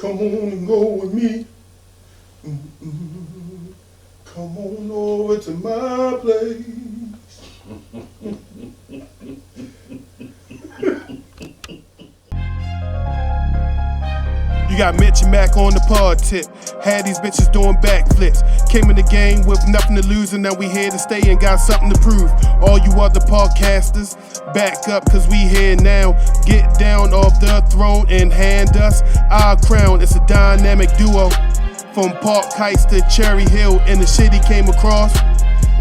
Come on and go with me. Mm-mm. Come on over to my place. You got Mitch and Mac on the pod tip. Had these bitches doing backflips. Came in the game with nothing to lose, and now we here to stay and got something to prove. All you other podcasters, back up cause we here now. Get down off the throne and hand us our crown. It's a dynamic duo. From Park Heights to Cherry Hill, and the shit he came across.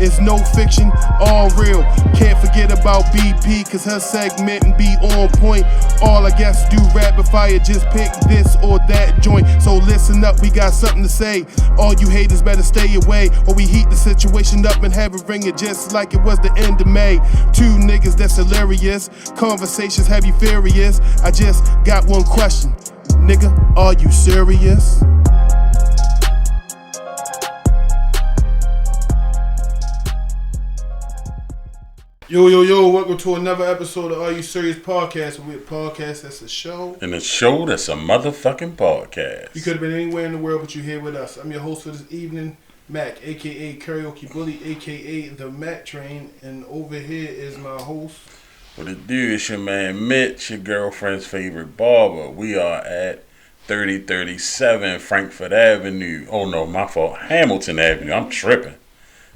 It's no fiction, all real. Can't forget about BP, cause her segment be on point. All I guess do rapid fire, just pick this or that joint. So listen up, we got something to say. All you haters better stay away, or we heat the situation up and have it ringing just like it was the end of May. Two niggas that's hilarious, conversations have you furious. I just got one question, nigga, are you serious? Yo, welcome to another episode of Are You Serious Podcast. We're a podcast that's a show. And a show that's a motherfucking podcast. You could have been anywhere in the world, but you're here with us. I'm your host for this evening, Mac, a.k.a. Karaoke Bully, a.k.a. The Mac Train. And over here is my host. What it do? It's your man Mitch, your girlfriend's favorite barber. We are at 3037 Frankfurt Avenue. Oh no, my fault. Hamilton Avenue. I'm tripping.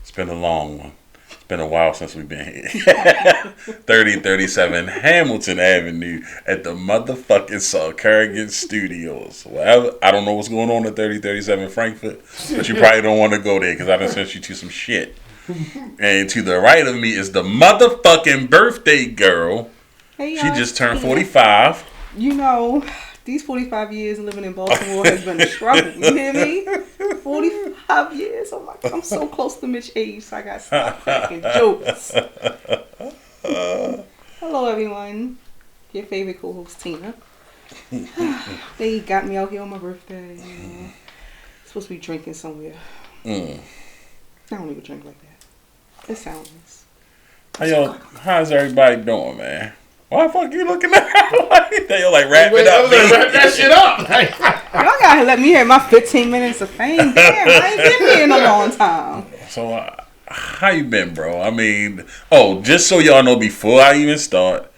It's been a long one. It's been a while since we've been here. 3037 Hamilton Avenue at the motherfucking Saul Kerrigan Studios. Well, I don't know what's going on at 3037 Frankfurt, but you probably don't want to go there because I done sent you to some shit. And to the right of me is the motherfucking birthday girl. Hey, she just turned 45. You know, these 45 years living in Baltimore has been a struggle. You hear me? 45 years. Oh my God, I'm so close to Mitch's age, so I got to stop cracking jokes. Hello, everyone. Your favorite co-host, Tina. They got me out here on my birthday. Supposed to be drinking somewhere. I don't even drink like that. It sounds nice. How's everybody doing, man? Why the fuck you looking at her like that? You're like, wrap it up. Wrap that shit up. Y'all gotta let me have my 15 minutes of fame. Damn, I ain't been here in a long time. So, how you been, bro? I mean, just so y'all know before I even start,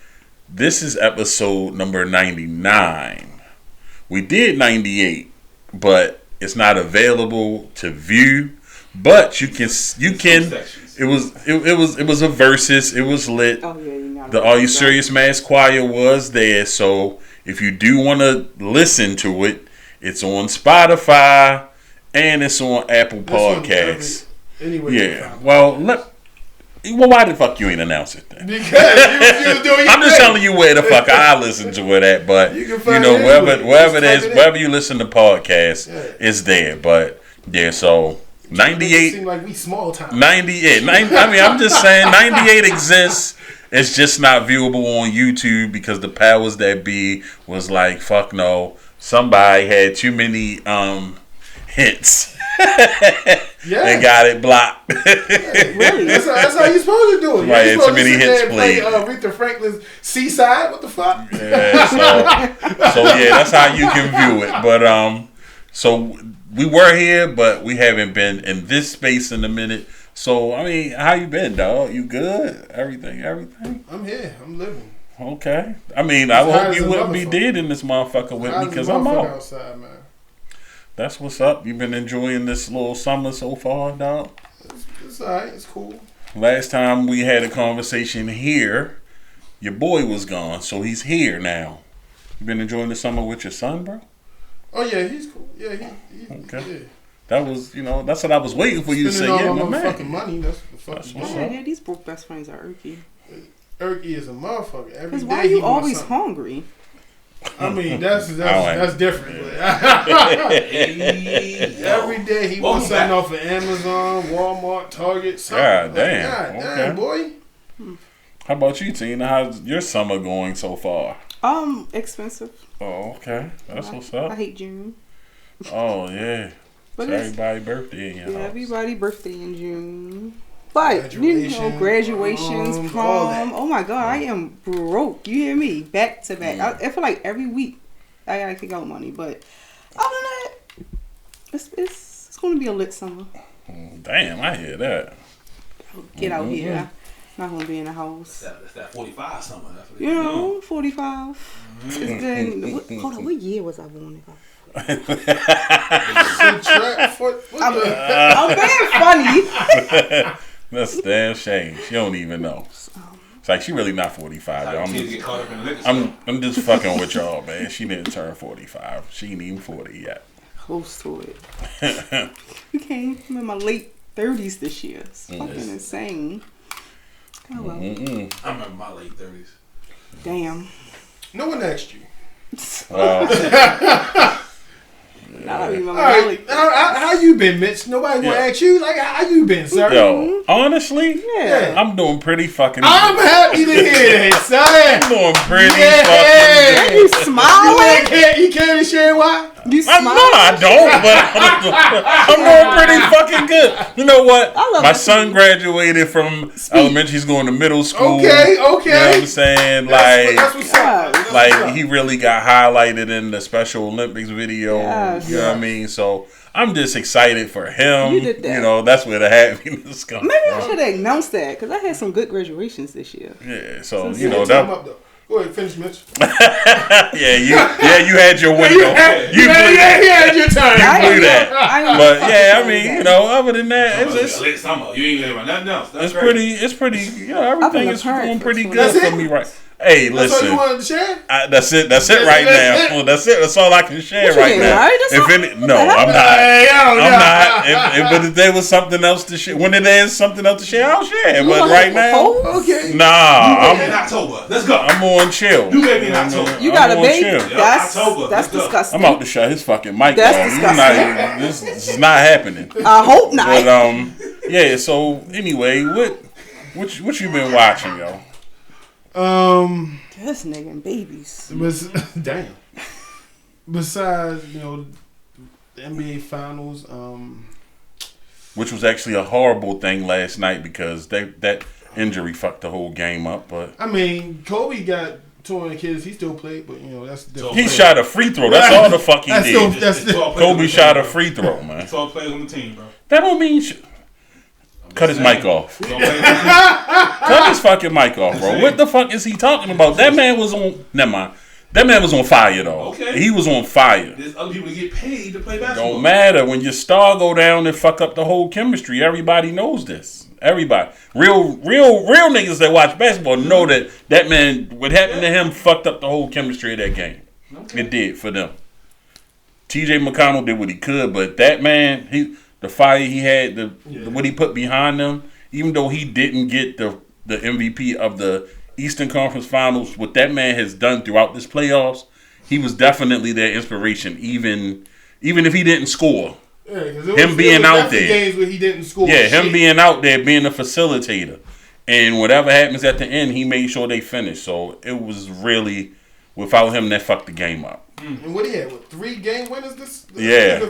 this is episode number 99. We did 98, but it's not available to view. But you can. It was a versus. It was lit. Oh yeah, you know. The Are You Serious Mass Choir was there. So if you do want to listen to it, it's on Spotify and it's on Apple Podcasts. Anyway, yeah. Well, why the fuck you ain't announce it then? Because you was doing your I'm just thing. telling you where the fuck I listen to it at. But you know, wherever you listen to podcasts, it's there. But yeah, so. 98 seem like we small time. 98 I mean, I'm just saying 98 exists. It's just not viewable on YouTube because the powers that be was like, fuck no, somebody had too many hits and got it blocked. Really? That's how you supposed to do it. Right, too many hits played. Aretha Franklin's Seaside. What the fuck? Yeah, so yeah, that's how you can view it. But so we were here, but we haven't been in this space in a minute. So, I mean, how you been, dog? You good? Everything? I'm here. I'm living. Okay. I mean, I hope you wouldn't be dead in this motherfucker with me because I'm out. Outside, man. That's what's up. You been enjoying this little summer so far, dog? It's all right. It's cool. Last time we had a conversation here, your boy was gone, so he's here now. You been enjoying the summer with your son, bro? Oh yeah, he's cool. Yeah, he okay. Yeah. That was, that's what I was waiting for you to say. Yeah, my man. Fucking money. That's the fucking money. Yeah, these broke best friends are irky. Irky is a motherfucker. Because why are you always hungry? I mean, that's different. Every day he wants something off of Amazon, Walmart, Target. God damn. God damn, boy. How about you, Tina? How's your summer going so far? Expensive. Oh, okay. That's what's up. I hate June. Oh, yeah. But it's everybody's birthday in your house. Everybody's birthday in June. But, graduations, prom. Oh, my God. I am broke. You hear me? Back to back. I feel like every week I got to kick out money. But Other than that, it's going to be a lit summer. Damn, I hear that. Get out here. Not going to be in the house. It's that 45 summer. That's what You know, 45. Then, hold on, what year was I born? I'm being funny. That's a damn shame. She don't even know. It's like she really not 45. Yo. I'm just fucking with y'all, man. She didn't turn 45. She ain't even 40 yet. Close to it. I'm in my late 30s this year. It's fucking insane. Oh well. I remember my late 30s. Damn. No one asked you. Not even All right, how you been, Mitch? Nobody gonna ask you. Like, how you been, sir? Yo, honestly, Yeah. I'm doing pretty fucking I'm good. happy to hear that, son. I'm doing pretty Are you fucking smiling? You can't share why? You good. No, smiling? I don't, but I'm doing pretty fucking good. You know what? I love My that son too. graduated from elementary. He's going to middle school. Okay. You know what I'm saying? That's what's up. Yeah. That's what's Like up. he really got highlighted in the Special Olympics video. Yes. You know what I mean? So I'm just excited for him. You did that. You know, that's where the happiness comes Maybe I from. should have announced that because I had some good graduations this year. Yeah, so So you know Time that. up, though. Go ahead, finish, Mitch. You had your window. You blew that. your time. I blew ain't- that. I ain't But fucking yeah, I saying mean, that. you know, other than that, it's Late summer. You ain't hear about nothing else. That's it's pretty. Yeah, everything is parent going for pretty 20. good That's for it? me, right? Hey, That's all you listen. wanted to share? That's it right That's now. it? Well, that's it. That's all I can share What you right getting now. married or something? No, I'm not. Hey, I'm not. But if there was something else to share, when there's something else to share, I'll share. You But gonna right have a now, propose? Okay. nah, in October. Let's go. I'm on chill. You baby in October. You got a I'm on baby? chill. That's October. that's Let's go. disgusting. I'm about to shut his fucking mic That's down. disgusting. This is not happening. I hope not. But yeah. So anyway, what you been watching, yo? This nigga and babies. Damn. Besides, the NBA Finals, Which was actually a horrible thing last night because that injury fucked the whole game up. But I mean, Kobe got torn Achilles. He still played, but that's different. he shot a free throw. That's all the fuck he That's did. still- that's still- Kobe shot a free throw, man. 12 players on the team, bro. That don't mean cut his mic off. 12 players on the team. Cut his fucking mic off, bro. What the fuck is he talking about? That man was on. Never mind. That man was on fire though. Okay. He was on fire. There's other people that get paid to play basketball. Don't matter when your star go down and fuck up the whole chemistry. Everybody knows this. Everybody, real niggas that watch basketball know that man. What happened to him fucked up the whole chemistry of that game. Okay. It did for them. T.J. McConnell did what he could, but that man, the fire he had, what he put behind them, even though he didn't get the MVP of the Eastern Conference Finals, what that man has done throughout this playoffs, he was definitely their inspiration, even if he didn't score. Yeah, Him being out there. Games where he didn't score. Yeah, him shit. being out there, being a facilitator. And whatever happens at the end, he made sure they finished. So it was really, without him, that fucked the game up. And what he had? 3 game winners this?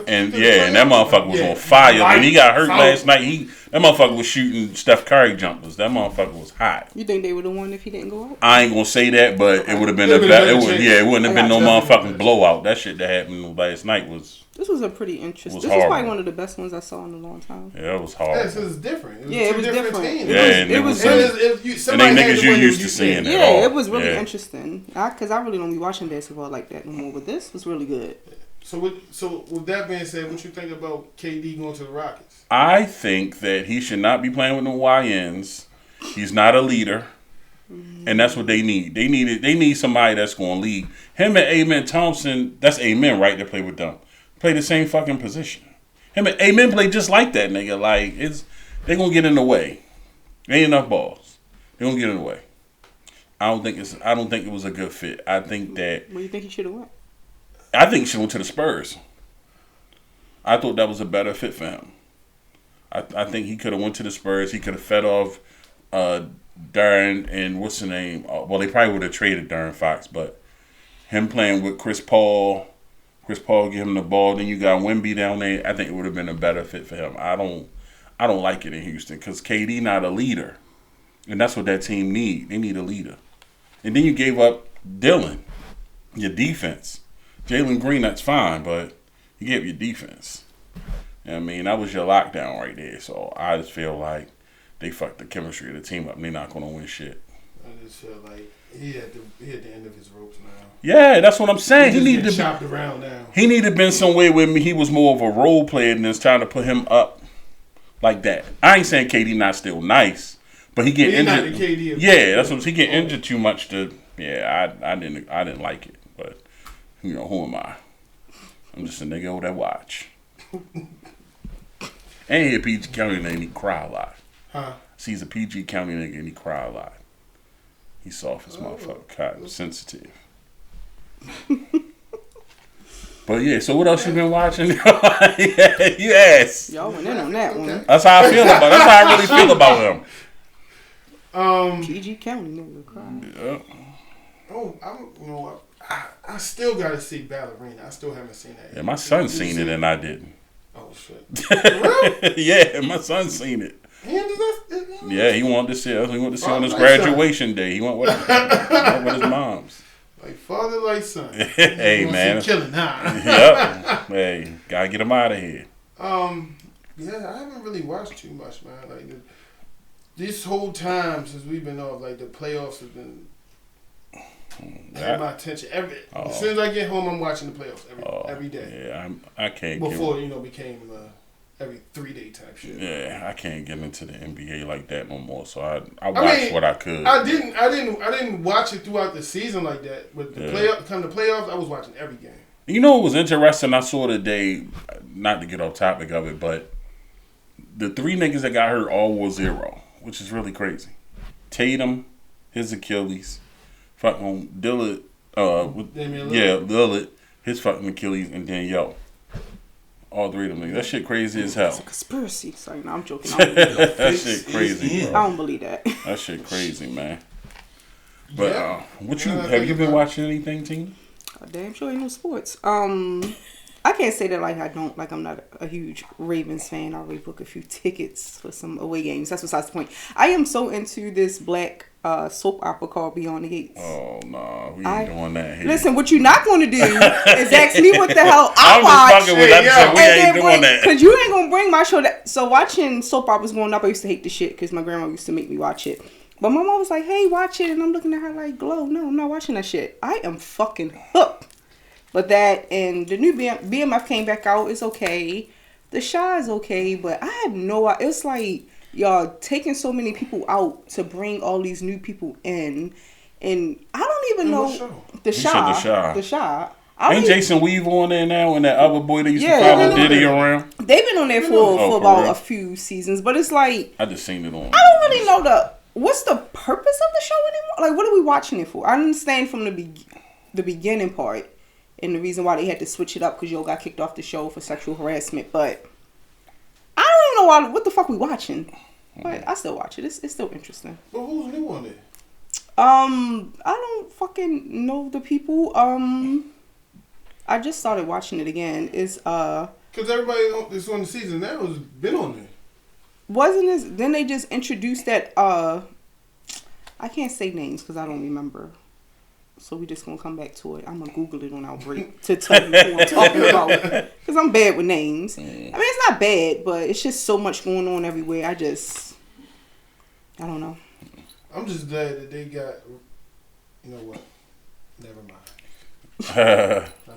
And that motherfucker was on fire. When he got hurt last night, that motherfucker was shooting Steph Curry jumpers. That motherfucker was hot. You think they would have won if he didn't go out? I ain't gonna say that, but it would have been It wouldn't have been no motherfucking blowout. That shit that happened last night was This was a pretty interesting. Was This was probably horrible. one of the best ones I saw in a long time. it was Yeah, hard. so it's different. It was Yeah, it two was different different. teams. Yeah, and It it was was really- If you, and somebody they had niggas to you win, used you to seeing did. it. Yeah, all. it was really Yeah. interesting. Because I really don't be watching basketball like that no more. But this was really good. So with that being said, what you think about KD going to the Rockets? I think that he should not be playing with no YNs. He's not a leader. And that's what they need. They need somebody that's going to lead. Him and Amen Thompson, that's Amen, right? They play with them. Play the same fucking position. Him and Amen play just like that, nigga. Like, they going to get in the way. Ain't enough balls. They going to get in the way. I don't think it was a good fit. I think that Where you think he should have went? he should went to the Spurs. I thought that was a better fit for him. I think he could have went to the Spurs. He could have fed off Darren and what's the name? Well, they probably would have traded Darren Fox, but him playing with Chris Paul give him the ball. Then you got Wemby down there. I think it would have been a better fit for him. I don't like it in Houston because KD not a leader, and that's what that team need. They need a leader. And then you gave up Dillon, your defense. Jalen Green, that's fine, but He gave you defense. You know what I mean, that was your lockdown right there. So I just feel like they fucked the chemistry of the team up and they're not going to win shit. I just feel like he at the end of his ropes now. Yeah, that's what I'm saying. He needed to chopped around now. He needed to been somewhere with me. He was more of a role player than just trying to put him up like that. I ain't saying KD not still nice, but he get injured. Not the KD yeah, that's what he get injured too much to. Yeah, I didn't like it, but you know who am I? I'm just a nigga over that watch. And he a PG County nigga and he cry a lot. Huh? See, he's a PG County nigga and he cry a lot. He's soft as motherfucker, cotton sensitive. But yeah, so what else you been watching? Yes. Y'all went in on that one. That's how I feel about. That's how I really feel about him. PG County nigga cry. Yeah. I still gotta see Ballerina. I still haven't seen that. Yeah, my son seen it and I didn't. Oh shit. Really? Yeah, my son seen it. Yeah, he wanted to see it. He wanted to see it on his graduation day. He went with his mom's. Like father, like son. Hey man. Killing, huh? Yep. Hey, gotta get him out of here. Yeah, I haven't really watched too much, man. Like this whole time since we've been off, like the playoffs have been had my attention. As soon as I get home, I'm watching the playoffs every day. Yeah, I can't. Before became every 3-day type shit. Yeah, I can't get into the NBA like that no more. So I watched what I could. I didn't watch it throughout the season like that. But the playoffs, I was watching every game. You know what was interesting? I saw today, not to get off topic of it, but the 3 niggas that got hurt all wore 0, which is really crazy. Tatum, his Achilles, fucking Dillard, Lillard, his fucking Achilles, and then all 3 of them niggas. That shit crazy as hell. It's a conspiracy. Sorry, no, I'm joking. I don't believe that. That shit crazy, bro. I don't believe that. That shit crazy, man. But have you been watching anything, Tina? Damn sure ain't no sports. I can't say that I'm not a huge Ravens fan. I already booked a few tickets for some away games. That's besides the point. I am so into this black soap opera called Beyond the Gates. Oh no, we ain't doing that here. Listen, what you're not going to do is ask me what the hell I watch. I'm just fucking with that. We ain't doing that. Because you ain't gonna bring my show. So watching soap operas growing up, I used to hate the shit because my grandma used to make me watch it. But my mom was like, "Hey, watch it," and I'm looking at her like, "Glow, no, I'm not watching that shit. I am fucking hooked." But that and the new BMF came back out. It's okay. The Chi is okay, but I have no. It's like y'all taking so many people out to bring all these new people in, and I don't even know the Chi. The Chi. Ain't Jason Weaver on there now and that other boy that used to follow Diddy around? They've been on there for about a few seasons, but it's like I just seen it on. I don't really know what's the purpose of the show anymore. Like, what are we watching it for? I understand from the beginning part. And the reason why they had to switch it up because Yo got kicked off the show for sexual harassment. But I don't even know what the fuck we watching. But I still watch it. It's still interesting. But who's new on it? I don't fucking know the people. I just started watching it again. It's because everybody that's on the season now has been on there. Wasn't this? Then they just introduced that. I can't say names because I don't remember. So we just gonna come back to it. I'm gonna Google it on our break to tell you who I'm talking about. Because I'm bad with names. I mean, it's not bad, but it's just so much going on everywhere. I don't know. I'm just glad that they got. You know what? Never mind.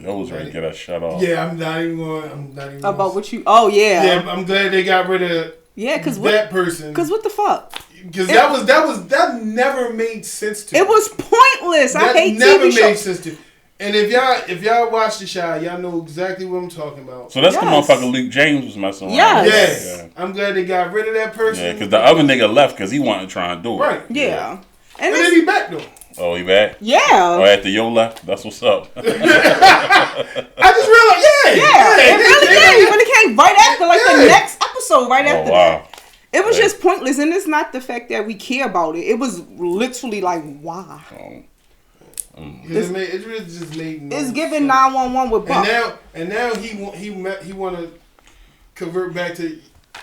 Yo was ready to get us shut off. Yeah, I'm not even going. About what you? Oh yeah. Yeah, I'm glad they got rid of. Yeah, because that person. Because what the fuck? Because that never made sense to me. It was pointless. I hate TV shows. Never made sense to me. And if y'all watch the show, y'all know exactly what I'm talking about. So that's the motherfucker Luke James was messing around. Yes. Yeah. I'm glad they got rid of that person. Yeah, because the other nigga left because he wanted to try and do it. Right. Yeah. And then he back though. Oh, he back? Yeah. Oh, after Yo left? That's what's up. I just realized, it really came right after, like the next episode, right after that. It was just pointless, and it's not the fact that we care about it. It was literally like, why? It really just made no It's giving 911 with Buck. And now he want to convert back to,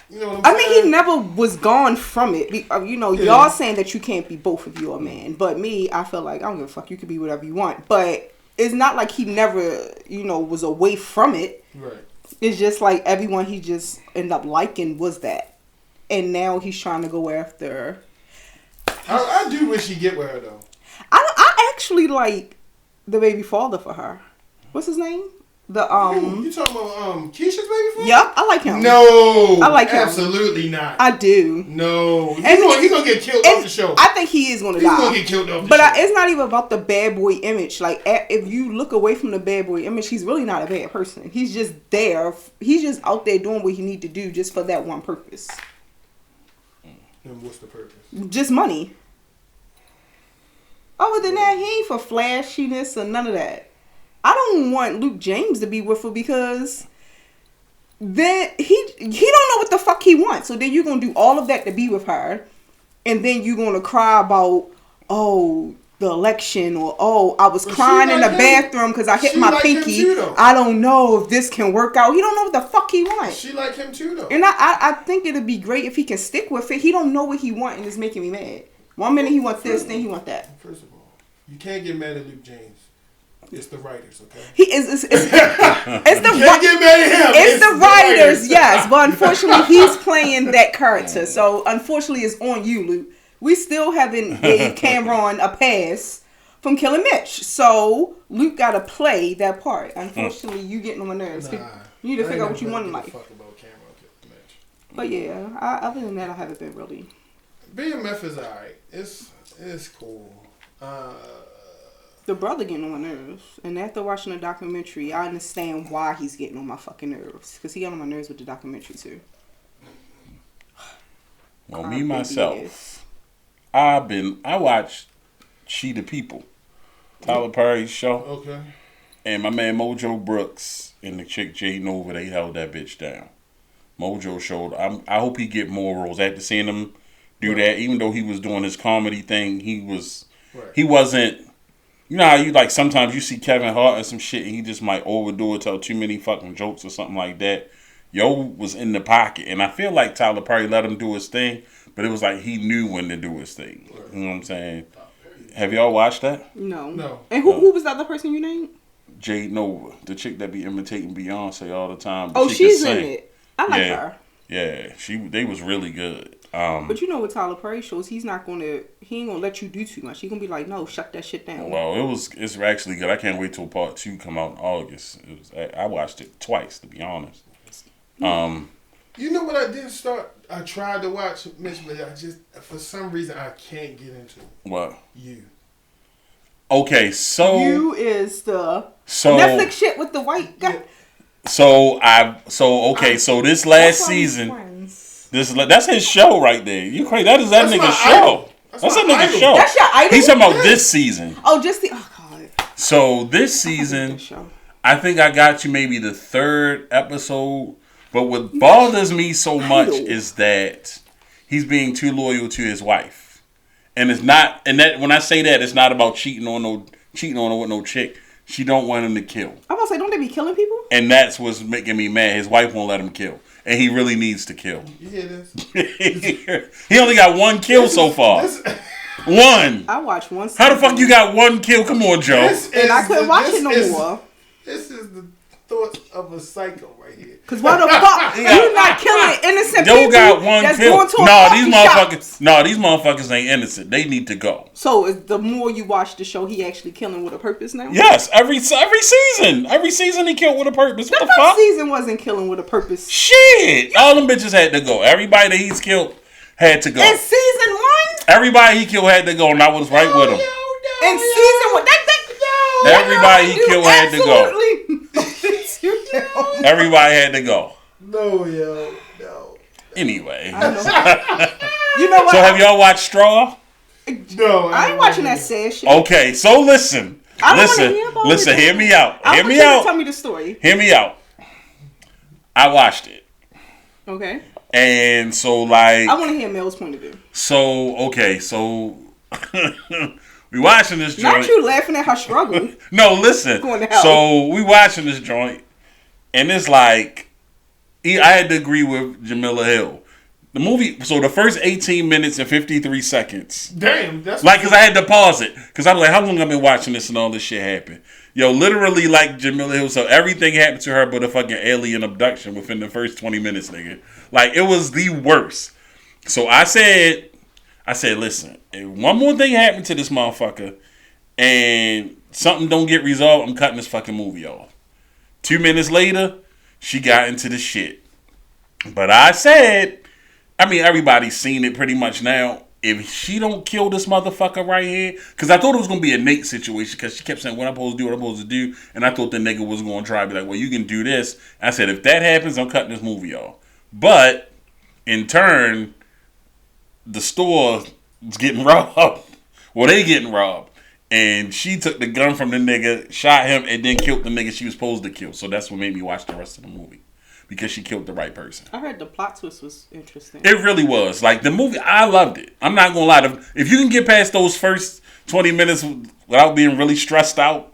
you know what I'm saying? I mean, he never was gone from it. You know, y'all saying that you can't be both of you a man, but me, I feel like I don't give a fuck. You can be whatever you want, but it's not like he never, was away from it. Right. It's just like everyone he just ended up liking was that. And now he's trying to go after. I do wish he'd get with her, though. I actually like the baby father for her. What's his name? You talking about Keisha's baby father? Yep, I like him. No. I like him. Absolutely not. I do. No. He's gonna get killed off the show. I think he is gonna die. He's gonna get killed off the but show. It's not even about the bad boy image. Like, if you look away from the bad boy image, he's really not a bad person. He's just there. He's just out there doing what he need to do just for that one purpose. And what's the purpose? Just money. Other than that, he ain't for flashiness or none of that. I don't want Luke James to be with her because then he don't know what the fuck he wants. So then you're gonna do all of that to be with her, and then you're gonna cry about the election or I was crying in the bathroom because I hit my pinky. I don't know if this can work out. He don't know what the fuck he wants. She like him too though. And I think it'd be great if he can stick with it. He don't know what he wants and it's making me mad. One minute he wants this, then he want that. First of all, you can't get mad at Luke James. It's the writers, okay? He is. It's the you can't get mad at him. It's the writers, yes. But unfortunately, he's playing that character. So unfortunately, it's on you, Luke. We still haven't gave Cameron a pass from killing Mitch. So Luke got to play that part. Unfortunately, you getting on my nerves. You need to figure out what you want in life. Fuck about Cameron killing Mitch. But yeah, other than that, I haven't been really. BMF is alright. It's cool. The brother getting on my nerves. And after watching the documentary, I understand why he's getting on my fucking nerves. Because he got on my nerves with the documentary too. Well, me myself, I watched She the People, Tyler Perry's show. Okay. And my man Mojo Brooks and the chick Jay Nova, they held that bitch down. Mojo showed. I hope he get more roles. After seeing him do that, even though he was doing his comedy thing, he wasn't. You know how you like sometimes you see Kevin Hart or some shit and he just might overdo it, tell too many fucking jokes or something like that. Yo was in the pocket, and I feel like Tyler Perry let him do his thing, but it was like he knew when to do his thing. You know what I'm saying? Have y'all watched that? No. And who was the other person you named? Jade Nova, the chick that be imitating Beyonce all the time. Oh, she's in it. I like her. Yeah, they was really good. But you know what Tyler Perry shows, he ain't gonna let you do too much. He gonna be like, no, shut that shit down. Well, it's actually good. I can't wait till part 2 come out in August. I watched it twice, to be honest. You know what I did start? I tried to watch Mitch, but I just for some reason I can't get into it. What? You. Okay, so You is the Netflix shit with the white guy. So this last season. That's his show right there. You crazy? That is that nigga's show. That's that nigga's show. That's your idol. He's talking about this season. Oh, just the God. So this season, I think I got you maybe the 3rd episode. But what bothers me so much is that he's being too loyal to his wife, and it's not. And that when I say that, it's not about cheating on her with no chick. She don't want him to kill. I'm gonna say, don't they be killing people? And that's what's making me mad. His wife won't let him kill. And he really needs to kill. You hear this? He only got 1 kill so far. One. I watched one. How the fuck you got 1 kill? Come on, Joe. And I couldn't watch it no more. This is the thoughts of a psycho right here. Cause why the fuck you not killing innocent people? Joe got 1 that's kill. Going to these motherfuckers ain't innocent. They need to go. So the more you watch the show, he actually killing with a purpose now? Yes, every season. Every season he killed with a purpose. What the fuck? First season wasn't killing with a purpose. Shit. All them bitches had to go. Everybody that he's killed had to go. In season 1? Everybody he killed had to go, and I was right with him. In season 1, everybody he killed had to go. Everybody had to go. No. Anyway. You know what? So have y'all watched Straw? No. I ain't watching that sad shit. Okay, so listen. Listen, hear me out. Tell me the story. Hear me out. I watched it. Okay. And so like I want to hear Mel's point of view. So we watching this joint. Not you laughing at her struggle. No, listen. So we watching this joint, and it's like I had to agree with Jamila Hill. The movie. So the first 18 minutes and 53 seconds. Damn, that's like because I had to pause it because I was like, how long I've been watching this and all this shit happen. Yo, literally like Jamila Hill. So everything happened to her but a fucking alien abduction within the first 20 minutes, nigga. Like, it was the worst. So I said, listen, if one more thing happened to this motherfucker and something don't get resolved, I'm cutting this fucking movie off. 2 minutes later, she got into the shit. But I said, I mean, everybody's seen it pretty much now. If she don't kill this motherfucker right here, because I thought it was going to be a Nate situation, because she kept saying, what I'm supposed to do, what I'm supposed to do. And I thought the nigga was going to try to be like, well, you can do this. I said, if that happens, I'm cutting this movie off. But, in turn, the store is getting robbed. Well, they getting robbed. And she took the gun from the nigga, shot him, and then killed the nigga she was supposed to kill. So that's what made me watch the rest of the movie. Because she killed the right person. I heard the plot twist was interesting. It really was. Like, the movie, I loved it. I'm not going to lie. If you can get past those first 20 minutes without being really stressed out,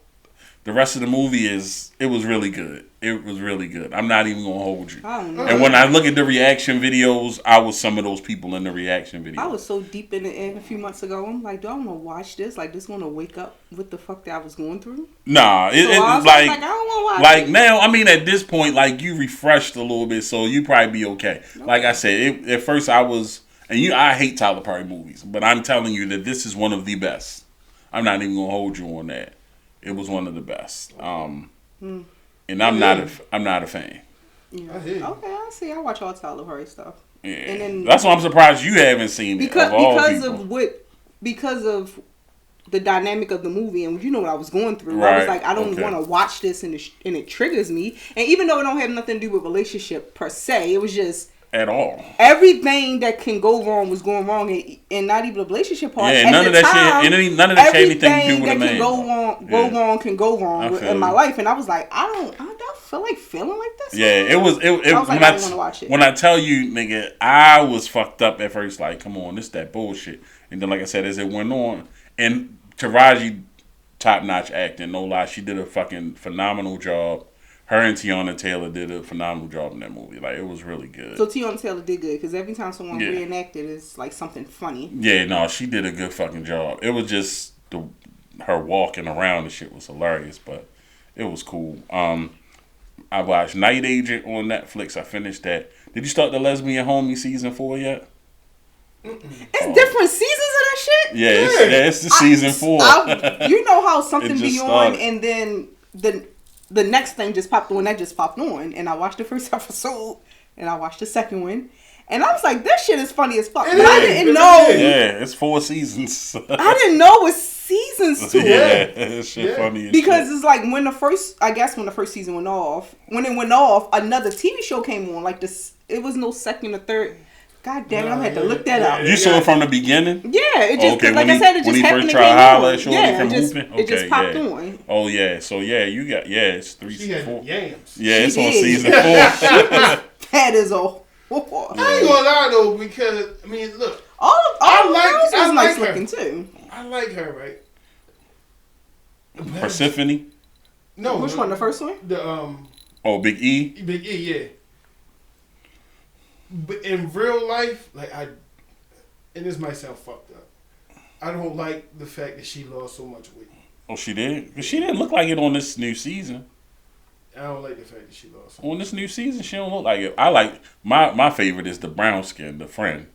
the rest of the movie it was really good. It was really good. I'm not even going to hold you. I don't know. And when I look at the reaction videos, I was some of those people in the reaction videos. I was so deep in it a few months ago. I'm like, do I want to watch this? Like, this want to wake up what the fuck that I was going through? Nah. I don't want to watch like it. now, I mean, at this point, like, you refreshed a little bit, so you probably be okay. Like I said, at first I was, and I hate Tyler Perry movies, but I'm telling you that this is one of the best. I'm not even gonna hold you on that. It was one of the best. And I'm not a fan. Yeah. Okay, I see. I watch all Tyler Perry stuff. Yeah. And then, that's why I'm surprised you haven't seen it. Because of the dynamic of the movie, and you know what I was going through. Right. I was like, I don't want to watch this, and it triggers me. And even though it don't have nothing to do with relationship per se, it was just at all. Everything that can go wrong was going wrong, and not even the relationship part. Yeah, none of that shit. None of that had anything to do with a man. Can go wrong in my life, and I was like, I don't feel like feeling like this. Yeah, it was. I was like, I didn't want to watch it. When I tell you, nigga, I was fucked up at first. Like, come on, this that bullshit. And then, like I said, as it went on, and Taraji, top notch acting, no lie, she did a fucking phenomenal job. Her and Tiana Taylor did a phenomenal job in that movie. Like, it was really good. So Tiana Taylor did good, because every time someone reenacted, it's like something funny. Yeah, no, she did a good fucking job. It was just her walking around and shit was hilarious, but it was cool. I watched Night Agent on Netflix. I finished that. Did you start the Lesbian Homie season 4 yet? It's different seasons of that shit. Yeah, it's the season 4. You know how something be on, and then the next thing just popped on. That just popped on, and I watched the first episode, and I watched the second one, and I was like, "This shit is funny as fuck." But I didn't know. Yeah, it's 4 seasons. I didn't know it's seasons to it. Yeah, it's shit funny as because shit. it's like when the first season went off, another TV show came on. Like this, it was no second or third. God damn it, I'm gonna have to look that up. You saw it from the beginning? Yeah, it just okay. Like I said, it just happened to come on. It just popped on. Oh yeah, so yeah, you got it's 3, 4. Yams. Yeah, it's on season 4. That is a. I ain't gonna lie though, because I mean, look, I like her. Looking too. I like her, right? Persephone. No, which one? The first one? Big E. Big E, yeah. But in real life, like and this might sound fucked up, I don't like the fact that she lost so much weight. Oh, she did? Because she didn't look like it on this new season. I don't like the fact that she lost. On this new season, she don't look like it. I like my favorite is the brown skin, the friend.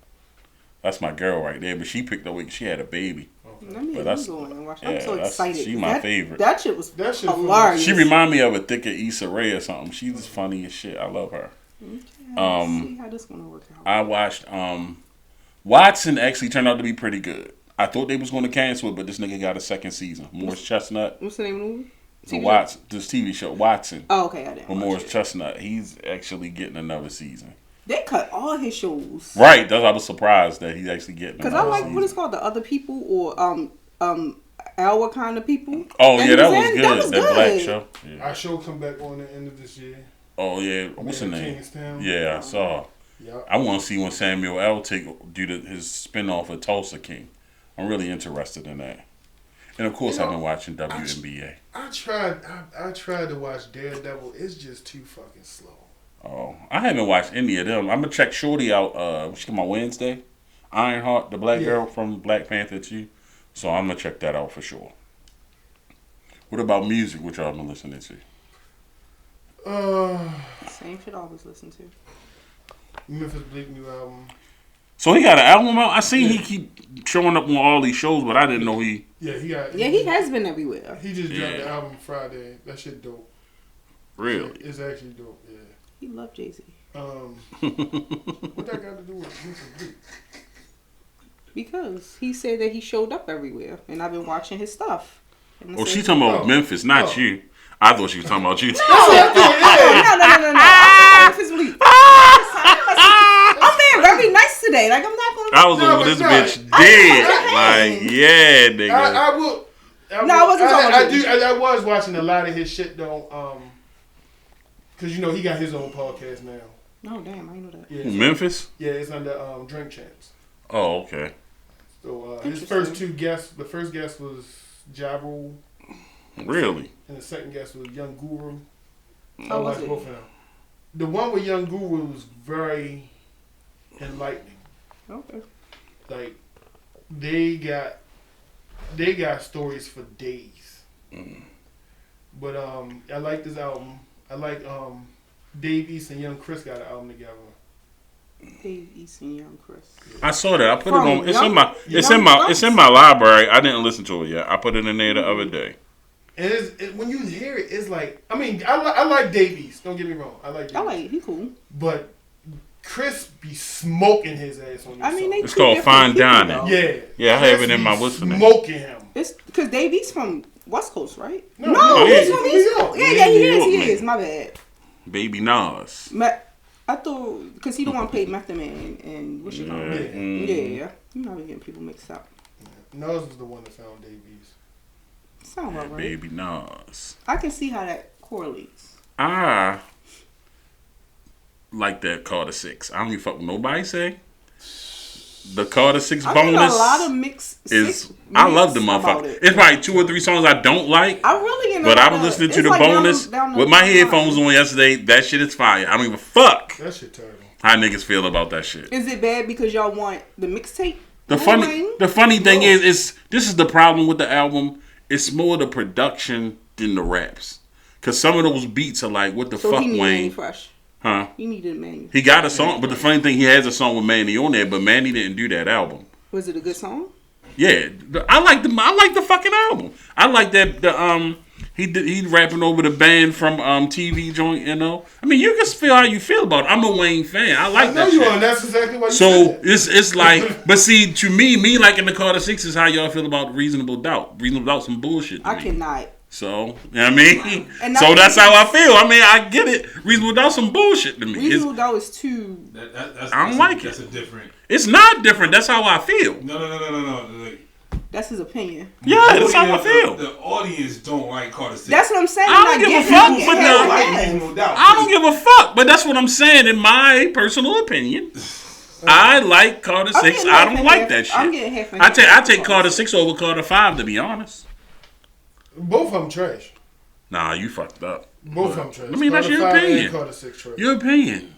That's my girl right there. But she picked up weight. She had a baby. I'm so excited. She my favorite. That shit was hilarious. She remind me of a thicker Issa Rae or something. She's funny as shit. I love her. Okay, see how this gonna work out. I watched Watson actually turned out to be pretty good. I thought they was going to cancel it, but this nigga got a second season. Morris Chestnut. What's the name of the movie? This TV show, Watson. Oh, okay, I didn't. With Morris Chestnut. He's actually getting another season. They cut all his shows. Right. I was surprised that he's actually getting another season. Because I like what it's called, The Other People, or Our Kind of People. Oh, yeah, that was good. That black show. Yeah. Our show come back on the end of this year. Oh, yeah. What's the name? Kingstown. Yeah, I saw. Yep. I want to see when Samuel L. do his spinoff of Tulsa King. I'm really interested in that. And of course, I've been watching WNBA. I tried to watch Daredevil. It's just too fucking slow. Oh, I haven't watched any of them. I'm gonna check Shorty out. She come on Wednesday. Ironheart, the black girl from Black Panther 2. So I'm gonna check that out for sure. What about music? What y'all been listening to? Same shit I always listen to. Memphis Bleak new album. So he got an album out? I seen he keep showing up on all these shows, but I didn't know he... Yeah, he has been everywhere. He just dropped the album Friday. That shit dope. Really? It's actually dope, yeah. He loved Jay-Z. What that got to do with Memphis Bleak? Because he said that he showed up everywhere, and I've been watching his stuff. Oh, she talking about Memphis, not you. I thought she was talking about you. No. Memphis Bleak. I'm being very nice today. Like, I'm not going to... I was over this bitch dead. Like, yeah, nigga. I will... I wasn't talking about you. I was watching a lot of his shit, though. Because, you know, he got his own podcast now. Oh, damn. I didn't know that. Yeah, Memphis? Yeah, it's under Drink Champs. Oh, okay. So, his first two guests... The first guest was Ja Rule. Really? And the second guest was Young Guru. Oh, was it? Both of them. The one with Young Guru was very enlightening. Okay. Like, they got stories for days. But I like this album. I like Dave East and Young Chris got an album together. Dave East and Young Chris. I saw that. I put From it on. It's in my library. I didn't listen to it yet. I put it in there the other day. And when you hear it, it's like, I mean, I like Dave East. Don't get me wrong. I like Dave East. He cool. But Chris be smoking his ass on this song. It's called Fine Dining. Though. Yeah. I have it in my listening. Smoking him. It's because Dave East from West Coast, right? No, he's from East Coast. Yeah, he is. My bad. Baby Nas. I thought, because he the one played Method Man and what's your name? Yeah. You know, getting people mixed up. Nas was the one that found Dave East. Sound about right. Baby Nas. I can see how that correlates. I like that Carter 6. I don't even fuck with nobody say. The Carter 6 bonus. I a lot of I love the motherfucker. It's probably 2 or 3 songs I don't like. I really but I was listening to the bonus with my headphones on yesterday. That shit is fire. I don't give a fuck. That shit terrible. How niggas feel about that shit. Is it bad because y'all want the mixtape? The funny thing is this is the problem with the album. It's more the production than the raps. Cause some of those beats are like, what the fuck, he Wayne? Fresh. Huh? He needed Manny. He got a song, but the funny thing, he has a song with Manny on there, but Manny didn't do that album. Was it a good song? Yeah, I like the fucking album. I like that he rapping over the band from TV joint. You know, I mean, you can feel how you feel about it. I'm a Wayne fan. I like that. I know you shit. are. That's exactly what you said. So it's like, but see, to me liking the Carter 6 is how y'all feel about Reasonable Doubt. Reasonable Doubt some bullshit. To me. Cannot. So, you know what I mean? So that's how I feel. I mean, I get it. Reasonable Doubt some bullshit to me. Reasonable Doubt is too... I don't like it. That's a different... It's not different. That's how I feel. No. Like, that's his opinion. Yeah, that's how I feel. The audience don't like Carter 6. That's what I'm saying. I don't give a fuck. I don't give a fuck. But that's what I'm saying in my personal opinion. I like Carter 6. I don't like that shit. I'm getting half and half. I take Carter 6 over Carter 5, to be honest. Both of them trash. Nah, you fucked up. Both of them trash. I mean, that's your opinion. Carter 6 trash. Your opinion.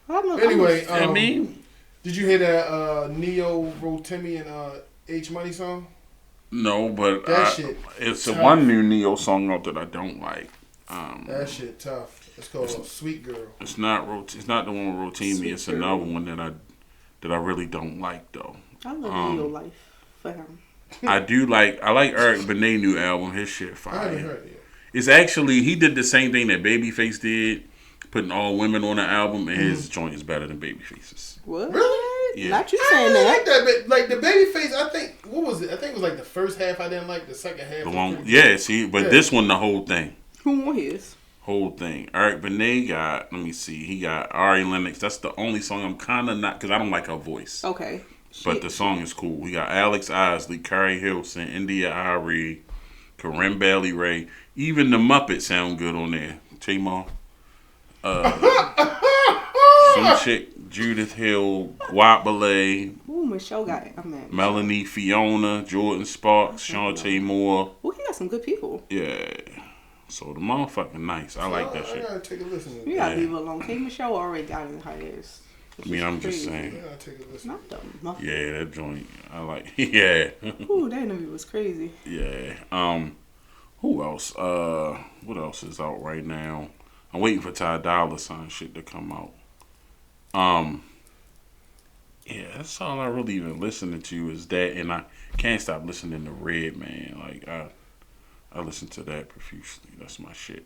Anyway, I mean, did you hear that Neo Rotimi and H Money song? No, but that shit it's tough. One new Neo song out that I don't like. That shit tough. It's called Sweet Girl. It's not the one with Rotimi. It's another one that I really don't like though. I love Neo Life for him. I like Eric Benet new album. His shit fire. I haven't heard it yet. It's actually, he did the same thing that Babyface did, putting all women on the album, and his joint is better than Babyface's. What? Really? Yeah. Not you saying that. I like that, but like the Babyface, I think, what was it? I think it was like the first half I didn't like, the second half. The one, yeah, see, but this one, the whole thing. Who won his? Whole thing. Eric Benet got, let me see, he got Ari Lennox. That's the only song I'm kind of not, because I don't like her voice. Okay. But the song is cool. We got Alex Isley, Carrie Hilson, India Ari, Corinne Bailey Ray. Even the Muppets sound good on there. Tamar. Some chick, Judith Hill, Wapale. Ooh, Michelle got it. I'm mad. Melanie Fiona, Jordan Sparks, Shantae Moore. Ooh, he got some good people. Yeah. So the motherfucking nice. I like that shit. I gotta take a listen to that. You gotta leave it alone. K. Michelle already got it in her ass. I mean, I'm just saying. I gotta take a listen. Not dumb. Yeah, that joint. I like. Yeah. Ooh, that interview was crazy. Yeah. Who else? What else is out right now? I'm waiting for Ty Dolla $ign shit to come out. Yeah, that's all I really even listening to is that, and I can't stop listening to Redman. Like I listen to that profusely. That's my shit.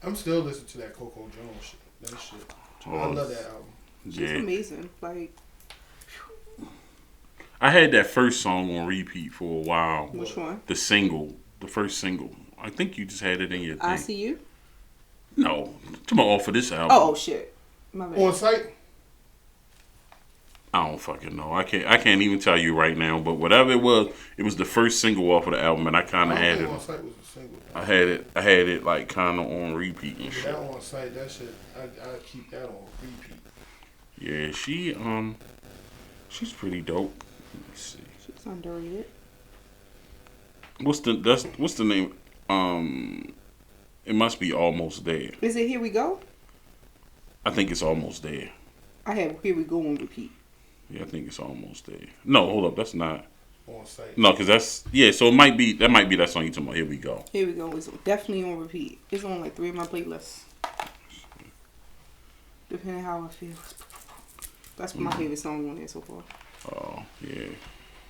I'm still listening to that Coco Jones shit. That shit. I love that album. She's amazing. Like, I had that first song on repeat for a while. which one? The first single. I think you just had it in your thing. I See You? No, to my off of this album. Oh shit. My bad. On Site? I don't fucking know. I can't even tell you right now. But whatever it was the first single off of the album, and I kind of had it. On Site was a single. I had it like kind of on repeat and shit. That On Site, that shit, I keep that on repeat. Yeah, she's pretty dope. Let me see. She's underrated. What's the name? It must be Almost There. Is it Here We Go? I think it's Almost There. I have Here We Go on repeat. Yeah, I think it's Almost There. No, hold up, that's not. On Site. No, because that's so it might be that song you talking about. Here We Go. Here We Go is definitely on repeat. It's on like 3 of my playlists. Depending how I feel. That's my favorite song on there so far. Oh yeah,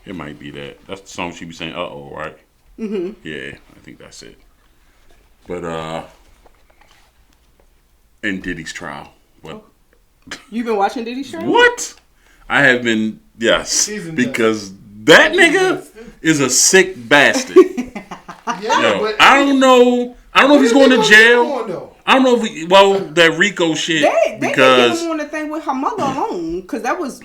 it might be that. That's the song she be saying. Uh-oh, right? Yeah, I think that's it. But and Diddy's trial. What? You been watching Diddy's show? What? I have been. Yes, Season because that nigga is a sick bastard. Yeah, but I don't know if he's going to jail. Though? I don't know if that Rico shit They because didn't get him on the thing with her mother alone because that's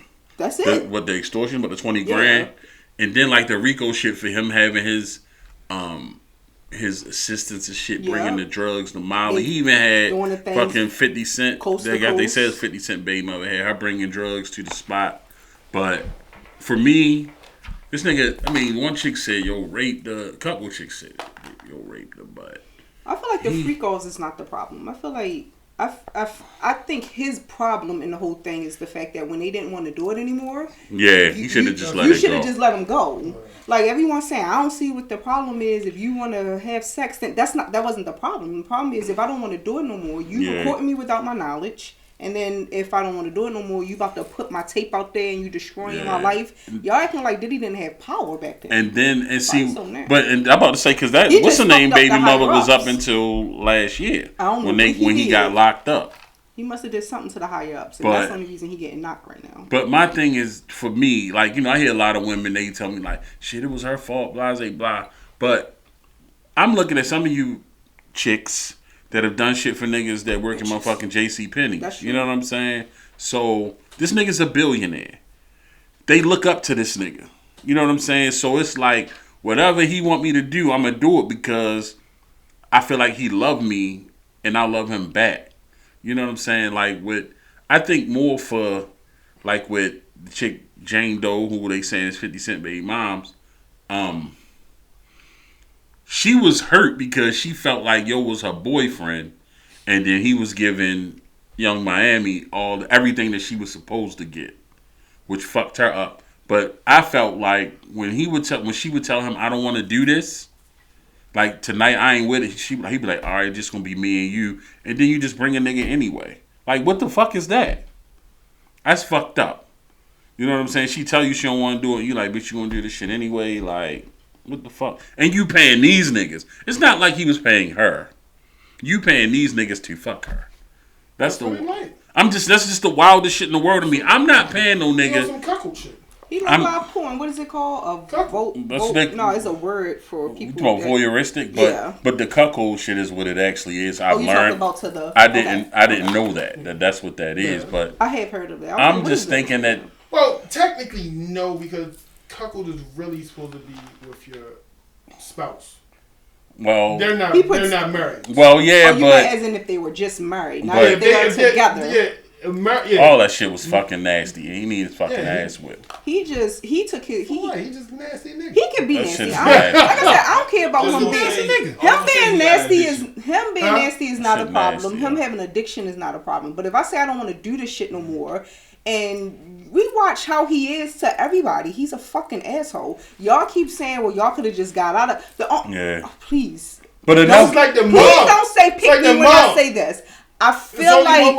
it. the extortion, but the 20 grand, and then like the Rico shit for him having his assistants and shit bringing the drugs to Molly. He even had fucking 50 Cent. They said 50 Cent baby mother had her bringing drugs to the spot, but for me. This nigga, I mean, one chick said, yo, rape the... A couple chicks said, yo, rape the butt. I feel like the freakos is not the problem. I feel like... I think his problem in the whole thing is the fact that when they didn't want to do it anymore... Yeah, he should have just let it go. You should have just let him go. Like, everyone's saying, I don't see what the problem is. If you want to have sex, then that wasn't the problem. The problem is if I don't want to do it no more, you recording me without my knowledge... And then if I don't want to do it no more, you about to put my tape out there and you destroying my life. Y'all acting like Diddy didn't have power back then. And I'm about to say because that what's the name baby mother was up until last year when he got locked up. He must have did something to the higher ups, and that's the only reason he getting knocked right now. But my thing is for me, like I hear a lot of women they tell me like shit it was her fault, blah blah blah. But I'm looking at some of you chicks that have done shit for niggas that work in motherfucking JCPenney. You know what I'm saying? So, this nigga's a billionaire. They look up to this nigga. You know what I'm saying? So, it's like, whatever he want me to do, I'm going to do it because I feel like he love me and I love him back. You know what I'm saying? Like, I think more for, like, with the chick Jane Doe, who they saying is 50 Cent baby moms, she was hurt because she felt like Yo was her boyfriend, and then he was giving Young Miami everything that she was supposed to get, which fucked her up. But I felt like when she would tell him, "I don't want to do this," like tonight I ain't with it. He'd be like, "All right, just gonna be me and you," and then you just bring a nigga anyway. Like, what the fuck is that? That's fucked up. You know what I'm saying? She tell you she don't want to do it. You like, bitch, you gonna do this shit anyway? Like. What the fuck? And you paying these niggas. It's not like he was paying her. You paying these niggas to fuck her. That's just the wildest shit in the world to me. I'm not paying no nigga. Some cuckold shit. He like live porn. What is it called? No, it's a word for people. You talking voyeuristic, but the cuckold shit is what it actually is. I've learned. I didn't know that's what that is, but I have heard of that. I'm just thinking that. Well, technically no, because cuckold is really supposed to be with your spouse. Well, they're not married. Well, yeah, but as in if they were just married, not if they are together. Yeah. All that shit was fucking nasty. He needed fucking ass whipped. He took his. He just nasty nigga. He can be nasty. Like I said, I don't care about him being nasty. Him being nasty is not a problem. Him having addiction is not a problem. But if I say I don't want to do this shit no more, And we watch how he is to everybody. He's a fucking asshole. Y'all keep saying, well, y'all could have just got out of the. Oh, please. But That's like the mom. Please don't say pick like me when I say this. I feel like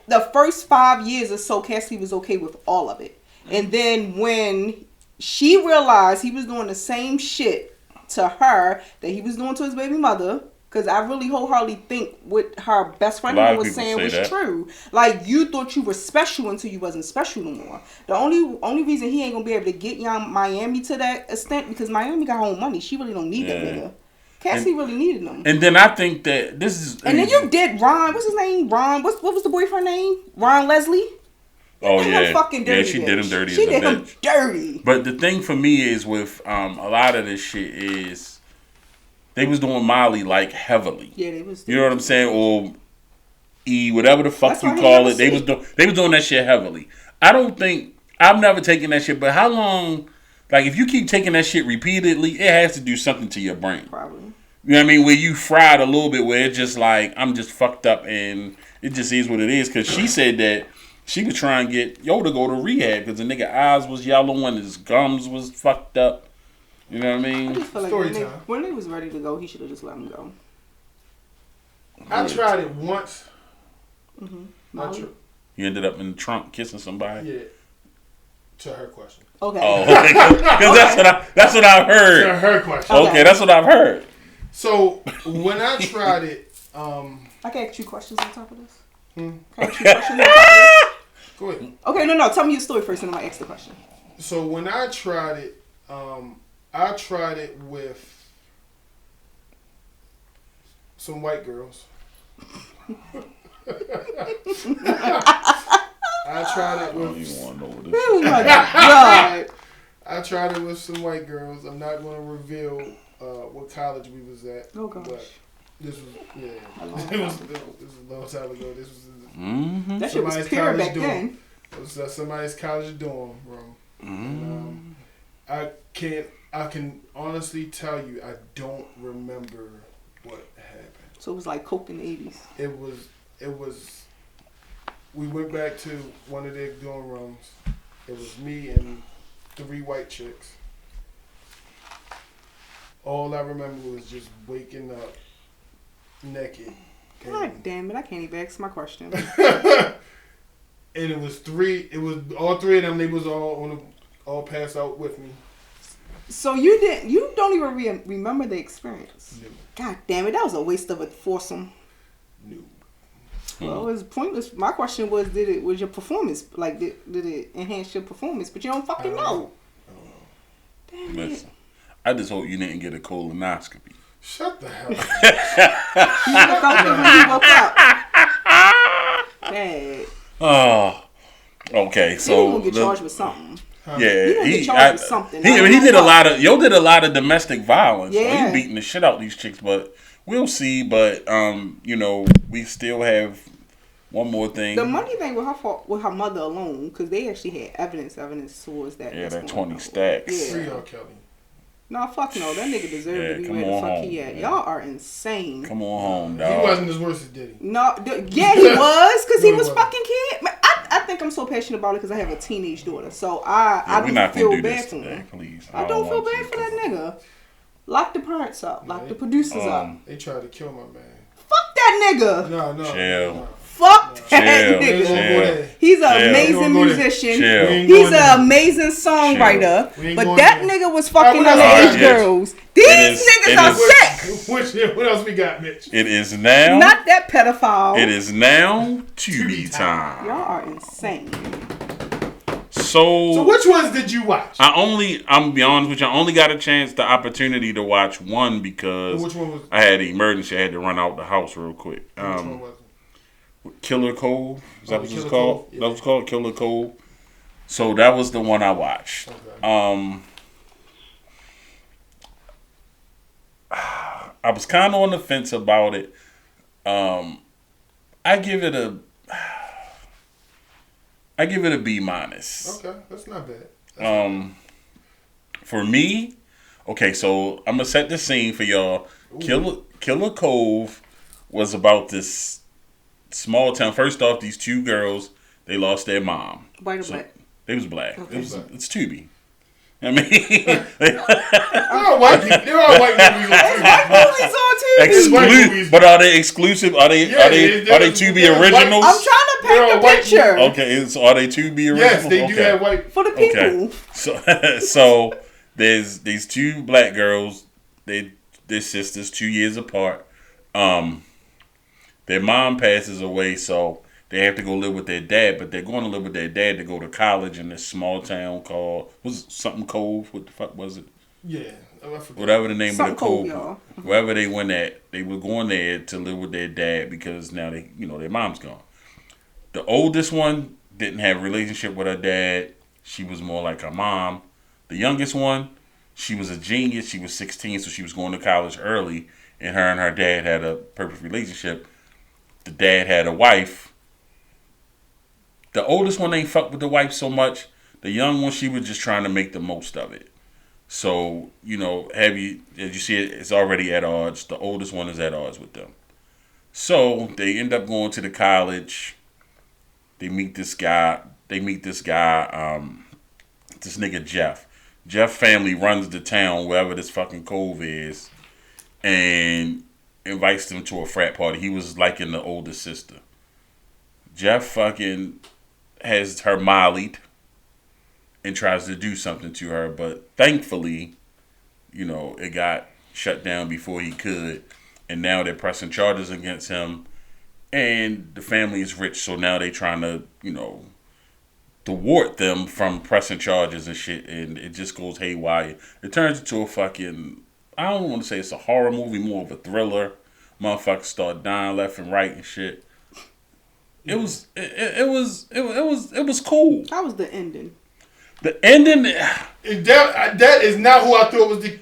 the first 5 years or so, Cassidy was okay with all of it. And then when she realized he was doing the same shit to her that he was doing to his baby mother, because I really wholeheartedly think what her best friend was saying was true. Like, you thought you were special until you wasn't special no more. The only reason he ain't gonna be able to get young Miami to that extent because Miami got her own money. She really don't need that nigga. Cassie really needed them. And then I think that this is... And then you did Ron. What's his name? Ron. What was the boyfriend name? Ron Leslie? Oh, yeah. Fucking dirty she bitch. did him dirty She as a did him bitch. dirty. But the thing for me is with a lot of this shit is they was doing Molly like heavily. Yeah, they was. You know what I'm saying? Or E, whatever the fuck you call it. They was doing that shit heavily. I don't think... I've never taken that shit, but how long... Like, if you keep taking that shit repeatedly, it has to do something to your brain. Probably. You know what I mean? Where you fried a little bit, where it's just like, I'm just fucked up and it just is what it is. Because she said that she was trying to get Yo to go to rehab because the nigga eyes was yellow and his gums was fucked up. You know what I mean? I just feel like when they was ready to go, he should have just let him go. I tried it once. Mm-hmm. He ended up in the trunk kissing somebody. Yeah. To her question. Okay. Oh, okay. Because that's what I've heard. To her question. Okay, that's what I've heard. So when I tried it, I can ask you questions on top of this. Can I ask you questions on top of this? Go ahead. Okay, no. Tell me your story first, and then I ask the question. So when I tried it with some white girls. I tried it with. I don't even want to know what this Oh my God! I tried it with some white girls. I'm not going to reveal what college we was at. Oh gosh. But this was this was a long time ago. This was That shit was pure back then. It was somebody's college dorm room. And, I can honestly tell you I don't remember what happened. So it was like coke in the 80s. It was. We went back to one of their dorm rooms. It was me and 3 white chicks. All I remember was just waking up naked. God damn it! I can't even ask my question. And it was 3. It was all 3 of them. They was all passed out with me. So you don't even remember the experience. No. God damn it! That was a waste of a foursome. No. Well, it was pointless. My question was, was your performance, like, did it enhance your performance? But you don't fucking know. Damn Listen, I just hope you didn't get a colonoscopy. Shut the hell up. You felt it when you woke up. Bad. Oh, okay. So He gonna get charged with something. Yeah, He gonna get charged with something. He did a lot of. Yo did a lot of domestic violence. Yeah. So he beating the shit out these chicks, but we'll see. But we still have one more thing. The money thing with her mother alone, because they actually had evidence towards that. Yeah, that 20 stacks. Yeah. Free R. Kelly. No, fuck no. That nigga deserved to be where the fuck he at. Man. Y'all are insane. Come on home, He dog. wasn't as worse as Diddy. No, yeah, he was, because he No, he was wasn't. fucking kid. Man, I think I'm so passionate about it because I have a teenage daughter. So I We're don't not feel gonna do bad this for today, him. please. I don't feel want bad you for to. that nigga. Lock the parents up. Lock the producers up. They tried to kill my man. Fuck that nigga. No. Chill. No. Fuck that Chill. nigga. Chill. He's an Chill. amazing Go there. musician. Chill. He's an amazing songwriter. We ain't But going that there. nigga was fucking Alright, underage yes. girls. These niggas are sick. What else we got, Mitch? It is now. Not that pedophile. It is now Tewbi time. Y'all are insane. So which ones did you watch? I'm gonna be honest with you, I only got the opportunity to watch one because Which one was? I had an emergency. I had to run out the house real quick. Which one was it? Killer Cove. Is that what it's Killer called? Cove? Yeah. That was called Killer Cove. So that was the one I watched. Okay. I was kind of on the fence about it. I give it a B minus. Okay, that's not bad. For me, okay, so I'm gonna set the scene for y'all. Killer Cove was about this small town. First off, these 2 girls, they lost their mom. White or black? They was black. Okay. It's Tewbi. I mean, They're all white people. They're all white movies on TV. but are they exclusive? Are they Tewbi originals? I'm trying to paint the picture. Okay, so are they Tewbi originals? Yes, they do have white. For the people. Okay. So there's these two black girls. They're sisters, 2 years apart. Their mom passes away, so they have to go live with their dad, but they're going to live with their dad to go to college in this small town called, was it something Cove? What the fuck was it? Yeah. I forgot. Whatever the name Something of the Cove. y'all. Wherever they went at, they were going there to live with their dad because now their mom's gone. The oldest one didn't have a relationship with her dad. She was more like her mom. The youngest one, she was a genius. She was 16, so she was going to college early, and her dad had a perfect relationship. The dad had a wife. The oldest one ain't fuck with the wife so much. The young one, she was just trying to make the most of it. So, as you see it, it's already at odds. The oldest one is at odds with them. So, they end up going to the college. They meet this guy. This nigga Jeff. Jeff family runs the town, wherever this fucking Cove is, and invites them to a frat party. He was liking the older sister. Jeff fucking has her mollied and tries to do something to her, but thankfully, it got shut down before he could, and now they're pressing charges against him, and the family is rich, so now they trying to, thwart them from pressing charges and shit, and it just goes haywire. It turns into a fucking, I don't want to say it's a horror movie, more of a thriller. Motherfuckers start dying left and right and shit. It was cool. How was the ending? The ending. That is not who I thought was the.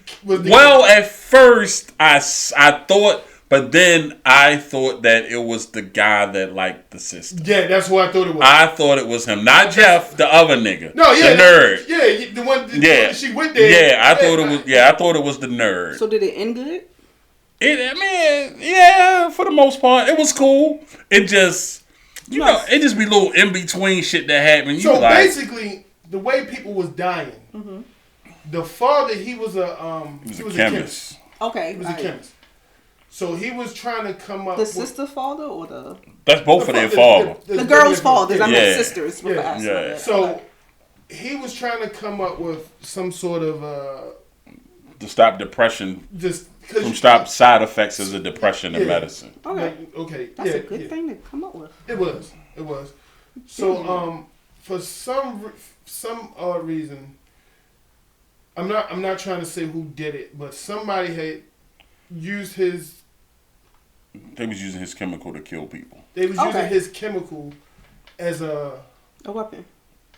Well, at first I thought, but then I thought that it was the guy that liked the sister. Yeah, that's who I thought it was. I thought it was him, not Jeff, the other nigga. No, yeah, the nerd. Yeah, the one. Yeah, she went there. Yeah, I thought it was. Yeah, I thought it was the nerd. So did it end good? Yeah, for the most part, it was cool. It just. It just be little in between shit that happened. So basically, the way people was dying, the father he was a chemist. Okay, he was a chemist. So he was trying to come up. The sister's father or the? That's both of their father. The girl's fathers. I meant sisters. Yeah. So he was trying to come up with some sort of to stop depression. From stop side effects of the depression in medicine. Okay. That's a good thing to come up with. It was. So for some odd reason, I'm not trying to say who did it, but somebody had used his. They was using his chemical to kill people. They was using his chemical as a weapon.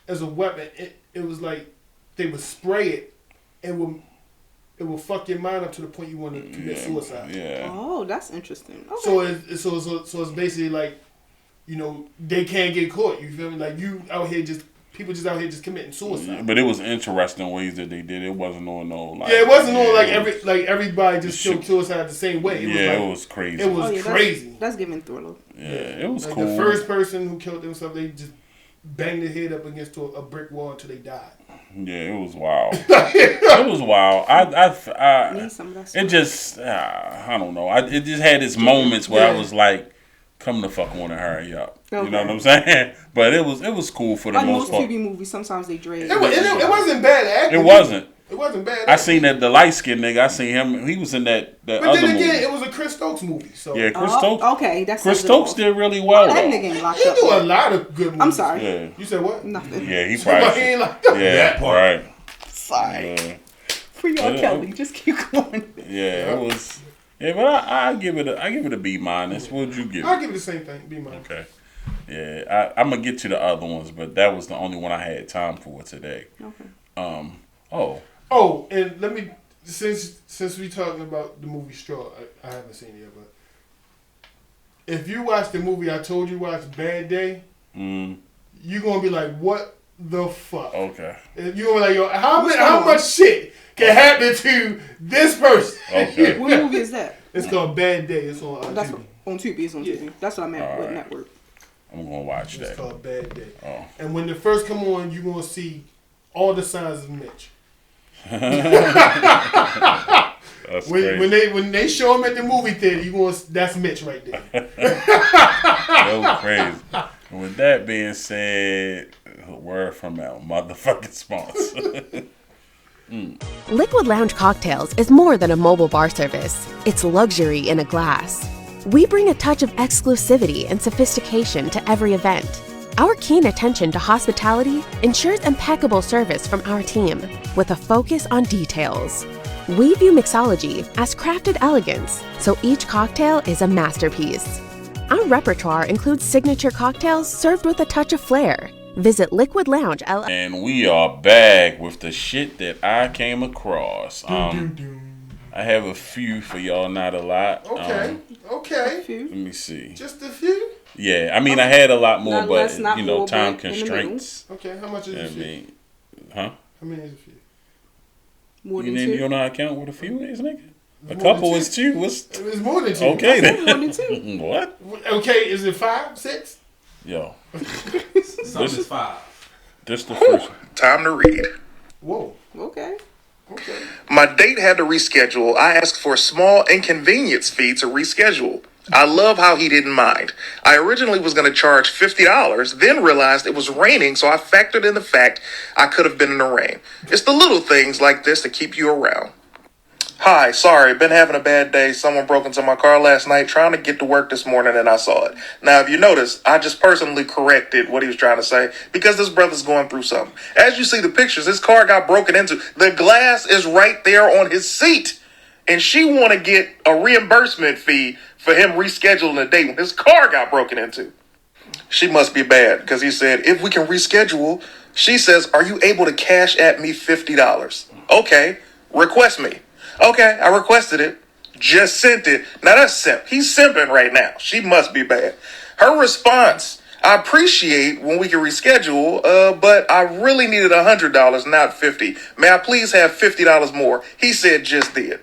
As a weapon, it was like they would spray it and it will fuck your mind up to the point you want to commit suicide. Yeah. Oh, that's interesting. Okay. So it's basically like, they can't get caught. You feel me? Like people just out here just committing suicide. But it was interesting ways that they did it. It wasn't on no like. Yeah, it wasn't on everybody just killed suicide the same way. It was crazy. It was crazy. That's giving thriller. Yeah, it was like cool. The first person who killed themselves, they just banged their head up against a brick wall until they died. Yeah, it was wild. It was wild. It just, I don't know. It just had its moments where I was like, "Come the fuck on and hurry up." Okay. You know what I'm saying? But it was cool for the most part. Most TV movies, sometimes they drag. It wasn't bad acting. It wasn't. It wasn't bad. I seen that the light skinned nigga. I seen him. He was in that but other then again, movie. it was a Chris Stokes movie. So yeah, Chris Stokes. Okay, that's Chris Stokes did really well. That nigga ain't locked up. He do a lot of good movies. I'm sorry. Yeah. You said what? Nothing. Yeah, he probably. ain't locked up. Yeah, that part. Right. Sorry. Yeah. For y'all, Kelly, just keep going. Yeah, it was. Yeah, but I give it a B-. What would you give it? I'll give it the same thing, B-. Okay. Yeah, I'm gonna get to the other ones, but that was the only one I had time for today. Okay. Oh, and let me since we talking about the movie Straw, I haven't seen it yet, but if you watch the movie I told you to watch, Bad Day, you're gonna be like, what the fuck? Okay. You're gonna be like, yo, how much shit can happen to this person? Okay. What movie is that? It's called Bad Day. It's on That's TV. on Tewbi. It's on Tewbi. That's what I meant with network. I'm gonna watch It's that. called Bad Day. Oh. And when it first come on, you're gonna see all the signs of Mitch. That's When crazy. they show him at the movie theater, that's Mitch right there. So crazy. And with that being said, a word from our motherfucking sponsor. Liquid Lounge Cocktails is more than a mobile bar service. It's luxury in a glass. We bring a touch of exclusivity and sophistication to every event. Our keen attention to hospitality ensures impeccable service from our team, with a focus on details. We view mixology as crafted elegance, so each cocktail is a masterpiece. Our repertoire includes signature cocktails served with a touch of flair. Visit Liquid Lounge LL. And we are back with the shit that I came across. I have a few for y'all, not a lot. Okay. A few. Let me see. Just a few? Yeah, I mean, I had a lot more, Not less, but, not you know, more, time but in the constraints. Okay, how much is I a few? mean, huh? How many is a few? More You than two. don't know how to count what a few is, nigga? A More couple than is two. two. What's It's more than two. okay More then? than two. What? Okay, is it 5, 6? Yo, Some is 5. this the first. Time to read. Whoa. Okay. Okay. My date had to reschedule. I asked for a small inconvenience fee to reschedule. I love how he didn't mind. I originally was going to charge $50, then realized it was raining, so I factored in the fact I could have been in the rain. It's the little things like this that keep you around. Hi, sorry, been having a bad day. Someone broke into my car last night trying to get to work this morning and I saw it. Now, if you notice, I just personally corrected what he was trying to say because this brother's going through something. As you see the pictures, his car got broken into. The glass is right there on his seat. And she want to get a reimbursement fee for him rescheduling a date when his car got broken into. She must be bad because he said, if we can reschedule, she says, are you able to cash at me $50? Okay, request me. Okay, I requested it. Just sent it. Now that's simp. He's simping right now. She must be bad. Her response, I appreciate when we can reschedule, but I really needed $100, not $50. May I please have $50 more? He said just did.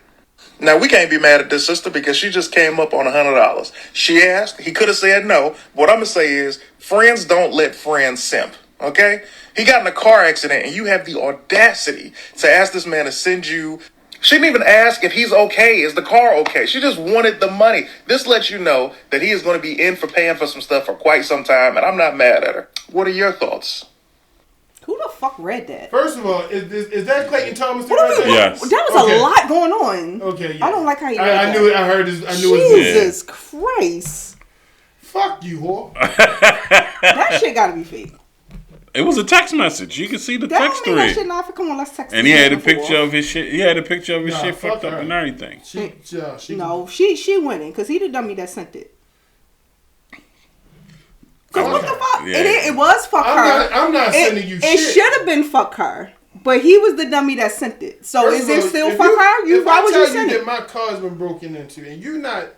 Now, we can't be mad at this sister because she just came up on $100. She asked. He could have said no. What I'm going to say is, friends don't let friends simp, okay? He got in a car accident, and you have the audacity to ask this man to send you. She didn't even ask if he's okay. Is the car okay? She just wanted the money. This lets you know that he is going to be in for paying for some stuff for quite some time, and I'm not mad at her. What are your thoughts? Who the fuck read that? First of all, is that Clayton Thomas? What do you mean? Yes. That was Okay. a lot going on. Okay, yeah. I don't like how you read I that. knew it. I heard this. I knew it. Jesus Christ. Fuck you, whore. That shit gotta be fake. It was a text message. You can see the That text don't mean that thread. shit not. Come on, let's text. And he this had a back and picture forth. of his shit. He had a picture of his Nah, shit fuck fucked up her. and everything. She No, she winning because he the dummy that sent it. Cause what the fuck? Yeah. It was fuck her. I'm not sending you It shit. should have been fuck her, but he was the dummy that sent it. So First is of it all, still if fuck her? If Why I would tell you you send that it? my car's been broken into and you're not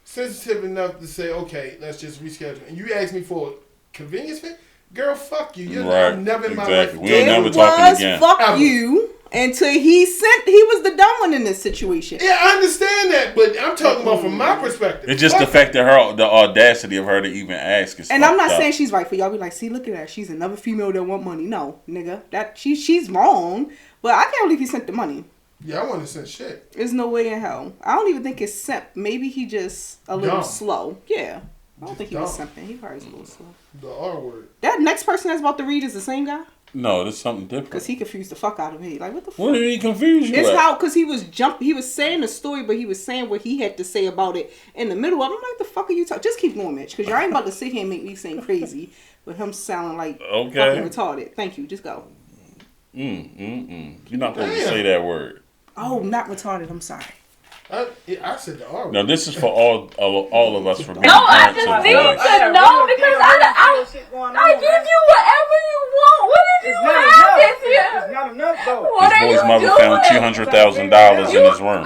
sensitive enough to say, okay, let's just reschedule, and you ask me for a convenience fee, girl, fuck you. You're Right, never in my exactly. life. We ain't It never talking was again. fuck Ever. you until he was the dumb one in this situation. Yeah, I understand that, but I'm talking about from my perspective. It's just the Fuck fact that the audacity of her to even ask is And I'm not fucked up. saying she's right for y'all. Be like, see, look at that. She's another female that want money. No, nigga, that she's wrong. But I can't believe he sent the money. Yeah, I want to send shit. There's no way in hell. I don't even think it's simp. Maybe he just a little Dumb. slow. Yeah, I don't Just think he was dumb. simping. He probably was a little slow. The R word. That next person that's about to read is the same guy No, there's something because different. he confused the fuck out of me. Like what the fuck? What did he confuse you It's at? how because he was saying the story, but he was saying what he had to say about it in the middle of. I'm like, the fuck are you talking? Just keep going, Mitch, because y'all ain't about to sit here and make me sing crazy with him sounding like Okay. fucking retarded. Thank you. Just go. You're not supposed to Damn. say that word. Oh, not retarded. I'm sorry. I said the R word. Now this is for all of us for being No, I parents just of need boys. to know because I give you whatever you want. What did you have this year? It's not enough though. What His are boy's you mother doing? found $200,000 in his room.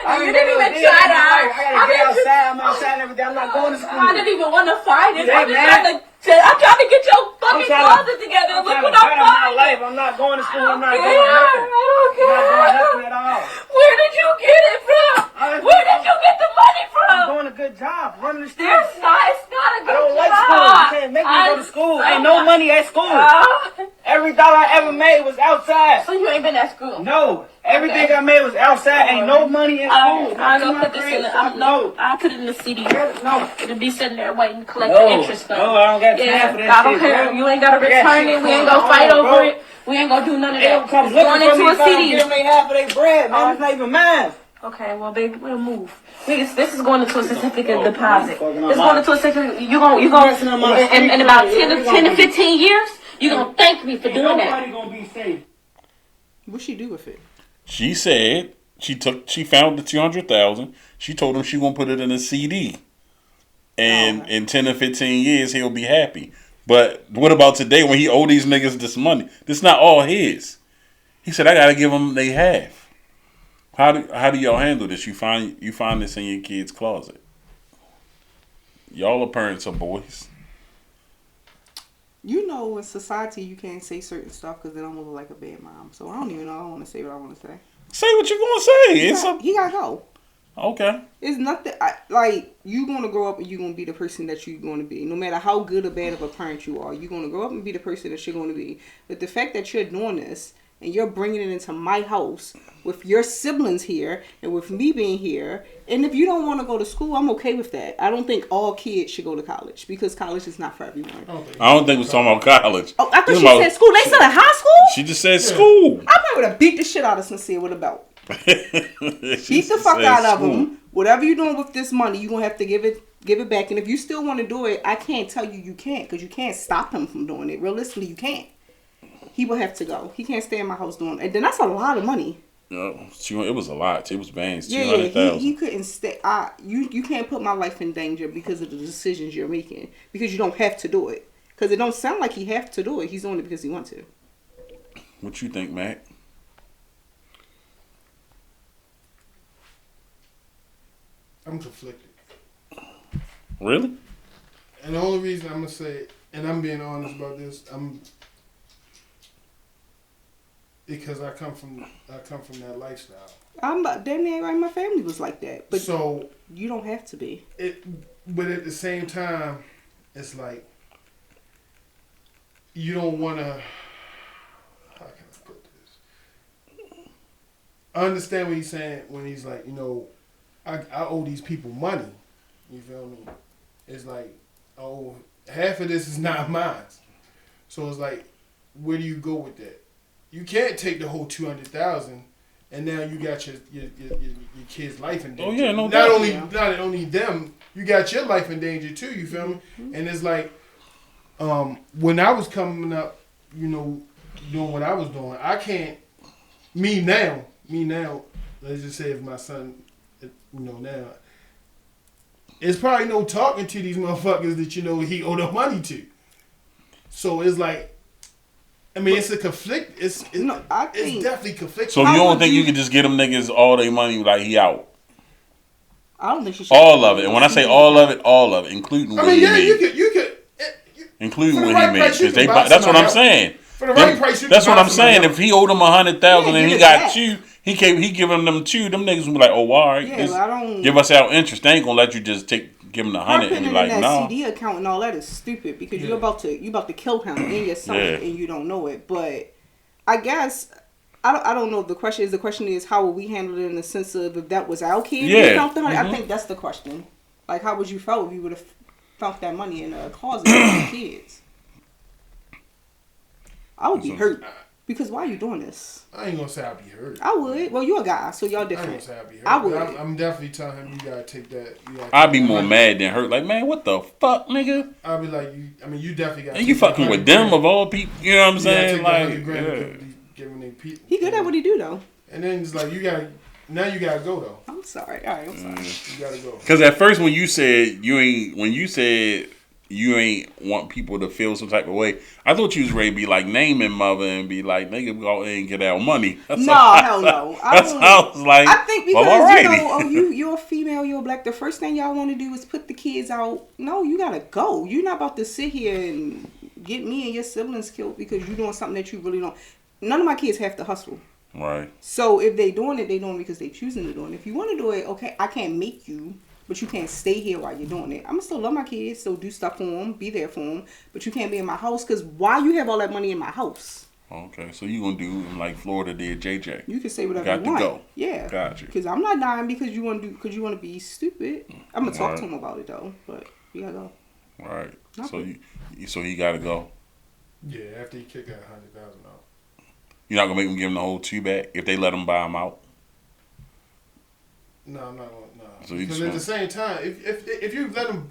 You didn't even try to. I gotta get outside. I'm outside every day. I'm not going to school. I didn't even want to fight it. Yeah, I'm trying to get your fucking closet together. I'm Look trying to what I'm better my finding. life. I'm not going to school. I'm not Yeah, doing nothing. I don't I'm not doing nothing care. at all. Where did you get it from? Where did you get the money I'm from? doing a good job running the It's streets. not a I don't good like school. You job. can't school. Ain't no money at school. Every dollar I ever made was outside. So you ain't been at school? No. Everything I made was outside. Ain't no money in school. I'm gonna put this in the, I'll put it in the CD. No. It'll be sitting there waiting to collect the interest fund. No, I don't got time for that I don't shit, care. bro. You ain't gotta return it. We ain't gonna fight over it. We ain't gonna do none of They that. don't come It's looking going for me into if a I don't CD. give them they half of their bread, man. It's not even mine. Okay, well, baby, we'll move. This is going into a certificate of deposit. It's going into a certificate. You gonna in about 10 to 15 years, you gonna thank me for doing that. Nobody gonna be safe. What she do with it? She said she found the 200,000. She told him she gonna put it in a CD, and in 10 to 15 years he'll be happy. But what about today when he owe these niggas this money? This not all his. He said I gotta give them they half. How do y'all handle this? You find this in your kid's closet. Y'all are parents of boys. You know, in society, you can't say certain stuff because then I'm gonna look like a bad mom. So I don't even know. I don't want to say what I want to say. Say what you gonna say. He gotta go. Okay. It's nothing like you gonna grow up and you gonna be the person that you're gonna be. No matter how good or bad of a parent you are, you're gonna grow up and be the person that you're gonna be. But the fact that you're doing this and you're bringing it into my house with your siblings here and with me being here, and if you don't want to go to school, I'm okay with that. I don't think all kids should go to college because college is not for everyone. I don't think we're talking about college. Oh, I thought she said school. They said high school? She just said school. I probably would have beat the shit out of Sincere with a belt. Beat the fuck out of him. Whatever you're doing with this money, you're going to have to give it back. And if you still want to do it, I can't tell you can't because you can't stop him from doing it. Realistically, you can't. He will have to go. He can't stay in my house doing it. And then that's a lot of money. It was a lot. It was bands. Yeah, he couldn't stay. You can't put my life in danger because of the decisions you're making. Because you don't have to do it. Because it don't sound like he have to do it. He's doing it because he wants to. What you think, Mac? I'm conflicted. Really? And the only reason I'm gonna say, and I'm being honest about this, because I come from that lifestyle. Damn near right. My family was like that, but so you don't have to be. But at the same time, it's like you don't want to. How can I put this? I understand what he's saying when he's like, I owe these people money. You feel me? It's like, oh, half of this is not mine. So it's like, where do you go with that? You can't take the whole 200,000, and now you got your kid's life in danger. Oh yeah, no. Not only them, you got your life in danger too. You feel me? Mm-hmm. And it's like, when I was coming up, doing what I was doing, I can't. Me now. Let's just say if my son, now, it's probably no talking to these motherfuckers that he owe the money to. So it's like. I mean, it's a conflict. It's definitely conflict. So you don't think you can just get them niggas all their money like he out? I don't think she should. All of it. And when I say all of it, including what he made. You could. Including what he made. That's what I'm saying. For the right price, you that's can what I'm saying. out. If he owed them 100,000 and he got you, he giving them two. Them niggas would be like, oh, all right, give us our interest. They ain't gonna let you just give him the 100 and be like, no. That CD account and all that is stupid because you're about to kill him and yourself and you don't know it. But I guess I don't know. The question is how would we handle it in the sense of if that was our kid? Yeah. I think that's the question. Like, how would you feel if you would have found that money in a closet with your kids? I would be hurt. Because why are you doing this? I ain't gonna say I'd be hurt. I would. Well, you're a guy, so y'all different. I ain't gonna say I'd be hurt. I would. I'm definitely telling him you gotta take that. I'd be more mad than hurt. Like, man, what the fuck, nigga? I'd be like, you definitely got. And you fucking with them of all people. You know what I'm saying? Like, giving them people. He good at what he do though. And then it's like you gotta go though. I'm sorry. All right, I'm sorry. You gotta go. Because at first when you said you ain't want people to feel some type of way, I thought you was ready to be like naming mother and be like, nigga, go out there and get our money. Hell no. I was like, I think because you're a female, you're black. The first thing y'all want to do is put the kids out. No, you gotta go. You're not about to sit here and get me and your siblings killed because you're doing something that you really don't. None of my kids have to hustle. Right. So if they doing it because they choosing to do it. If you want to do it, okay, I can't make you. but you can't stay here while you're doing it. I'm gonna still love my kids, still do stuff for them, be there for them, but you can't be in my house because why you have all that money in my house? Okay, so you gonna do like Florida did JJ? You can say whatever Got you to want. go. Yeah, Got you. Because I'm not dying because you want to be stupid. I'm gonna talk Right. to him about it though, but you gotta go. All right. Not So good. you gotta go. Yeah, after you kick that 100,000 out. You're not gonna make them give him the whole 2 back if they let him buy him out. No, I'm not gonna. No. So you Because just at the same time, if you let him,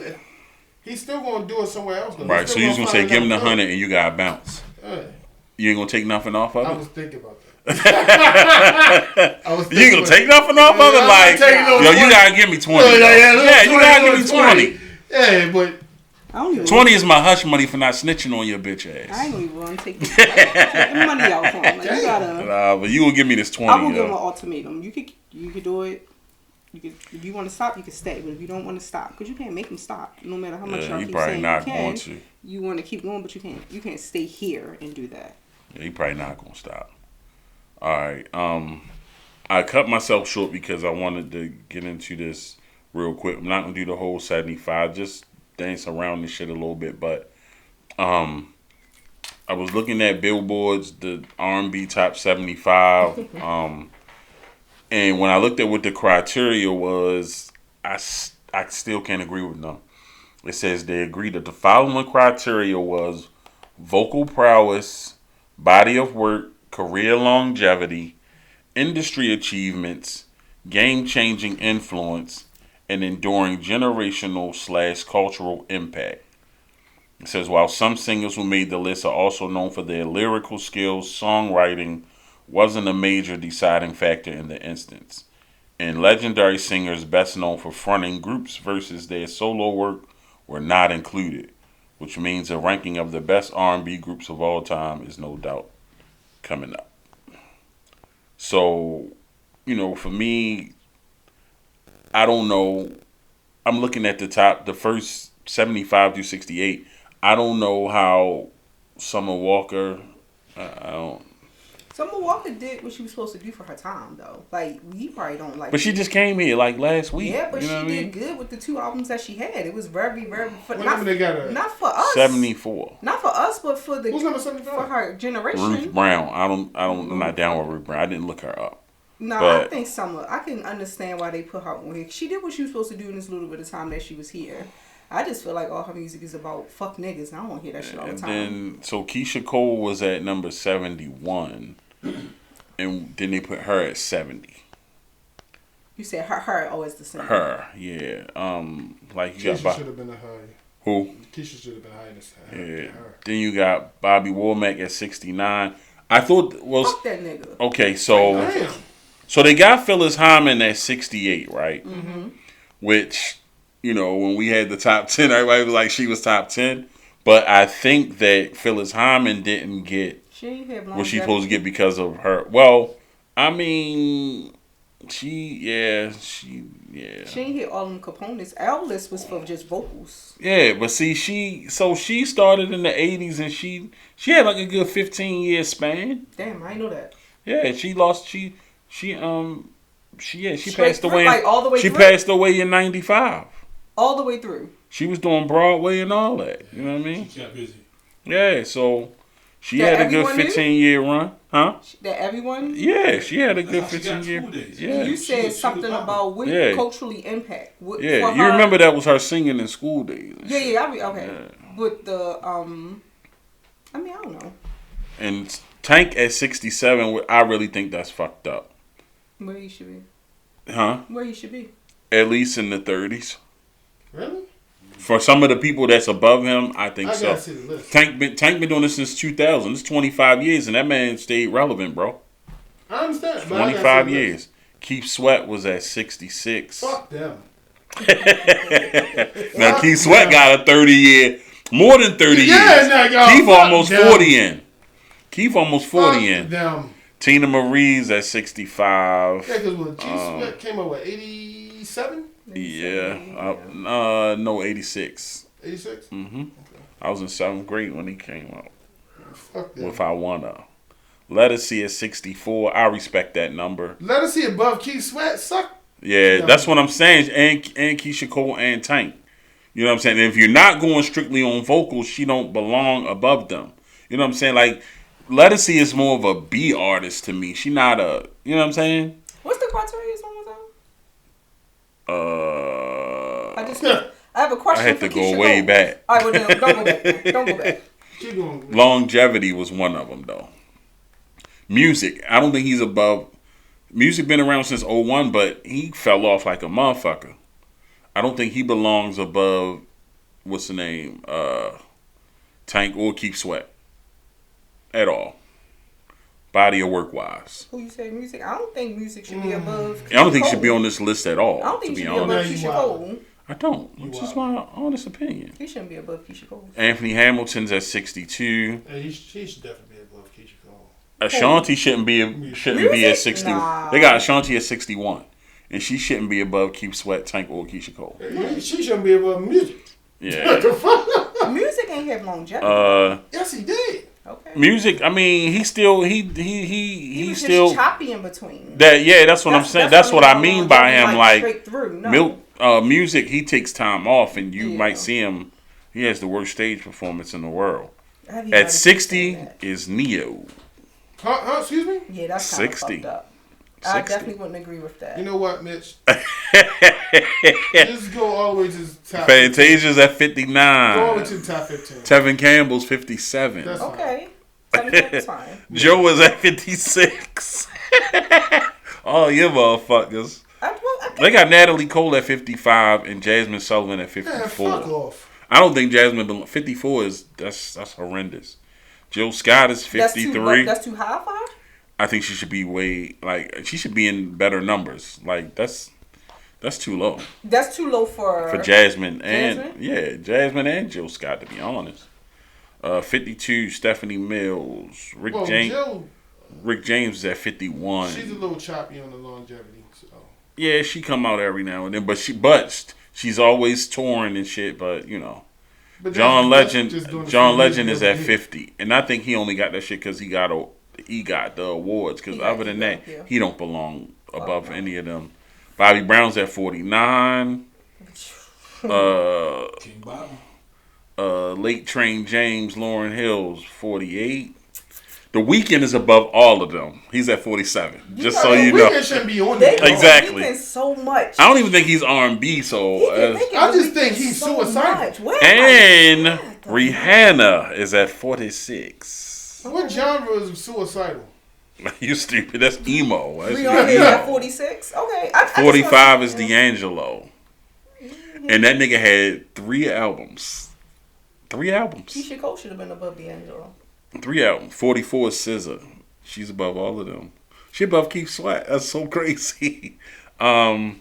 he's still gonna do it somewhere else. Though. Right. So you just gonna say find give him the another 100 and you gotta bounce. club. You ain't gonna take nothing off of I it. was thinking about that. You ain't gonna take nothing off of it. I'm Like, not taking no yo, you 20. gotta give me 20. Yeah, You gotta give me 20. Yeah, but I don't even 20 is my hush money for not snitching on your bitch I ass. ain't gonna even want to take the money out from him. Like, you gotta. Nah, but you will give me this 20. I will give him an yo. ultimatum. You could do it. You could, if you want to stop, you can stay. But if you don't want to stop, because you can't make him stop, no matter how much Yeah, y'all he keep probably saying not you can. going to. You want to keep going, but you can't. You can't stay here and do that. Yeah, he probably not gonna stop. All right. I cut myself short because I wanted to get into this real quick. I'm not gonna do the whole 75. Just dance around this shit a little bit, but I was looking at Billboard's the R&B top 75. And when I looked at what the criteria was, I still can't agree with them. It says they agreed that the following criteria was vocal prowess, body of work, career longevity, industry achievements, game-changing influence, and enduring generational/cultural impact. It says while some singers who made the list are also known for their lyrical skills, songwriting wasn't a major deciding factor in the instance. And legendary singers best known for fronting groups versus their solo work were not included, which means a ranking of the best R&B groups of all time is no doubt coming up. So, for me, I don't know. I'm looking at the first 75 through 68. I don't know how Summer Walker, I don't. Summer Walker did what she was supposed to do for her time, though. Like, we probably don't like. But she just came here like last week. Yeah, but you know she what I did mean? good with the 2 albums that she had. It was very, very. Not for us. 74. Not for us, but for the. Who's number 75? For her generation. Ruth Brown. I'm not down with Ruth Brown. I didn't look her up. No, but I think Summer. I can understand why they put her on here. She did what she was supposed to do in this little bit of time that she was here. I just feel like all her music is about fuck niggas, and I don't want to hear that shit all the time. So Keisha Cole was at number 71, and then they put her at 70. You said her always the same. Her, yeah. Like you Keisha got should have been a high. Who? Keisha should have been higher than Yeah. her. Then you got Bobby Womack at 69. I thought was fuck that nigga. Okay, so they got Phyllis Hyman at 68, right? Mm-hmm. Which, when we had the top 10, everybody was like she was top 10. But I think that Phyllis Hyman didn't get what she's supposed to get because of her. Well, I mean, she ain't hit all them components. Our list was for just vocals. Yeah, but see, she started in the 80s and she had like a good 15-year span. Damn, I didn't know that. Yeah, she passed away. Like all the way she through? passed away in 95. All the way through. She was doing Broadway and all that. You know what I mean? She got busy. Yeah, so she That had a good everyone 15-year run, huh? That everyone. Yeah, she had a good 15-year. Yeah, You said something about what culturally impact. Yeah, you remember that was her singing in School Days. Yeah, okay. Yeah. But the I don't know. And Tank at 67, I really think that's fucked up. Where you should be. Huh? Where you should be. At least in the 30s. Really? For some of the people that's above him, I think so. Gotta see the list. Tank been doing this since 2000. It's 25 years, and that man stayed relevant, bro. I understand. 25 years. Keith Sweat was at 66. Fuck them. Now Keith Sweat got a 30-year, more than 30 years. Keith almost 40 in. Keith almost 40 in. Them. Tina Marie's at 65. Yeah, because when Keith Sweat came out, 87? Yeah. No, 86. 86? Mm-hmm. Okay. I was in 7th grade when he came out. Fuck them. With I Wanna. Let Us See at 64. I respect that number. Let Us See above Keith Sweat? Suck. Yeah, that's what I'm saying. And Keisha Cole and Tank. You know what I'm saying? And if you're not going strictly on vocals, she don't belong above them. You know what I'm saying? Like, Ledisi is more of a B artist to me. She not a, you know what I'm saying? What's the criteria song? I have a question. I had for to go Keisha way Cole. back. All right, well, then, don't go back. Don't go back. Longevity was one of them, though. Music, I don't think he's above. Music been around since 01, but he fell off like a motherfucker. I don't think he belongs above, what's the name, Tank or Keith Sweat at all. Body of work wise. Who you say music? I don't think music should be above. I don't think he should be on this list at all. I don't think to he be should be above honest. Keisha Cole. I don't. Which is my honest opinion. He shouldn't be above Keisha Cole. Anthony Hamilton's at 62. He should definitely be above Keisha Cole. Ashanti shouldn't be at 60. Nah. They got Ashanti at 61. And she shouldn't be above Keith Sweat, Tank, or Keisha Cole. She shouldn't be above music. Yeah. What the fuck? Music ain't have longevity. Yes, he did. Okay. Music, I mean, he still just choppy in between. That's what I'm saying. That's what I mean by him. Like straight through. No. music, he takes time off, and you might see him. He has the worst stage performance in the world. At 60 is Neo. Excuse me? Yeah, that's kind of 60. fucked up. I definitely wouldn't agree with that. You know what, Mitch? Just go all the way to the top. Fantasia's at 59. Go all the way to the top 15. Tevin Campbell's 57. That's okay. That's fine. Joe is at 56. Oh, you motherfuckers. They got Natalie Cole at 55 and Jasmine Sullivan at 54. Man, fuck off. I don't think Jasmine 54 is that's horrendous. Jill Scott is 53. That's too high for her? I think she should be she should be in better numbers. Like that's too low. That's too low for Jasmine Jasmine and Jill Scott, to be honest. 52 Stephanie Mills. Rick James is at 51. She's a little choppy on the longevity. So. Yeah, she come out every now and then, but she's always touring and shit. But you know, John Legend is at 50, and I think he only got that shit because he got the awards. Because other than that, he don't belong above any of them. Bobby Brown's at 49. King Bobby. Late Train James, Lauryn Hill's 48. The Weeknd is above all of them. He's at 47. Just so you know. Weeknd shouldn't be on there. Exactly. Weeknd so much. I don't even think he's R&B. So I just think he's suicidal. And Rihanna is at 46. What genre is suicidal? You stupid. That's emo. Rihanna is at 46. Okay. 45 is D'Angelo. And that nigga had 3 albums. 3 albums. Keisha Cole should have been above D'Angelo. 3 albums. 44 is SZA. She's above all of them. She above Keith Sweat. That's so crazy. Dionne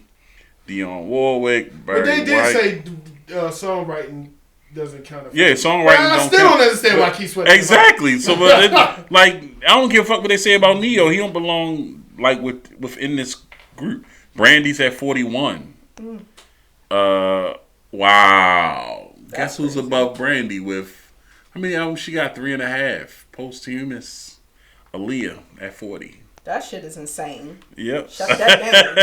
Warwick, Barry But they did White. say songwriting doesn't kind of. Yeah, songwriting. I still don't understand why Keith Sweat. Exactly. So, I don't give a fuck what they say about Neo. He don't belong within this group. Brandy's at 41. Wow. Guess who's above Brandy with? How many albums she got? 3.5. Posthumous. Aaliyah at 40. That shit is insane. Yep. Shut that down.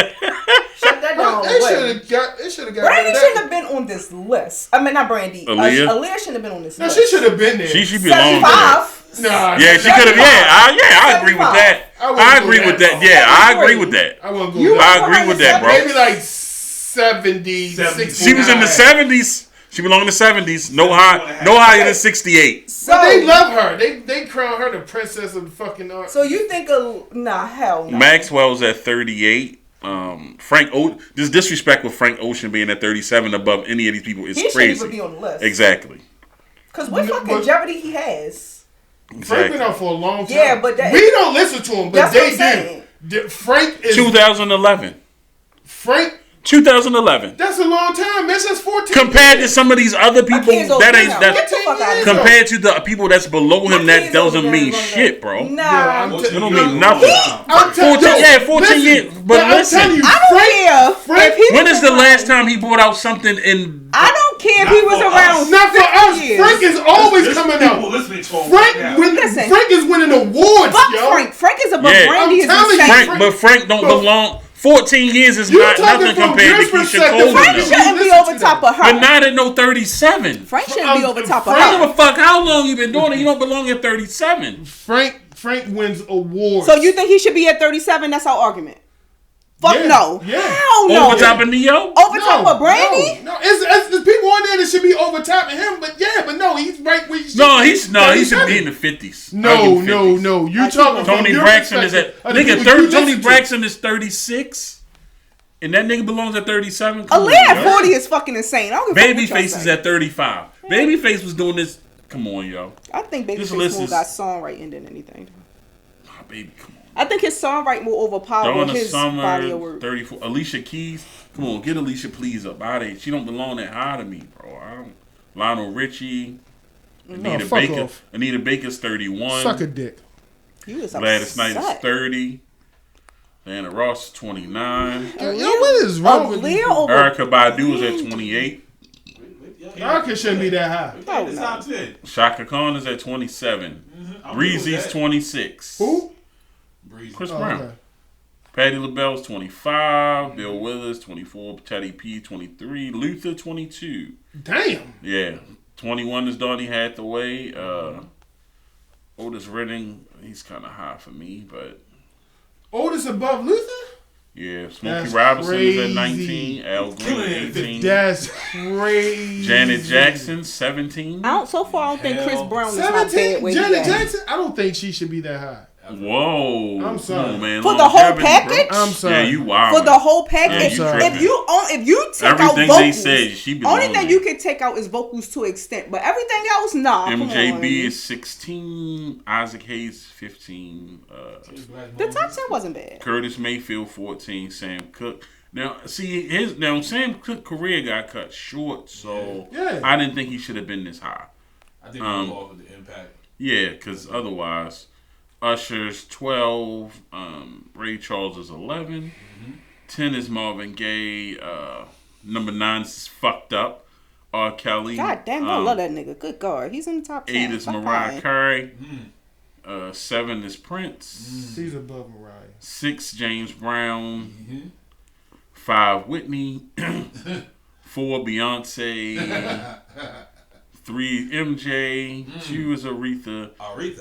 Shut that down. They should have got. Brandy shouldn't have been on this list. I mean, not Brandy. Aaliyah shouldn't have been on this list. She should have been there. She should belong there. Nah. Yeah, she could have. I agree with that. I agree with that. Yeah, I agree with that. I won't go. I agree with that, bro. Maybe like 70, 60. She was in the 70s. She belonged in the 70s. No higher than 68. So but they love her. They crown her the princess of the fucking art. So you think hell no. Maxwell's at 38. This disrespect with Frank Ocean being at 37 above any of these people is crazy. He shouldn't even be on the list. Exactly. Because what fucking longevity he has. Exactly. Frank been out for a long time. Yeah, but we don't listen to him, but they do. Frank is 2011. Frank. 2011. That's a long time. That's just 14. Compared to some of these other people, compared to the people that's below him, that doesn't mean shit, bro. Nah, it don't mean nothing. 14 years. But listen, I don't care. When is the last time he brought out something in? I don't care if he was around. Not for us. Frank is always coming out. Frank is winning awards, yo. Frank is above Brandy. Frank don't belong. 14 years is You not talking nothing from compared to his Keisha perspective. Cole. Frank though. shouldn't be Listen over to top that. of her. But not at no 37. Frank shouldn't be over top of I don't her. give a fuck how long you been doing it. You don't belong at 37. Frank wins awards. So you think he should be at 37? That's our argument. Fuck Yeah, no. yeah. Hell no. Over top of Neo? Over top of Brandy? No, it's people on there that should be over top of him, but no, he's right where he should No, be. he should be in the 50s. No. You I talking from Tony your Braxton is at perspective of the nigga. people you Tony listen to. Braxton is 36, and that nigga belongs at 37. Aaliyah at 40 is fucking insane. I don't give a fuck what y'all Babyface is say. at 35. Babyface was doing this. Come on, yo. I think This Babyface list more is- got songwriting than anything. Oh, baby, come on. I think his songwriting will overpower Donna his body Summer, of work. 34. Alicia Keys. Come on, get Alicia please up out of here. She don't belong that high to me, bro. I don't. Lionel Richie. Anita fuck Baker. off. Anita Baker's 31. Suck a dick. You was Gladys Knight is upset. 30. Diana Ross is 29. Yo, what is wrong with Aaliyah you? over Erica Badu is at 28. Erica shouldn't be that high. Oh, It's no. top 10. Shaka Khan is at 27. I'm Breezy's cool with that. 26. Who? Breezy. Chris Oh, Brown. okay. Patty LaBelle's 25. Bill Withers 24. Teddy P 23. Luther 22. Damn. Yeah. 21 is Donnie Hathaway. Otis Redding, he's kind of high for me, but Oldest above Luther? yeah. Smokey That's Robinson is at crazy. 19. Al Green 18. That's crazy. Janet Jackson 17. So far, I don't think Chris Hell. Brown is not bad 17? where he Janet at. Jackson? I don't think she should be that high. Whoa. I'm sorry. Come on, man. For the whole Longevity, bro. package? I'm sorry. Yeah, you wild. For the whole package, Yeah, if you take out Everything vocals, they said, she belongs only thing there. you can take out is vocals to an extent, but everything else, nah. come on. MJB is 16. Isaac Hayes 15. The top 10 wasn't bad. Curtis Mayfield 14. Sam Cooke. Now, see, Sam Cooke's career got cut short, so Yeah. I didn't think he should have been this high. I think we'll go off of the impact. Yeah, because otherwise, Usher's 12. Ray Charles is 11. 10 is Marvin Gaye. Number 9 is Fucked Up. R. Kelly. God damn, I love that nigga. Good God, he's in the top 10. 8 is Stop Mariah lying. Curry. 7 is Prince. She's above Mariah. 6 James Brown. 5 Whitney. 4 Beyonce. 3 MJ. 2 is Aretha.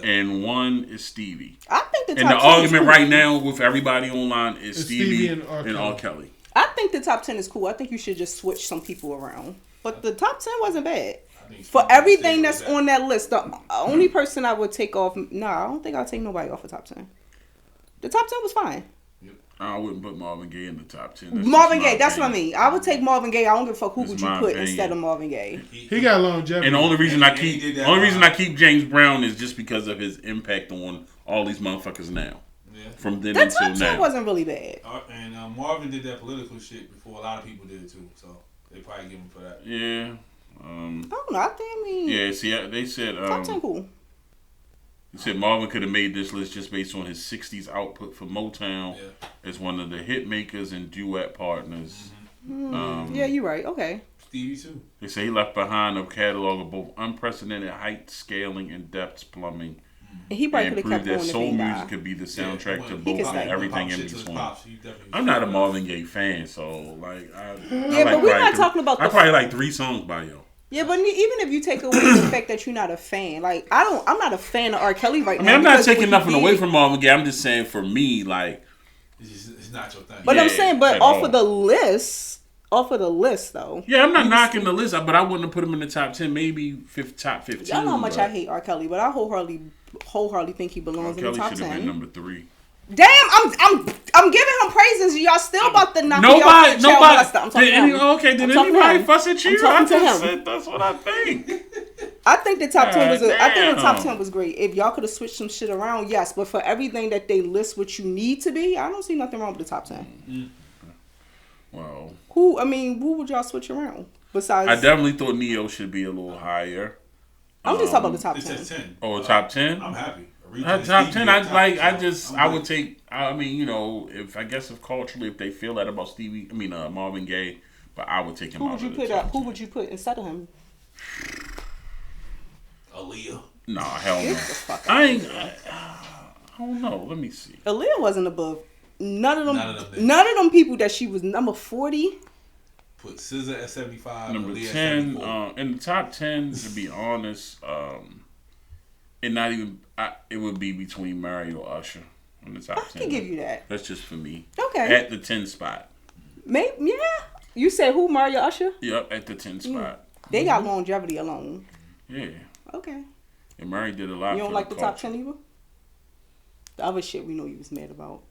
And 1 is Stevie. I think the top And the 10 argument is cool. right now with everybody online is It's Stevie Stevie and R. Kelly. I think the top 10 is cool. I think you should just switch some people around. But the top 10 wasn't bad. For everything that's on that list, the only person I would take off, I don't think I'll take nobody off the top 10. The top 10 was fine. I wouldn't put Marvin Gaye in the top 10. That's Marvin just my Gaye, that's what I opinion. mean. I would take Marvin Gaye. I don't give a fuck who That's would you my put opinion. instead of Marvin Gaye. He got longevity. And the only reason I And he keep did that only reason live. I keep James Brown is just because of his impact on all these motherfuckers now. Yeah. From then The until top 10 now. wasn't really bad. And Marvin did that political shit before a lot of people did too, so they probably give him for that. Yeah. I don't know. I mean, Yeah, see, they said top 10 cool. he said Marvin could have made this list just based on his 60s output for Motown as one of the hit makers and duet partners. Yeah, you're right. Okay. Stevie too. They say he left behind a catalog of both unprecedented height, scaling, and depths plumbing. And he probably And could proved have kept that going soul if he music died. could be the soundtrack to He could both stay. and everything Pop in shit to his between. pops, he definitely I'm not a Marvin Gaye fan, so like I Yeah, like but we're probably not talking about I the- probably like 3 songs by yo. Yeah, but even if you take away the fact that you're not a fan, like I'm not a fan of R. Kelly right I now. mean, I'm not because taking what he nothing away did- from Marvin Gaye. I'm just saying for me, like, it's not your thing. But Yeah, I'm saying, but at off all. of the list though. yeah, I'm not knocking the list, but I wouldn't have put him in the top 10, maybe top 15. Y'all know how much but I hate R. Kelly, but I wholeheartedly think he belongs in the Kelly top should have been 10. number 3. Damn, I'm giving him praises. Y'all still about to knock me off Nobody. the child molester. I'm talking Did to him. okay, did I'm talking to anybody him. fuss at you? I'm talking I to just him. said that's what I think. I think the top 10 was. I think the top Damn. 10 was great. If y'all could have switched some shit around, yes. But for everything that they list, what you need to be, I don't see nothing wrong with the top 10. Well, Who would y'all switch around besides? I definitely thought Neo should be a little higher. I'm just talking about the top It's 10. at 10. Oh, top 10. I'm happy. Top 10. I would take. I mean, you know, if culturally, if they feel that about Marvin Gaye, but I would take him Who out would you of the put top up? Who 10. would you put instead of him? Aaliyah. Nah, hell Get no. the fuck out. I don't know. Let me see. Aaliyah wasn't above none of them people that she was number 40. Put SZA at 75. Number Aaliyah 10, at 74. in the top 10, to be honest, it would be between Mario or Usher in the top 10. I can give you that. That's just for me. Okay. At the 10 spot. Maybe, yeah. You said who? Mario Usher? Yep, at the 10 spot. They got longevity alone. Yeah. Okay. And Murray did a lot. You don't for like the top culture. 10 either? The other shit we know you was mad about.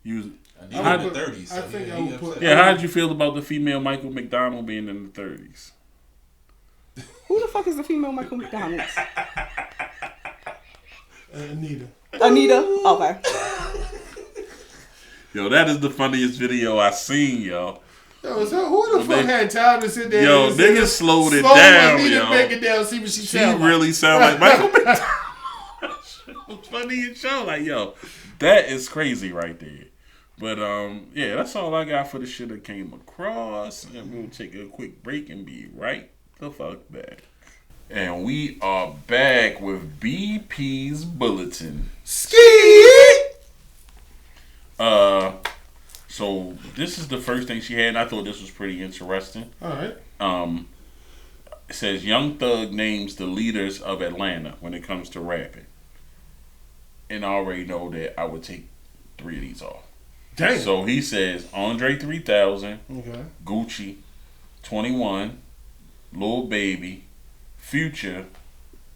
You was, He was in the 30s. So I think I he would put. upset. yeah, how did you feel about the female Michael McDonald being in the 30s? Who the fuck is the female Michael McDonald's? Anita. Anita? Okay. Yo, that is the funniest video I seen, yo. Yo, so who the fuck had time to sit there? Yo, and niggas slowed it down, Anita yo. Baker down, see what she She sound like. really sound like Michael McDonald. Funny and show, like, yo, that is crazy right there. But yeah, that's all I got for the shit that came across, and we'll take a quick break and be right the fuck back. And we are back with BP's Bulletin. Ski. So this is the first thing she had, and I thought this was pretty interesting. All right. It says Young Thug names the leaders of Atlanta when it comes to rapping. And I already know that I would take 3 of these off. Damn. So he says Andre 3000, Okay. Gucci, 21, Lil Baby, Future,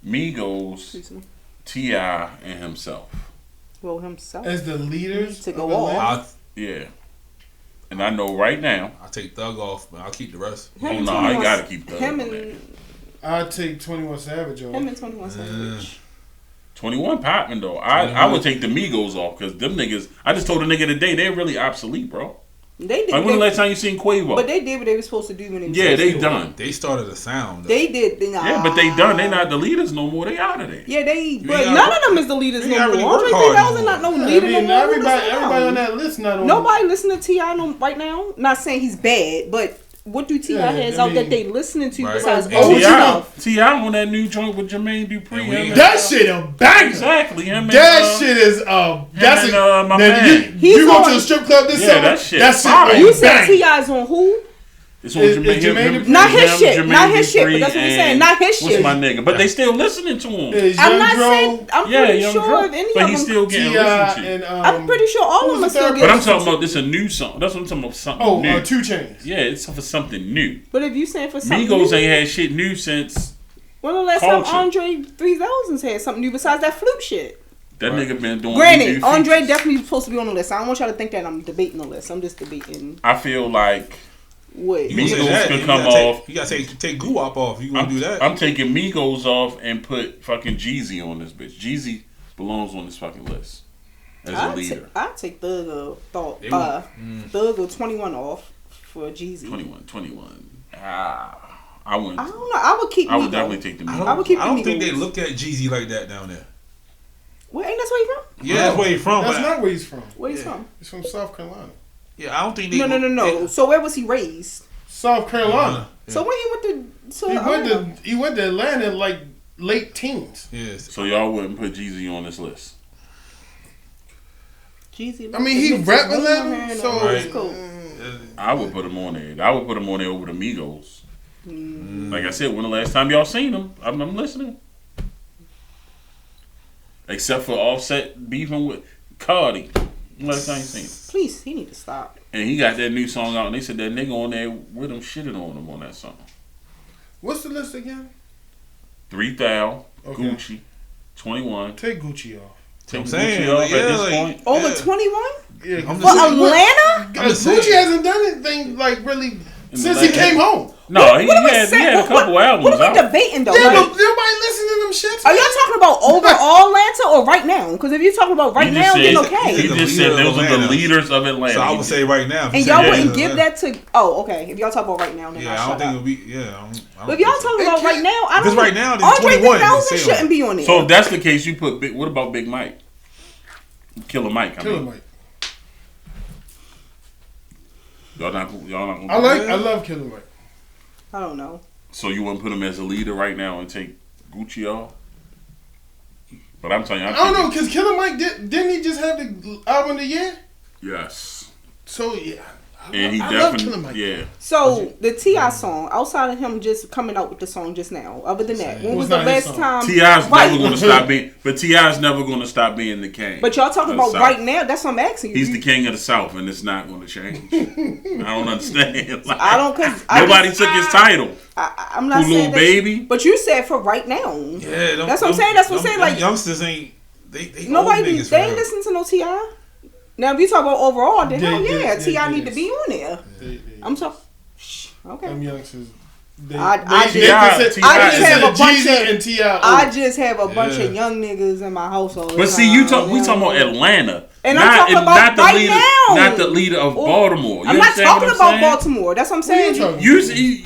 Migos, T.I., and himself. Well, himself. As the leaders To go of Atlanta? off. Yeah. And I know right now. I'll take Thug off, but I'll keep the rest. Oh, no, I gotta keep Thug him on and I'd take 21 Savage off. him and 21 Savage. 21 popping though. I would take the Migos off because them niggas. I just told a nigga today they're really obsolete, bro. They did. Like when the last time you seen Quavo? But they did what they were supposed to do when they was Yeah, they supposed to. done. They started a sound. They did. Yeah, but they done. They not the leaders no more. They out of there. Yeah, they. But gotta none work- of them is the leaders you no gotta more. really work Andre hard 3000 not no no more. leader I no mean, more. everybody on that list not on. Nobody listen to T.I. no, right now. Not saying he's bad, but what do T.I. Yeah, has I out that mean- they listening to Right. besides And old stuff? T.I. on that new joint with Jermaine Dupri. And we him ain't- and- That shit a banger. Exactly. Him and, That shit is that's and, it. my Now, man. You go on- to the strip club this Yeah, summer. that shit That shit fire. You will said bang. T.I.'s on who? It's on Is Jermaine, Jermaine Dupri- Not his shit. Jermaine Not his shit, but Dupri that's what we're and- saying. Not his What's shit. my nigga? But they still listening to him. Is I'm Young not Dro, saying. I'm Yeah, pretty Young sure Dro. if any But of he's them. still getting T.I. listened to. and I'm pretty sure all who of them are was the still third getting. But I'm listened talking to. about this a new song. That's what I'm talking about. Something new. 2 Chainz. Yeah, it's for something new. But if you saying for something Migos new, ain't had shit new since when the last Culture. time Andre 3000's had something new besides that flute shit? that nigga been doing. Granted, new Andre features. definitely supposed to be on the list. I don't want y'all to think that I'm debating the list. I'm just debating I feel like what. You can say Migos that. could You come gotta off. You gotta take Guwap off. You gonna do that? I'm taking Migos off and put fucking Jeezy on this bitch. Jeezy belongs on this fucking list as a leader. I'd take Thug They won't. Thug or 21 off for Jeezy. 21. I wouldn't. I don't know. I would keep I would Migos. definitely take the I Migos. don't, I would keep I don't the think they Migos. look at Jeezy like that down there. Where ain't that's where you from? Yeah, that's where he's from. That's but not where he's from. Where he's Yeah. from? He's from South Carolina. yeah, I don't think they. No. So where was he raised? South Carolina. So when he went to He went to Atlanta in like late teens. Yes. So y'all wouldn't put Jeezy on this list. Jeezy. I mean, he rap Atlanta, so Right. it's cool. I would put him on there. I would put him on there over the Migos. Like I said, when the last time y'all seen him? I'm listening. Except for Offset beefing with Cardi. Last time you seen him. Please, he need to stop. And he got that new song out, and they said that nigga on there with him shitted on him on that song. What's the list again? 3000, Okay. Gucci, 21. Take Gucci off. Take I'm saying, Gucci off like, at yeah, this like- point. Over Yeah. 21 Yeah, I'm for just saying, Atlanta? just Gucci saying. hasn't done anything like really since the he came home. No, What are we he had saying? a couple albums What are we out. debating though? Yeah, Like, but nobody listen to them shits. are y'all talking about overall Atlanta or right now? Because if you're talking about right now, then He okay. The just leader said those of are the Atlanta. leaders of Atlanta. So I would say right now. if you And say y'all yeah, wouldn't yeah, give that to. Oh, okay. If y'all talk about right now, then Yeah, I I'll don't shut think up. it'll be. Yeah, I don't But if y'all talking about right now, I If don't. it's right now, then Andre 21 3000 is the same. shouldn't be on there. So if that's the case, you put Big. What about Big Mike? Killer Mike. Killer Mike. Y'all not. I love Killer Mike. I don't know. So you wouldn't put him as a leader right now and take Gucci off? But I'm telling you, I don't know, because Killer Mike didn't he just have the album of the year? Yes. So yeah. And he I definitely, love Killer Mike. yeah. So the T.I. song, outside of him just coming out with the song just now, other than that, when was the last time? T.I.'s never going to stop being, but T.I.'s never going to stop being the king. But y'all talking about right now? That's what I'm asking you. He's the king of the South, and it's not going to change. I don't understand. Like, I don't, cause nobody took his title. I'm not saying little that, baby. but you said for right now. Yeah, that's what I'm saying. That's what I'm saying. Like youngsters ain't they nobody old niggas they ain't listen to no T.I. Now, if you talk about overall, then hell yeah, T.I. need to be on there. I'm talking. Okay. Them youngsters. I just have a bunch of young niggas in my household. But see, we talking about Atlanta, and I'm talking about the right leader, now, not the leader of Baltimore. I'm not talking about Baltimore. That's what I'm saying.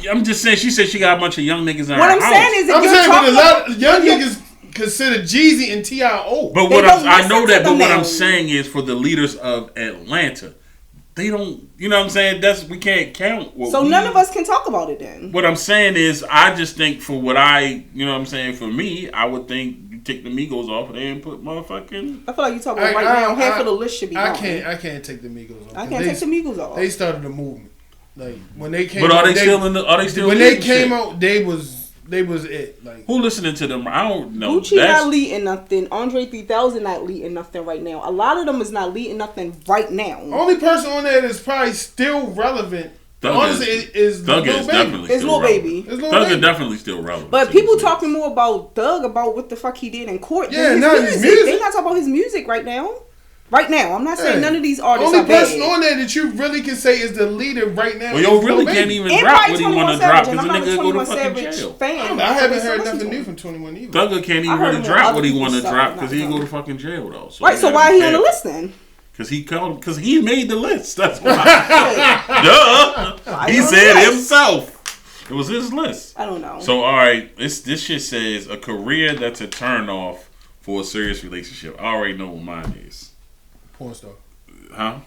I'm just saying. She said she got a bunch of young niggas in her house. What I'm saying is, I'm saying, but a lot of young niggas consider Jeezy and T.I. old. But I know that. But what I'm saying is, for the leaders of Atlanta, they don't. You know what I'm saying? We can't count. None of us can talk about it then. What I'm saying is, I just think for what you know what I'm saying. For me, I would think you take the Migos off of there and put motherfucking. I feel like you talking about right now. Half of the list should be. I can't take the Migos off. I can't take the Migos off. They started a movement. Like when they came. But are they still in the? Are they still? When they came out, they was it. Like who listening to them? I don't know. Gucci not leading nothing. Andre 3000 not leading nothing right now. A lot of them is not leading nothing right now. Only person on there that's probably still relevant. Honestly, is Lil Baby. It's Lil Baby. Thug is definitely still relevant. But people talking more about Thug about what the fuck he did in court. Yeah, not his music. They not talking about his music right now. Right now, I'm not saying none of these artists only are bad. person on there that you really can say is the leader right now. Well, you really can't even drop what he want to drop because the nigga go to fucking jail. I haven't heard nothing new from 21 either. Thugger can't even really drop what he want to drop because he go to fucking jail though. Right, so why he on the list then? Because he made the list. That's why. Duh. He said it himself. It was his list. I don't know. So all right, this shit says a career that's a turn off for a serious relationship. I already know what mine is. Porn star. Huh?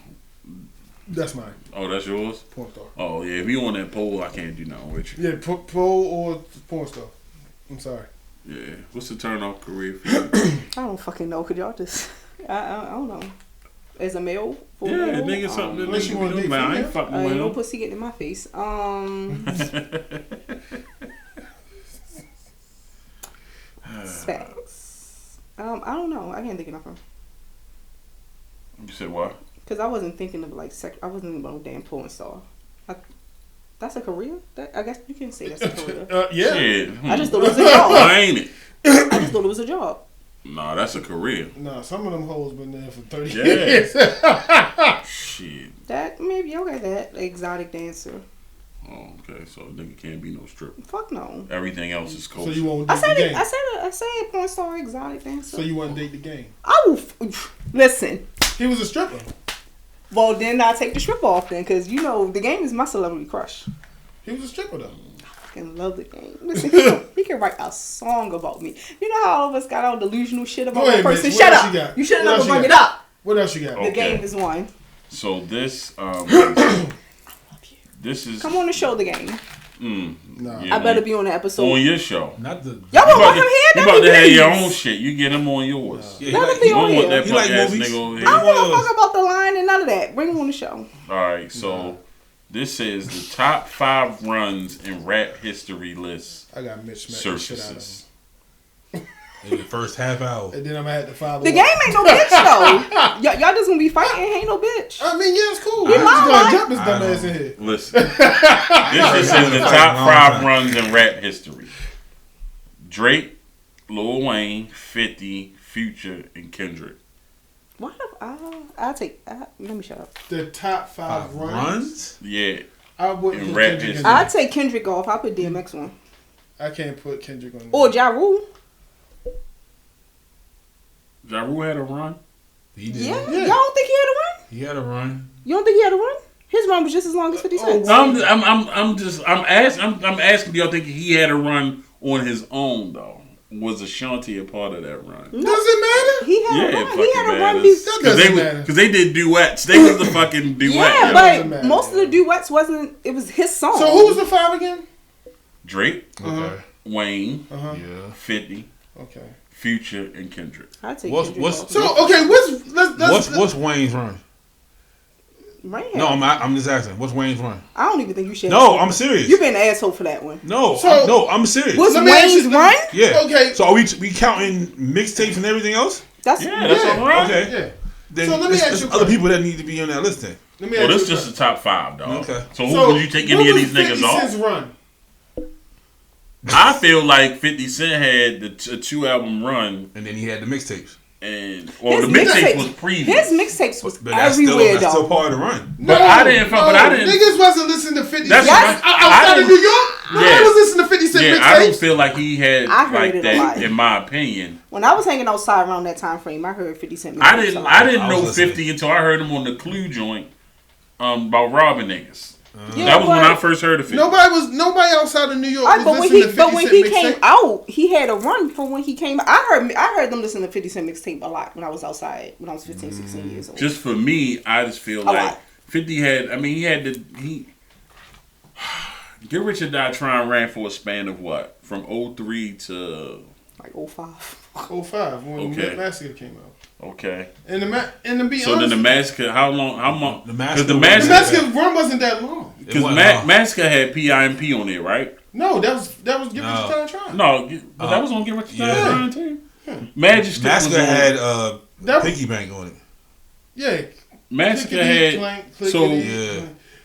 That's mine. Oh, that's yours? Porn star. Oh, yeah. If you on that poll, I can't do nothing with you. Yeah, poll or porn star. I'm sorry. Yeah. What's the turn off career for you? I don't fucking know. Could y'all just... I don't know. As a male? Yeah, nigga, something that nigga be doing. Man, I ain't fucking with him. No pussy getting in my face. Facts. I don't know. I can't think of nothing. You said what? Because I wasn't thinking of like sex. I wasn't thinking about no damn porn star. That's a career. I guess you can say that's a career. Yeah. Shit. I just thought it was a job. Why ain't it? I just thought it was a job. Nah, that's a career. Nah, some of them hoes been there for 30 years. Shit. That maybe okay. That exotic dancer. Oh, okay. So a nigga can't be no stripper. Fuck no. Everything else is cool. So you won't date the game. I said porn star, exotic dancer. So you won't date the game. I will. Listen. He was a stripper. Well, then I take the stripper off then, because you know the game is my celebrity crush. He was a stripper though. I fucking love the game. Listen, he can write a song about me. You know how all of us got all delusional shit about one person? Shut up. You should never bring it up. What else you got? The game is one. So this this is come on the show the game. Nah. I better be on the episode. On your show. Not the. Y'all want him here? You about to have your own shit. You get him on yours. Yeah, Let him be on here. That like ass movies. nigga over here. I don't want to fuck about the line and none of that. Bring him on the show. All right, so this is the top 5 runs in rap history list. I got Mitch smack the shit out of him. Surfaces. In the first half hour. And then I'm gonna have to follow. The game ain't no bitch though. Y'all just gonna be fighting. Ain't no bitch. I mean, yeah, it's cool. He I'm just lying. gonna jump his dumb ass in here. Listen, this is the top 5 runs in rap history. Drake, Lil Wayne, 50, Future, and Kendrick. What if let me shut up. The top 5 runs. Yeah. I wouldn't In put rap Kendrick in history. there. I'd take Kendrick off. I'll put DMX on. I can't put Kendrick on. Or Ja Rule. Ja Rule had a run. He did. Yeah. Y'all don't think he had a run? He had a run. You don't think he had a run? His run was just as long as 50 Cent. I'm asking. Do y'all think he had a run on his own though? Was Ashanti a part of that run? No. Does it matter? He had a run. He had a run. That doesn't matter. Because they did duets. They was the fucking duet. Yeah, doesn't but matter. most of the duets wasn't. It was his song. So who was the 5 again? Drake, Okay. Wayne, Uh huh. Yeah. 50, Okay. Future, and Kendrick. I take What's Wayne's run? Rain. No, I'm just asking. What's Wayne's run? I don't even think you should. No, I'm serious. You've been an asshole for that one. No, I'm serious. What's Wayne's run? Yeah. Okay. So are we counting mixtapes and everything else? That's all right. Okay. Yeah. Then So let me ask you a other people that need to be on that list then. Let me Well, ask this you is just the top 5, dog. Okay. So who would you take any of these niggas off? 50 Cent's run? I feel like 50 Cent had the 2-album run, and then he had the mixtapes. And the mixtape was previous. His mixtapes was But that's everywhere, still though. part of the run. But I didn't. Niggas wasn't listening to 50 Cent That's outside of New York. Nobody was listening to 50 Cent mixtapes. I don't feel like he had I heard like it a that, lot. in my opinion. When I was hanging outside around that time frame, I heard 50 Cent. I didn't know 50 until I heard him on the Clue joint about robbing niggas. That was when I first heard of 50. Nobody outside of New York was but listening to 50 Cent when he mixtape. came out, he had a run from when he came out. I heard them listen to 50 Cent mixtape a lot when I was outside, when I was 15, 16 years old. Just for me, I just feel like 50 had, Get Rich or Die Trying ran for a span of what? From 03 to... Like 05. 05, when the Massacre came out. Okay. And to be so honest, then the Massacre, how long? The Massacre run wasn't that long. Because Massacre had P.I.M.P. on it, right? No, that was Get Rich or Die Trying. No, but that was on Get Rich or Die Trying too. Massacre had Piggy Bank on it. Yeah. Massacre had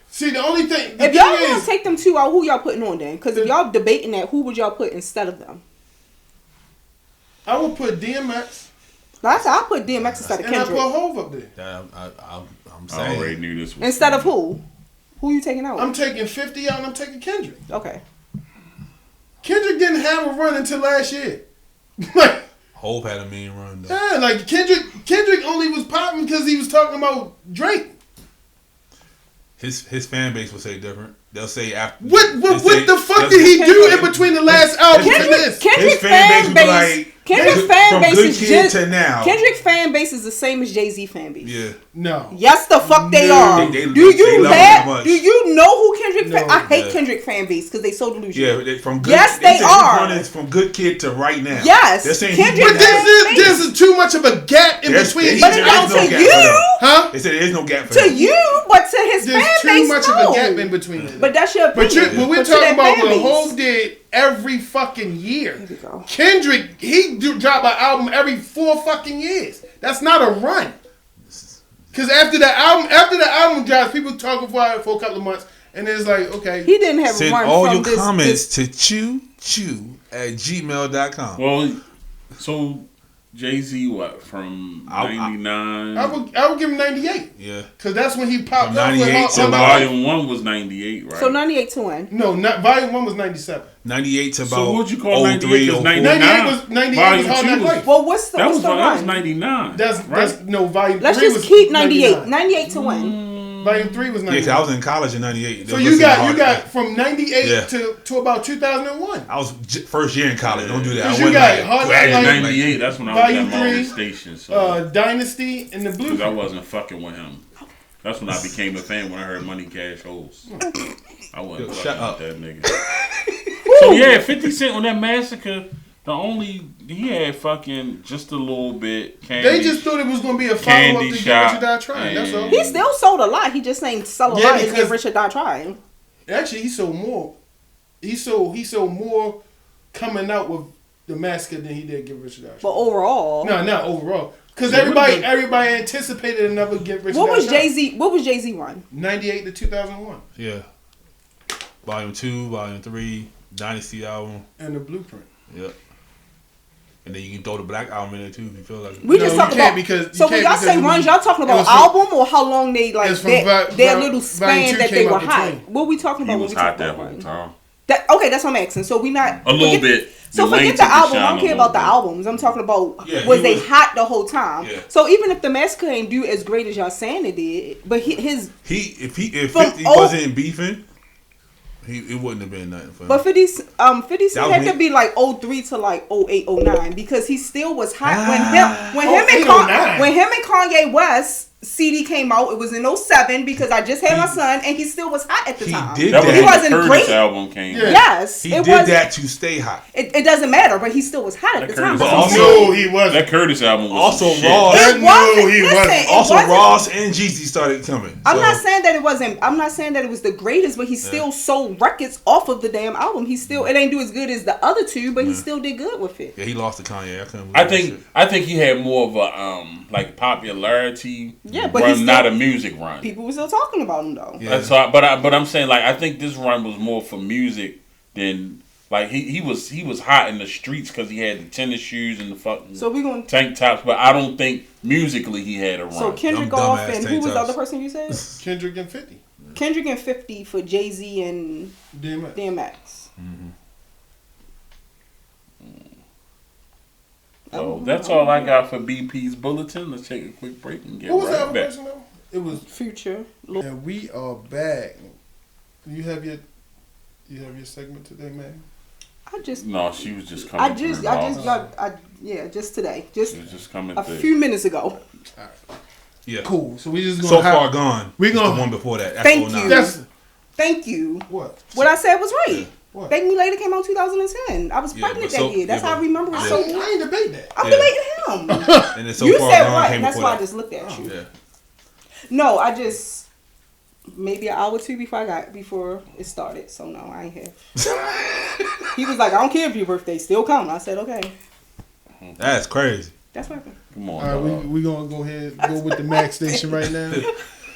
See, the only thing... If y'all want to take them two out, who y'all putting on then? Because if y'all debating that, who would y'all put instead of them? I would put DMX. I put DMX instead of Kendrick. And I put Hov up there. I'm saying. I already knew this was... Instead of who? Who you taking out? I'm taking 50 out and I'm taking Kendrick. Okay. Kendrick didn't have a run until last year. Hov had a mean run though. Yeah, like Kendrick only was popping because he was talking about Drake. His fan base will say different. They'll say after. What the fuck did he do in between the last album and this? His fan base will be like. Kendrick's fan base is just to now. Kendrick's fan base is the same as Jay-Z fan base. Yeah. No. Yes, the fuck they are. Do you know who Kendrick? I hate Kendrick fan base because they so delusional. Yeah, from good. Yes, they are. From Good Kid to right now. Yes. They're saying Kendrick. But there's too much of a gap in between. But it don't to you. Huh? They said there's no gap for to you, but to his there's fan base, too much of a gap in between it. But that's your opinion. But we're talking about what Hov did every fucking year. Kendrick, he drop an album every 4 fucking years. That's not a run. Because after the album drops, people talking for a couple of months, and it's like, okay, he didn't have send a run all from your this, comments to chew@gmail.com. Well, so Jay-Z, what, from 99? I would give him 98. Yeah. Because that's when he popped from up. 98 so Volume 1 was 98, right? So 98 to when? No, Volume 1 was 97. 98 to about so what'd you call 03, 98? 98 was Hard Knock Life. Well, what's the that run? was 99. That's no Volume 3 Let's just was keep 98. 98 to when? Volume 3 was 98. Yeah, 'cause I was in college in 98. So you got from 98 to about 2001. I was first year in college. Don't do that. Because I you got Hard Knock Life, 98, that's when I was at my own station. So. Dynasty, and the Blueprint. Because I wasn't fucking with him. That's when I became a fan when I heard Money Cash Holes. I wasn't fucking with that nigga. So yeah, 50 Cent on that Massacre, he had fucking just a little bit. They just thought it was going to be a follow-up to Get Rich or Die Trying. That's all. He still sold a lot. He just ain't sell a lot to Get Rich or Die Trying. Actually, he sold more. He sold more coming out with the Massacre than he did Get Rich or Die Trying. But overall, no, not overall. Because everybody anticipated another Get Rich or Die Trying. What was Jay-Z run? 98 to 2001. Yeah. Volume 2, Volume 3, Dynasty album. And the Blueprint. Yep. And then you can throw the Black album in there too if you feel like it. We just talking about so when y'all say runs, y'all talking about album or how long they like their little span that they were hot. What we talking about? He was hot that whole time. Okay, that's what I'm asking. So we not a little bit. So forget the album. I don't care about the albums. I'm talking about was they hot the whole time. Yeah. So even if the Massacre ain't do as great as y'all saying it did, but if 50 wasn't beefing. It wouldn't have been nothing for him. But 50 Cent had to be like 03 to like 08, 09 because he still was hot when him and Kanye West CD came out. It was in 07 because I just had my son and he still was hot at the time. Did That was that. He when wasn't the Curtis great. album came. Yeah. Yes. He it did was, that to stay hot. It doesn't matter, but he still was hot at the time. Curtis But also- No, he wasn't. That Curtis album was Also, some shit. Ross. It No, wasn't. he Listen, wasn't. it Also, wasn't. Ross and Jeezy started coming. I'm So- not saying that it wasn't. I'm not saying that it was the greatest, but he still sold records off of the damn album. He still. It ain't do as good as the other two, but he still did good with it. Yeah, he lost to Kanye. I couldn't believe I that think shit. I think he had more of a like popularity Yeah, but run, he still- not a music run. People were still talking about him though. Yeah. That's why, but I'm saying like I think this run was more for music than like he was hot in the streets because he had the tennis shoes and the fucking So we gonna. tank tops. But I don't think musically he had a run. So Kendrick Them off dumbass and who tank was the tops. other person you said? Kendrick and 50. Kendrick and 50 for Jay-Z and DMX. DMX. So that's all I got for BP's bulletin. Let's take a quick break and get What was that right other back. person though? It was. Future. And we are back. You have your segment today, man. No, she was just coming. Just today. Just She was just coming. a through. few minutes ago. Yeah. Cool. So we just gonna So Far Gone. We It's gonna the one before that. That's Thank 09. you. That's Thank you. what. What I said was right. What? Thank Me Later came out 2010. I was Yeah, pregnant but so- that year. That's yeah, how I but- remember it. I So ain't debate that. I'm Yeah. debating him. And then So You Far said Gone right, came and that's before why I that. just looked at you. Yeah. No, I just maybe an hour or two before it started. So no, I ain't have. He was like, I don't care if your birthday still come. I said, okay. That's crazy. That's what happened. Come on, All right, dog. we gonna go ahead and go with the Mac station right now.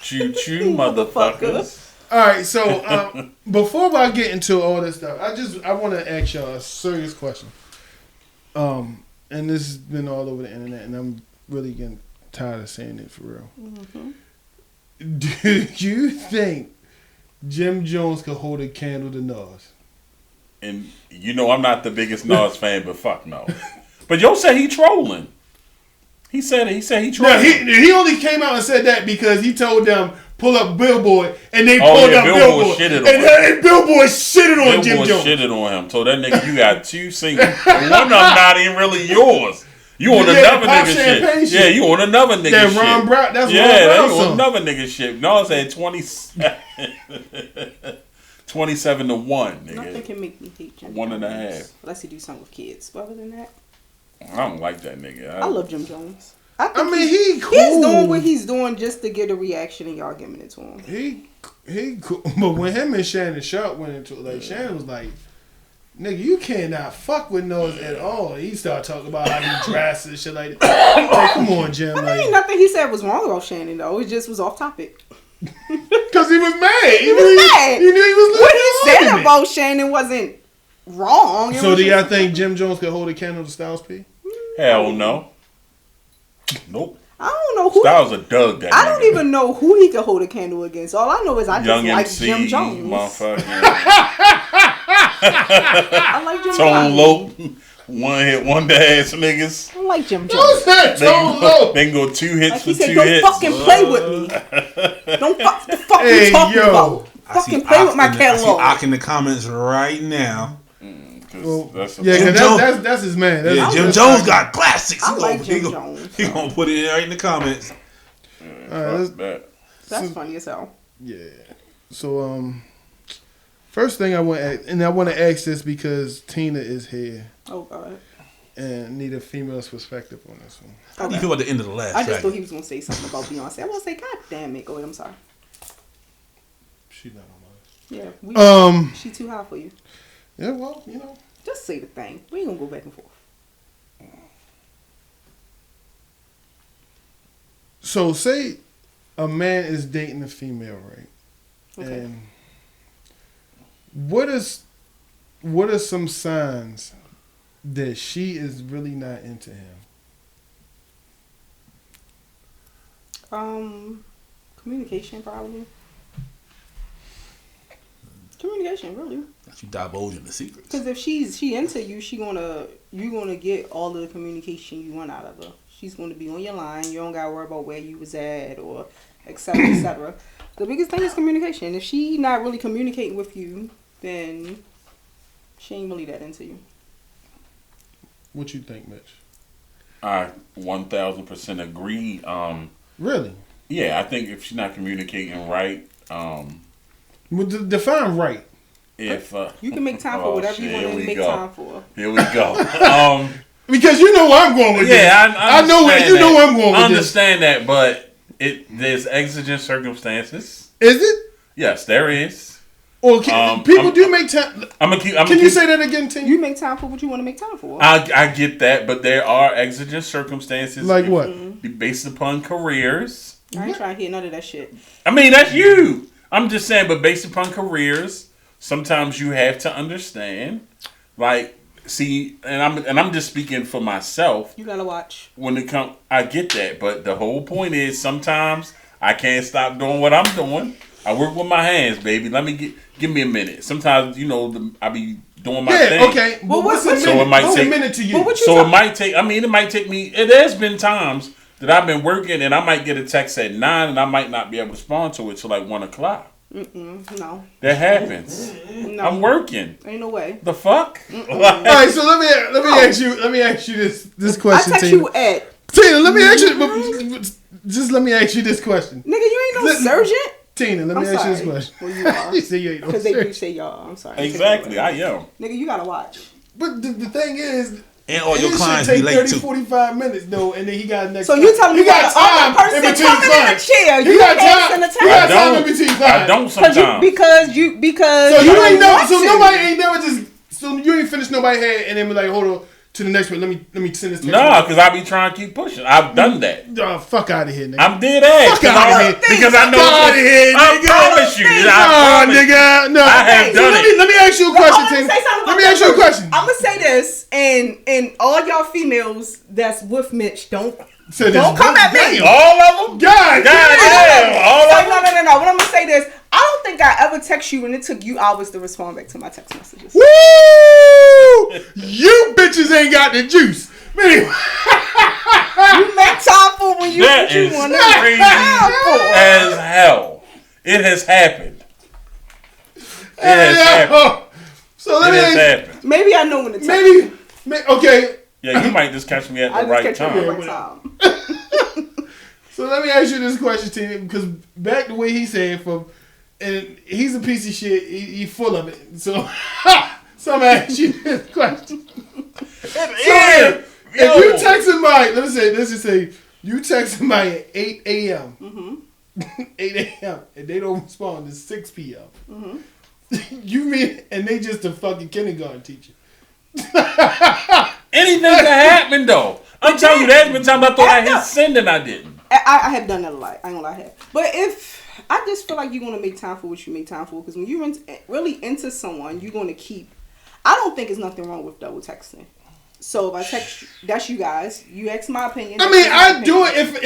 Choo choo, motherfuckers. All right, so before I get into all this stuff, I want to ask y'all a serious question. And this has been all over the internet, and I'm really getting tired of saying it for real. Mm-hmm. Do you think Jim Jones could hold a candle to Nas? And you know I'm not the biggest Nas fan, but fuck no. But yo said he trolling. He said he No, trolling. he only came out and said that because he told them pull up Billboard, and they Oh, pulled yeah, up Billboard Billboard, shitted on and, him. and Billboard shitted on Jim Billboard Jones. shitted on him. Told that nigga you got two singles. And one of them not even really yours. You on Yeah, another Pop nigga Champagne shit. shit. Yeah, you on another nigga That shit. Ron Brown, that's yeah, Ron that Brown you song. on another nigga shit. Nas had 27 to 1, Nothing nigga. can make me hate Jim One and a Jones. half. Unless he do something with kids. But other than that, I don't like that nigga. I love Jim Jones. I mean, he cool. He's doing what he's doing just to get a reaction, and y'all giving it to him. He cool. But when him and Shannon Sharp went into it, like Shannon was like, "Nigga, you cannot fuck with Nas at all." He started talking about how he dressed and shit like that. Like, come on, Jim. I mean, Like, nothing he said was wrong about Shannon though. It just was off topic. because he was mad. He was mad. He knew he was What losing he the said argument. about Shannon wasn't wrong. It So was do y'all just- think Jim Jones could hold a candle to Styles P? Hell no. Nope. I don't know who. Styles a Doug that I nigga. don't even know who he could hold a candle against. All I know is I just Young like MC, Jim Jones. motherfucker. I like Jim Tone Jones. Loc, one hit wonder ass niggas. I like Jim Who Jones. said They Tone can, Loc? they can go 2 hits Like for he said, 2 don't hits. fucking play with me. Don't fuck the fuck Hey, you talking yo. about. Fucking play with my I see catalog. Ock in the comments right now. Well, That's a- yeah, Jim 'cause Jones- that's his man. That's Yeah, Jim that's Jones Ock. got classics. I like Jim Jones. He gonna put it right in the comments. All right, let's- Fuck that. That's funny as hell. Yeah. So first thing I want to ask this because Tina is here Oh god. and need a female's perspective on this one. How do you feel about the end of the last I just track? thought he was gonna say something about Beyonce. I was gonna say, God damn it. Go ahead, I'm sorry. She's not on Yeah. mine. She too high for you. Yeah, well, you know. Just say the thing. We ain't gonna go back and forth. So say a man is dating a female, right? Okay. And what are some signs that she is really not into him? Communication probably. Communication, really. You divulging the secrets. Because if she into you, you gonna get all of the communication you want out of her. She's gonna be on your line. You don't gotta worry about where you was at or et cetera, et cetera. The biggest thing is communication. If she not really communicating with you, then she ain't really that into you. What you think, Mitch? I 1000% agree. Really? Yeah, I think if she's not communicating right, define right. if you can make time for whatever you want to make time for. Here we go. Because you know where I'm going with this. Yeah, I know where you know where I'm going with this. I understand that, but there's exigent circumstances. Is it? Yes, there is. Or people do make time. Can you say that again, Tim? You make time for what you want to make time for. I get that, but there are exigent circumstances. Like what? Based upon careers. I ain't trying to hear none of that shit. I mean, that's you. I'm just saying, but based upon careers, sometimes you have to understand, like. See, and I'm just speaking for myself. You gotta watch. When it comes, I get that, but the whole point is sometimes I can't stop doing what I'm doing. I work with my hands, baby. Let me give me a minute. Sometimes I be doing my thing. Yeah, okay. Well, what's a minute? So it might take a minute to you. It might take. I mean, it might take me. It has been times that I've been working and I might get a text at 9 and I might not be able to respond to it till like 1 o'clock. No. That happens. No. I'm working. Ain't no way. The fuck? All right, so let me ask you this question. I text you at Tina. Let me ask you. Just let me ask you this question. Nigga, you ain't no surgeon. Tina, let me ask you this question. Well, you are. You say you ain't no because surgeon. they do say y'all. I'm sorry. Exactly, I am. Nigga, you gotta watch. But the thing is. And all your it clients should be take late 30, too. 45 minutes though, and then he got next. So you telling me he got time person in between coming in the clients. chair? He You got can't time. send a text. He got time in between clients. I don't sometimes. Because So you ain't never. So nobody ain't never just. So you ain't finished nobody head and then be like, hold on to the next one. Let me send this. Nah, because I be trying to keep pushing. I've done that. Fuck out of here, nigga. I'm dead ass. Fuck out of here. Because I know. Fuck out of here, I nigga. promise you. Nigga. No. I have done it. Let me ask you a question, Tina. Let me ask you a question. I'm gonna say this, and all y'all females that's with Mitch, don't So come at me. All of them? God damn. All of them? No. What I'm gonna say this, I don't think I ever text you and it took you hours to respond back to my text messages. Woo! You bitches ain't got the juice. Anyway. You make time for when you That what you is want crazy as hell. It has happened. It has happened. So let me ask you. Maybe I know when to text. Maybe okay. Yeah, you might just catch me at the right time. So let me ask you this question, Tina, because back the way he said and he's a piece of shit. He full of it. So I'm gonna ask you this question. If you text somebody, let's just say you text somebody at 8 a.m. 8 a.m. and they don't respond to 6 p.m. You mean, and they just a fucking kindergarten teacher. Anything can happen though. I'm telling you, there's been times I thought I hit send and I didn't. I have done that a lot. I ain't gonna lie, I have. But if I just feel like you're gonna make time for what you make time for, because when you're really into someone, you're gonna keep. I don't think there's nothing wrong with double texting. So if I text you, that's you guys. You ask my opinion. I mean, I do it if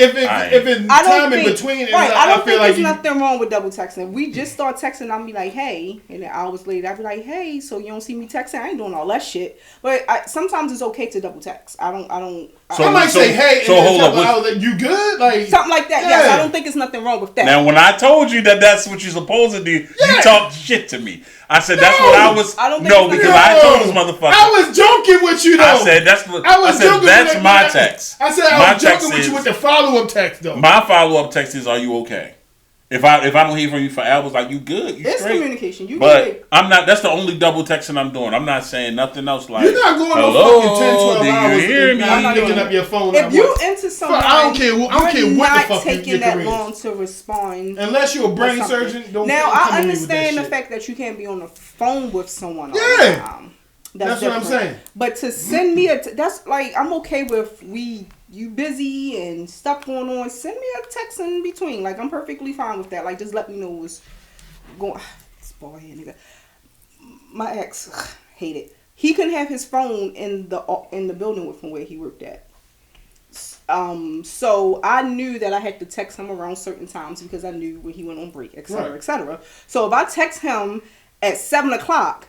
it's time in between. Right, I don't think like there's nothing wrong with double texting. We just start texting, I'll be like, hey, and then hours later, I'll be like, hey, so you don't see me texting? I ain't doing all that shit. But sometimes it's okay to double text. I might say, hey, so hold up, you good? Like something like that. Yeah. Yes, I don't think it's nothing wrong with that. Now, when I told you that's what you're supposed to do, you talked shit to me. I said that's what I was. Because I told this motherfucker. I was joking with you though. I said that's my text. I said I was joking with you with the follow up text though. My follow up text is, "Are you okay?" If I don't hear from you for hours, like you good, you it's straight. Communication. But I'm not. That's the only double texting I'm doing. I'm not saying nothing else. Like you're not going hello, no fucking 10, 12 hours. Do you hear me? I'm not picking up your phone. If you into someone, I don't care. I don't care what the fuck taking that long to respond. Unless you're a brain surgeon. Don't now come I to me with that understand the shit. fact that you can't be on the phone with someone all the time. That's what I'm saying. But to send me that's like I'm okay with you busy and stuff going on. Send me a text in between. Like I'm perfectly fine with that. Like just let me know what's going. This boy here, nigga. My ex hate it. He couldn't have his phone in the building with him where he worked at. So I knew that I had to text him around certain times because I knew when he went on break, etc., etc. So if I text him at 7:00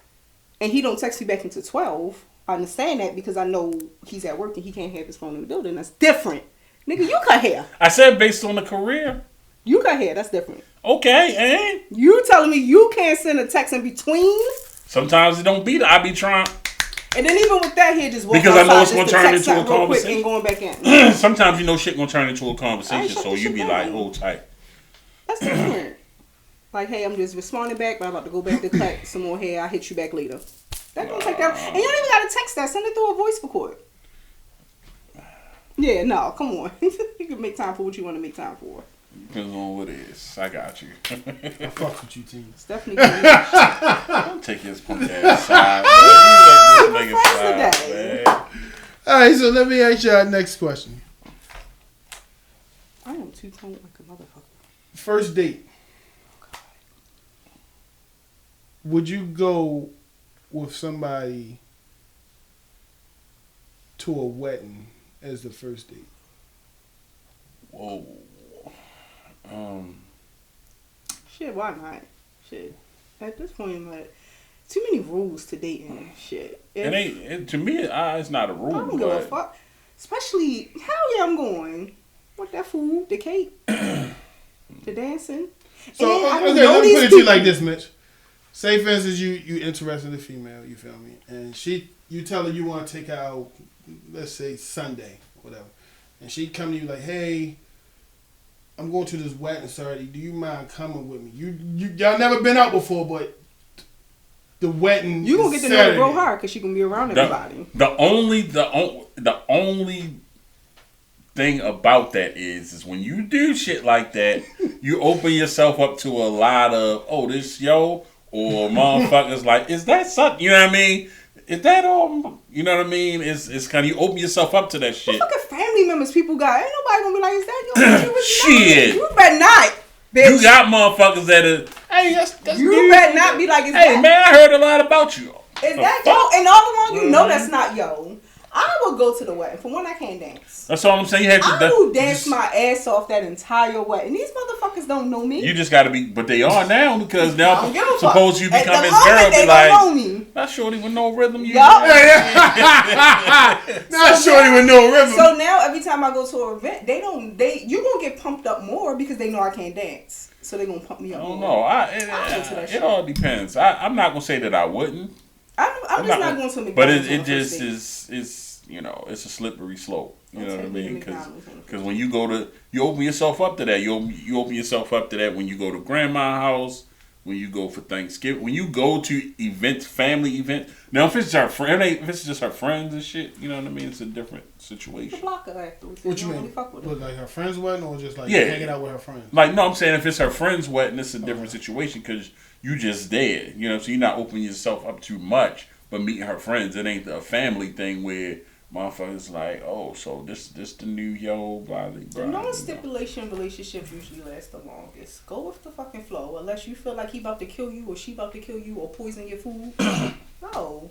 and he don't text me back until 12. I understand that because I know he's at work and he can't have his phone in the building. That's different. Nigga, you cut hair. I said based on the career. You cut hair. That's different. Okay, and? You telling me you can't send a text in between? Sometimes it don't beat it. I be trying. And then even with that, he just walk because I know it's outside gonna just to turn text into a something real quick and conversation. going back in. Sometimes you know shit gonna turn into a conversation, shut so the you shit be down. like, hold tight. That's different. Like, hey, I'm just responding back, but I'm about to go back to cut some more hair. I'll hit you back later. That don't take that. And you don't even gotta text that. Send it through a voice record. Yeah, no, come on. You can make time for what you want to make time for. Depends on what it is. I got you. I fuck with you, team. It's definitely good. Don't take his punk ass side, man. You let this nigga side, man. Alright, so let me ask you our next question. I am two-toned like a motherfucker. First date. Would you go with somebody to a wedding as the first date? Whoa. Shit, why not? Shit. At this point, I'm like, too many rules to dating. Shit. To me, it's not a rule. I don't give a fuck. Especially, hell yeah, I'm going. Want that food, the cake, the dancing. So, And okay, let me put it to you like this, Mitch. Say, for instance, you interested in a female, you feel me? And you tell her you want to take her out, let's say Sunday, whatever. And she come to you like, hey, I'm going to this wedding Saturday. Do you mind coming with me? Y'all never been out before, but the wedding you gonna get to know her real hard because she gonna be around everybody. The only thing about that is when you do shit like that, you open yourself up to a lot of this yo or motherfuckers like, is that something? You know what I mean? Is that all? You know what I mean? It's kind of, you open yourself up to that shit. What fucking family members people got? Ain't nobody gonna be like, is that your shit? You better not, bitch. You got motherfuckers that are, hey, that's you better not be like, is hey that, man, I heard a lot about you. Is that yo? And all along, you know that's not yo. I will go to the wedding. For one, I can't dance. That's all I'm saying. You have to. I will dance my ass off that entire wedding. These motherfuckers don't know me. You just got to be, but they are now because now suppose you At become the his girl, moment, be they like, don't know me. not shorty with no rhythm. You Not shorty with no rhythm. So now every time I go to an event, you gonna get pumped up more because they know I can't dance. So they gonna pump me up. I don't more. know. It all depends. I'm not gonna say that I wouldn't. I'm just not going to McDonald's. But it just is you know, it's a slippery slope. You know what I mean? Because when you open yourself up to that. You open yourself up to that when you go to grandma's house, when you go for Thanksgiving, when you go to events, family events. Now, if it's just her friends and shit, you know what I mean? It's a different situation. Block her afterwards. What you mean? Really fuck with her. Like her friends' wedding or just like hanging out with her friends? Like, no, I'm saying if it's her friend's wedding, it's a different situation because you just there. You know, so you're not opening yourself up too much, but meeting her friends. It ain't a family thing where motherfuckers like, oh, so this the new yo, blah, blah, blah. The non-stipulation relationships usually last the longest. Go with the fucking flow. Unless you feel like he about to kill you or she about to kill you or poison your food. No.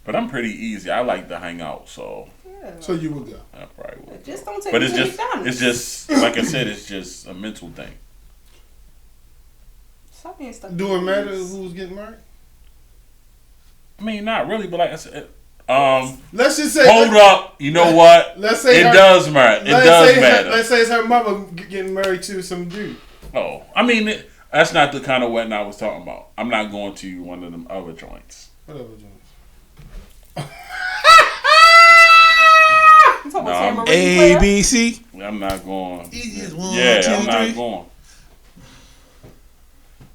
But I'm pretty easy. I like to hang out, so. Yeah. So you would go. I probably would. Just don't take but me it's to just, McDonald's. it's just, like I said, it's just a mental thing. Stop being stuck. Do it matter who's getting married? I mean, not really, but like I said, let's just say. Hold up, you know what? Let's say it does matter. It does matter. Let's say it's her mother getting married to some dude. Oh, I mean, that's not the kind of wedding I was talking about. I'm not going to one of them other joints. What other joints? ABC. I'm not going. I'm not going.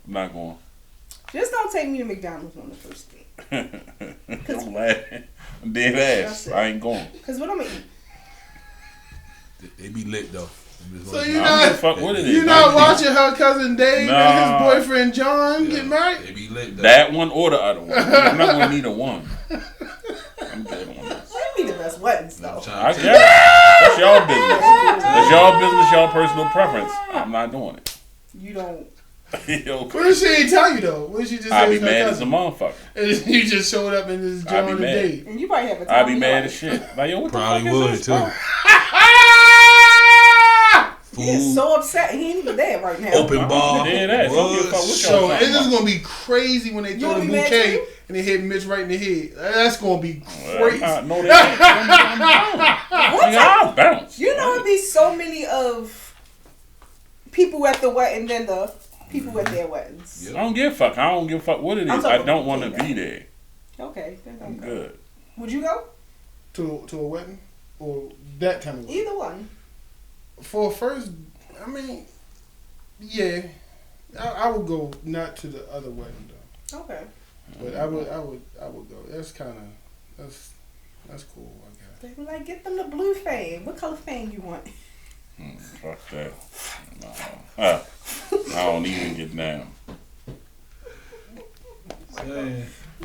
I'm not going. Just don't take me to McDonald's on the first date. I'm laughing. I'm dead ass. I ain't going. Because what I'm going to eat? They be lit though. So you're not watching her cousin Dave and his boyfriend John get married? They be lit though. That one or the other one. I'm not going to neither one. I'm good on this. That'd be the best weddings though. That's y'all business. That's y'all business, y'all personal preference. I'm not doing it. You don't. What if she ain't tell you though? What if she just I'd be mad as a motherfucker. And you just showed up in this John and Dave. And you probably have a time. I'd be mad as shit. Like, yo, what probably the fuck would is too. He is so upset. He ain't even there right now. Open bar. So it's just gonna be crazy when they throw the bouquet and they hit Mitch right in the head. That's gonna be crazy. No, they ain't. I'll bounce. You know, it'd be so many of people at the wedding than the people at their weddings. I don't give a fuck. I don't give a fuck what it is. I don't want to be there. Okay, then I'm good. Would you go? To a wedding? Or that kind of wedding? Either one. For a first, I mean, yeah. I would go not to the other wedding though. Okay. But I would go. That's kind of, that's cool, I guess. They were like, get them the blue fan. What color fan you want? Fuck that. No. I don't even get down.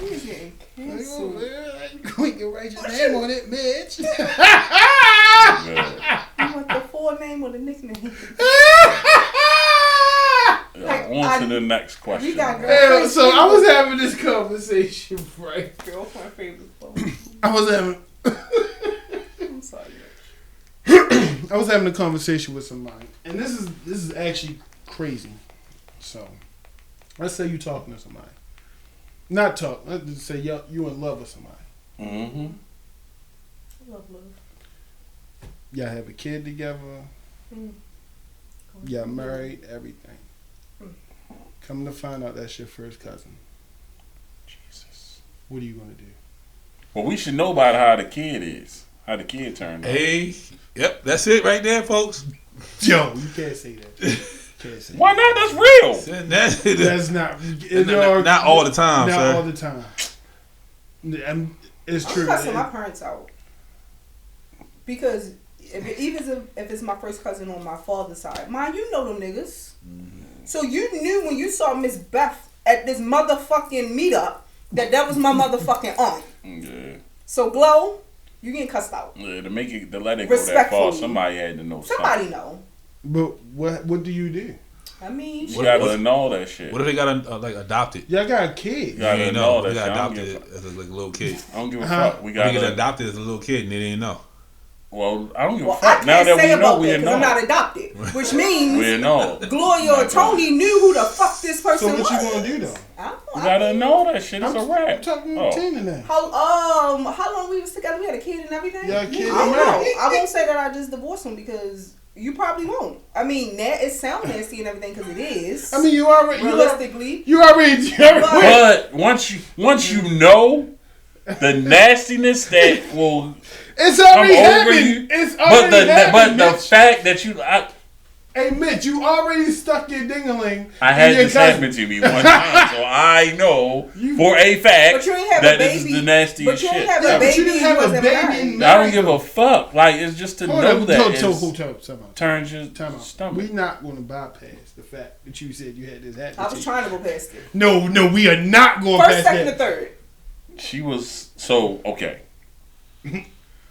He's getting canceled. We can write your name on it, bitch. You want the full name or the nickname? On to the next question. You got girlfriend. So I was having this conversation, right? Girlfriend favorite phone. I was having. I'm sorry. I was having a conversation with somebody, and this is actually crazy. So, let's say you talking to somebody. Not talk. Let's just say you in love with somebody. Mm-hmm. Love. Y'all have a kid together. Y'all married, everything. Come to find out that's your first cousin. Jesus. What are you gonna do? Well, we should know about how the kid is. How the kid turned out. Hey, yep, that's it right there, folks. Yo, you can't say that. Can't say Why that. not? That's real. That's not. Not all the time, not sir. all the time. It's true. I'm cussing my parents out. Because even if it's my first cousin on my father's side, mind you know them niggas. So you knew when you saw Miss Beth at this motherfucking meetup that was my motherfucking aunt. Yeah. So Glow, you getting cussed out. Yeah, to let it go that far, somebody had to know. Somebody know. But what do you do? I mean, you gotta know that shit. What if they got adopted? Y'all got a kid. You gotta know that they got shit. adopted as a little kid. I don't give a fuck. We got adopted as a little kid and they didn't know. Well, I don't give a I fuck. Now that we know, we know. I'm not adopted, which means we know. Gloria or Tony knew who the fuck this person was. So what you gonna do though? You gotta know that shit. It's a rap. I'm talking to Tina now. How long we was together? We had a kid and everything. Yeah, kid. I don't know. I won't say that I just divorced him because you probably won't. I mean, it sounds nasty and everything because it is. I mean, you already realistically. You already. But once you know the nastiness that will. It's already happened. It's already happened. But the fact that you, hey Mitch, you already stuck your dingaling. I had this happen to me one time, so I know for a fact that this is the nastiest shit. But you didn't have a baby. I don't give a fuck. Like it's just to know that it turns your stomach. We're not going to bypass the fact that you said you had this happen. I was trying to go past it. No, we are not going past that. First, second, and third. She was okay.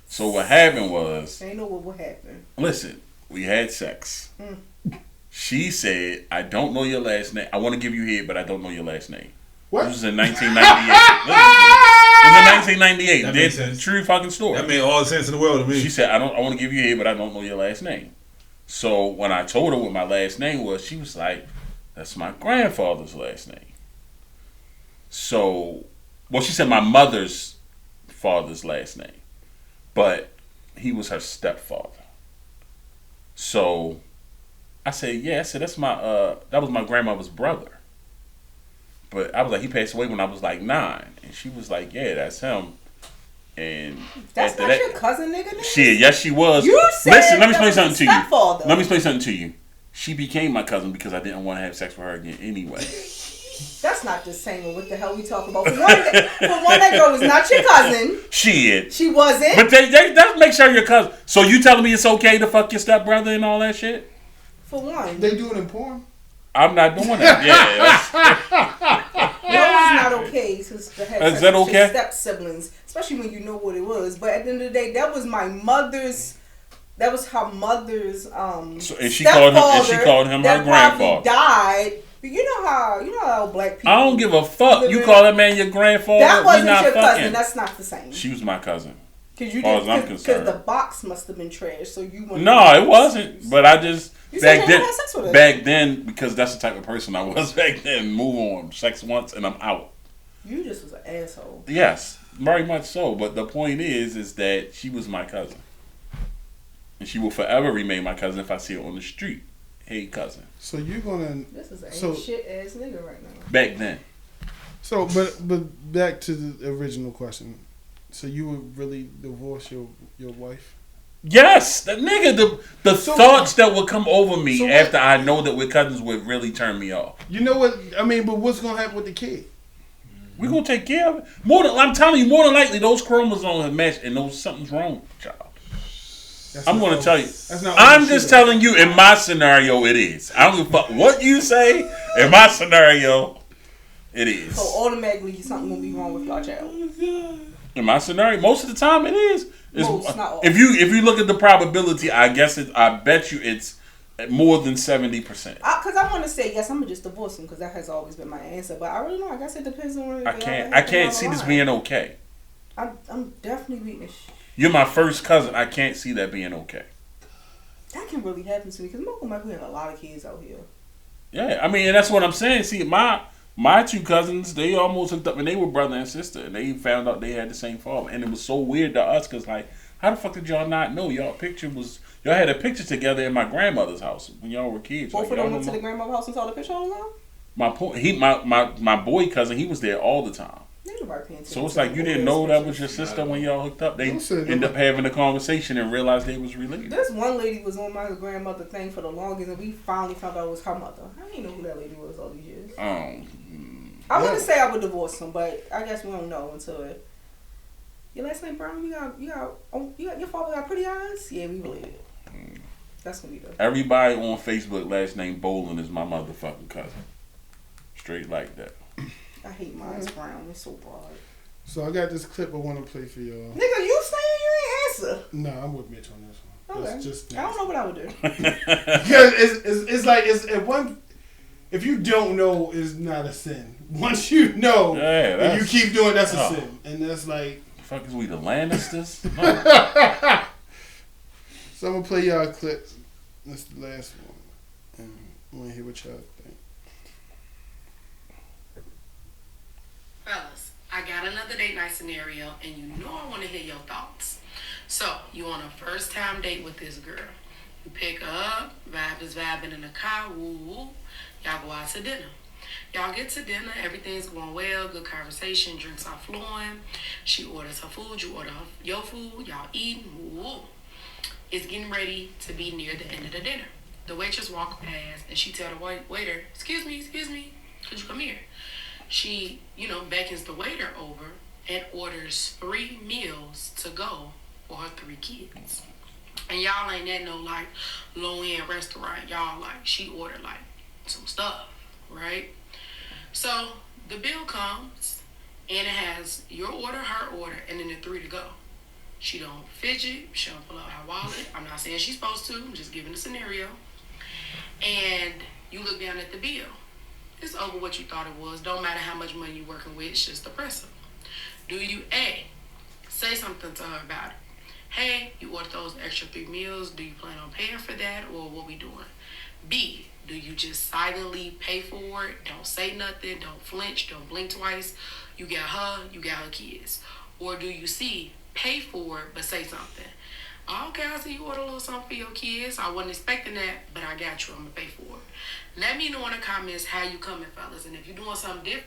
So what happened was... Ain't know what happened. Listen, we had sex. She said, I don't know your last name. I want to give you head, but I don't know your last name. What? This was in 1998. This was in 1998. That makes sense. True fucking story. That made all the sense in the world to me. She said, I want to give you head, but I don't know your last name. So when I told her what my last name was, she was like, that's my grandfather's last name. So, well, she said my mother's father's last name. But he was her stepfather. So I said, yeah. I said, that's that was my grandmother's brother. But I was like, he passed away when I was like 9. And she was like, yeah, that's him. And that's not your cousin, nigga? Shit, yes, she was. You said listen, let me explain something to you. Let me explain something to you. She became my cousin because I didn't want to have sex with her again anyway. That's not the same. What the hell we talking about? For one, that girl was not your cousin. She wasn't. But that makes her your cousin. So you telling me it's okay to fuck your stepbrother and all that shit? For one, they do it in porn. I'm not doing that. No, it's not okay to have Is that okay? Step siblings, especially when you know what it was. But at the end of the day, that was my mother's. That was her mother's. And she called him her grandfather. Died. You know how black people. I don't give a fuck. You call that man your grandfather. That wasn't not your fucking. cousin. That's not the same. She was my cousin. Because the box must have been trash. So you went. No, it wasn't. But I just back then. Had sex with her. Back then, because that's the type of person I was back then. Move on. Sex once and I'm out. You just was an asshole. Yes, very much so. But the point is that she was my cousin, and she will forever remain my cousin if I see her on the street. Hey, cousin. So you're gonna. This is a shit ass nigga right now. Back then. So, but back to the original question: So you would really divorce your wife? Yes, that nigga. The thoughts that would come over me after I know that we're cousins would really turn me off. You know what I mean? But what's gonna happen with the kid? We're gonna take care of it. I'm telling you, more than likely, those chromosomes have matched, and something's wrong, child. I'm gonna tell you. I'm just telling you. In my scenario, it is. I don't give a fuck what you say. In my scenario, it is. So automatically, something will be wrong with your child. In my scenario, most of the time, it is. Most, not all. If you look at the probability, I bet you it's more than 70%. Because I want to say yes, I'm gonna just divorce him because that has always been my answer. But I really know. I guess it depends on. I can't see this being okay. I'm definitely being. You're my first cousin. I can't see that being okay. That can really happen to me because Michael had a lot of kids out here. Yeah, I mean, and that's what I'm saying. See, my two cousins, they almost hooked up, and they were brother and sister, and they found out they had the same father, and it was so weird to us because, like, how the fuck did y'all not know? Y'all had a picture together in my grandmother's house when y'all were kids. Both of them went to the grandmother's house and saw the picture all the time? My boy cousin, he was there all the time. So it's like you didn't know that was your sister when y'all hooked up. They end up having a conversation and realized they was related. This one lady was on my grandmother thing for the longest, and we finally found out it was her mother. I didn't know who that lady was all these years. I wouldn't say I would divorce him, but I guess we don't know until it. Your last name Brown? You got your father got pretty eyes? Yeah, we related. That's gonna be good. Everybody on Facebook last name Bolin is my motherfucking cousin. Straight like that. I hate mine's brown. It's so broad. So I got this clip I want to play for y'all. Nigga, you saying you ain't answer? No, I'm with Mitch on this one. Okay. That's just I don't know what I would do. Because it's like if you don't know, it's not a sin. Once you know, and you keep doing, that's a sin, and that's like. The fuck is we the Lannisters? No. So I'm gonna play y'all a clip. That's the last one. And I want to hear what y'all think. Fellas, I got another date night scenario, and you know I want to hear your thoughts. So, you on a first time date with this girl. You pick her up, vibe is vibing in the car, woo woo. Y'all go out to dinner. Y'all get to dinner, everything's going well, good conversation, drinks are flowing. She orders her food, you order your food, y'all eating, woo woo. It's getting ready to be near the end of the dinner. The waitress walks past, and she tell the waiter, excuse me, could you come here? She, beckons the waiter over and orders 3 meals to go for her 3 kids. And y'all ain't at no, low-end restaurant. Y'all, she ordered, some stuff, right? So, the bill comes, and it has your order, her order, and then the 3 to go. She don't fidget. She don't pull out her wallet. I'm not saying she's supposed to. I'm just giving a scenario. And you look down at the bill. It's over what you thought it was. Don't matter how much money you're working with. It's just the presser. Do you A, say something to her about it? Hey, you ordered those extra 3 meals. Do you plan on paying for that, or what we doing? B, do you just silently pay for it? Don't say nothing. Don't flinch. Don't blink twice. You got her. You got her kids. Or do you C, pay for it, but say something? Okay, I see you order a little something for your kids. I wasn't expecting that, but I got you. I'm going to pay for it. Let me know in the comments how you coming, fellas. And if you're doing something different.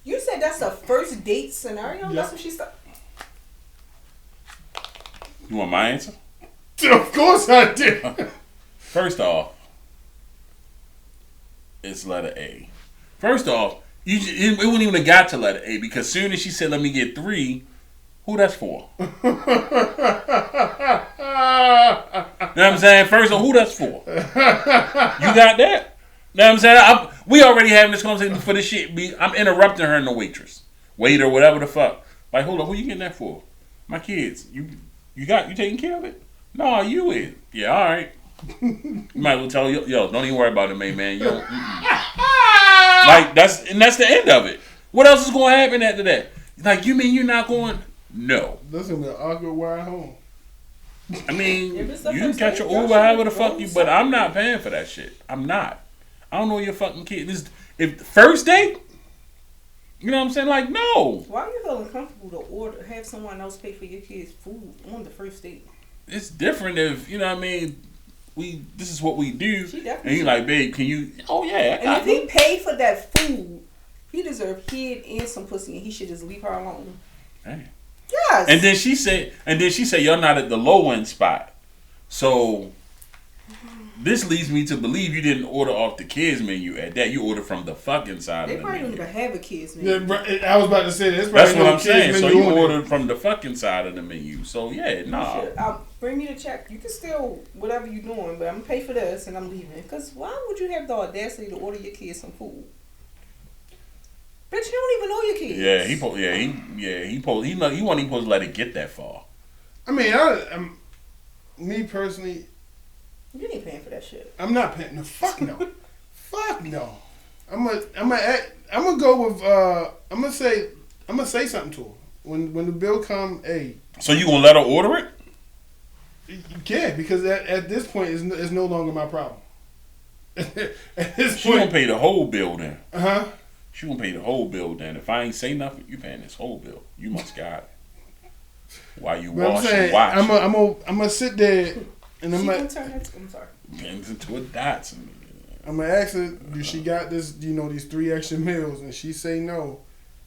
You said that's a first date scenario? Yeah. That's what she said? You want my answer? Of course I did. First off, it's letter A. First off, it wouldn't even have got to letter A because soon as she said, let me get 3, who that's for? You know what I'm saying? First of all, who that's for? You got that? You know what I'm saying? We already having this conversation for this shit. I'm interrupting her and the waiter, whatever the fuck. Like, hold on, who you getting that for? My kids. You taking care of it? No, you is. Yeah, all right. You might as well tell yo, don't even worry about it, man. Yo, like that's the end of it. What else is going to happen after that? Like, you mean you're not going? No. That's gonna be an awkward ride home. I mean, you can catch an Uber, however the fuck you, but I'm not paying for that shit. I'm not. I don't know your fucking kid. If first date, you know what I'm saying? Like, no. Why are you feeling comfortable to have someone else pay for your kids' food on the first date? It's different if, you know what I mean, this is what we do. And you like, babe, can you? Oh yeah. And if he paid for that food, he deserved head and some pussy, and he should just leave her alone. Hey. Yes. And then she said, y'all not at the low end spot. So this leads me to believe you didn't order off the kids menu at that. You ordered from the fucking side They of the probably menu. don't even have a kids menu. Yeah, I was about to say that. That's what I'm saying. So you ordered from the fucking side of the menu. So yeah, nah. I'll bring me the check. You can still whatever you're doing, but I'm gonna pay for this and I'm leaving. Cause why would you have the audacity to order your kids some food? Bitch, you don't even know your kids. He wasn't even supposed to let it get that far. I mean, me personally, you ain't paying for that shit. I'm not paying. No, fuck no, fuck no. I'm gonna go with. I'm gonna say something to her when the bill come. Hey. So you gonna let her order it? Yeah, because at this point it's no longer my problem. At this She point, gonna pay the whole bill then. She gonna pay the whole bill then. If I ain't say nothing, you paying this whole bill. You must got it. While you wash and watch. I'm gonna sit there and I'm sorry. Turns into a Datsun. I'm gonna ask her, do she got this? These 3 extra meals, and she say no.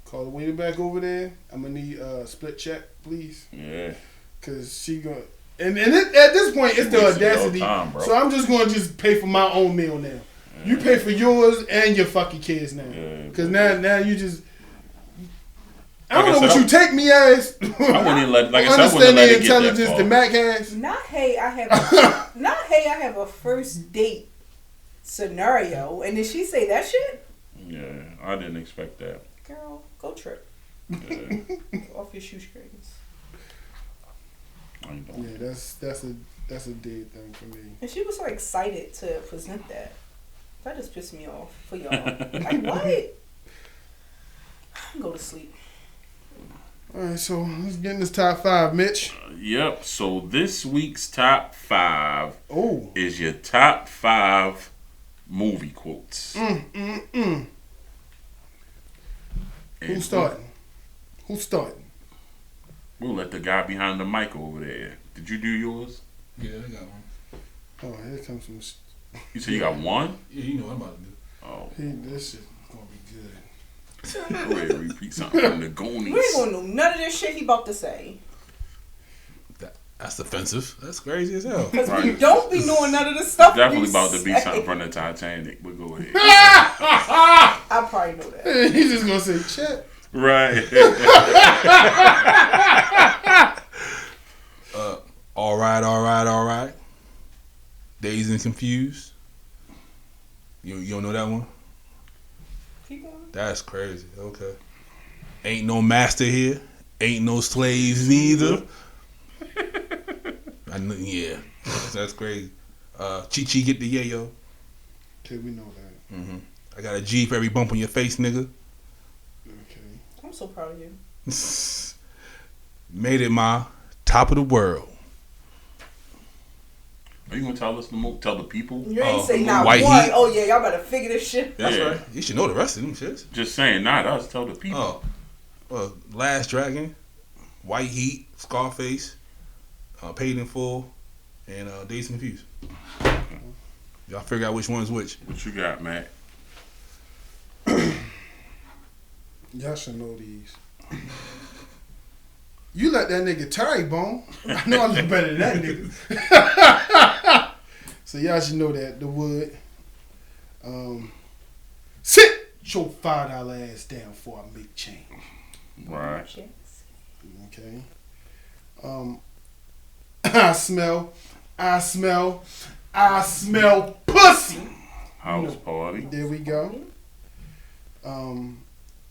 Call the waiter back over there. I'm gonna need a split check, please. Yeah. Cause she gonna at this point it's the audacity. So I'm just gonna pay for my own meal now. Yeah. You pay for yours and your fucking kids now. Yeah, cause now you just. I don't know what you take me as. I wouldn't even let. Like I said, I understand wouldn't let the it get that intelligence far. that Mac has. Not hey, I have a first date scenario, and did she say that shit? Yeah, I didn't expect that. Girl, go trip. Yeah. Off your shoestrings. Yeah, that's a dead thing for me. And she was so excited to present that. That just pissed me off for y'all. Like what? Go to sleep. All right, so let's get in this top 5, Mitch. Yep. So this week's top 5 is your top 5 movie quotes. Who's starting? We'll let the guy behind the mic over there. Did you do yours? Yeah, I got one. Oh, here comes some. You said you got one? Yeah, you know what I'm about to do. Oh. This shit gonna be good. Go ahead, repeat something from the Goonies. We ain't gonna know none of this shit he about to say. That's offensive. That's crazy as hell. Because we don't be knowing none of this stuff. Definitely about to be something from the Titanic, but go ahead. I probably know that. He's just gonna say Chet. Right. All right. Dazed and Confused. You don't know that one? Keep going. That's crazy. Okay. Ain't no master here. Ain't no slaves neither. Yeah. That's crazy. Chi get the yayo. Okay, we know that. I got a G for every bump on your face, nigga. Okay. I'm so proud of you. Made it my top of the world. Are you gonna tell us tell the people? You ain't say not White one. Heat. Oh yeah, y'all better figure this shit. That's right. You should know the rest of them shits. Just saying, not us. Tell the people. Last Dragon, White Heat, Scarface, Paid in Full, and Dazed and Confused. Y'all figure out which one's which. What you got, Matt? Y'all should know these. You let that nigga Terry bone. I know I look better than that nigga. So y'all should know that. The Wood. Sit your $5 ass down before I make change. Right. Okay. I smell pussy. House party. There we go.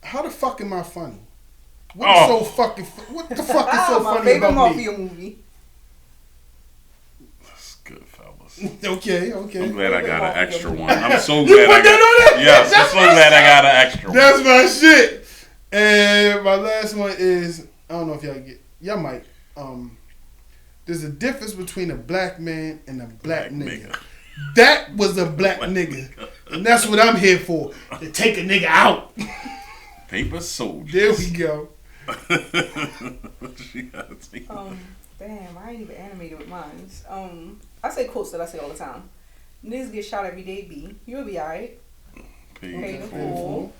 How the fuck am I funny? What the fuck is so funny about me? Movie. That's good, fellas. Okay. I'm glad I got an extra one. I'm so glad I got. Yes, I'm so glad I got an extra one. That's my shit. And my last one is, I don't know if y'all might. There's a difference between a black man and a black nigga. That was a black nigga. And that's what I'm here for. To take a nigga out. Paper soldiers. There we go. Damn, I ain't even animated with mine. I say quotes that I say all the time. Niggas get shot every day, B. You'll be alright. Pay the fool.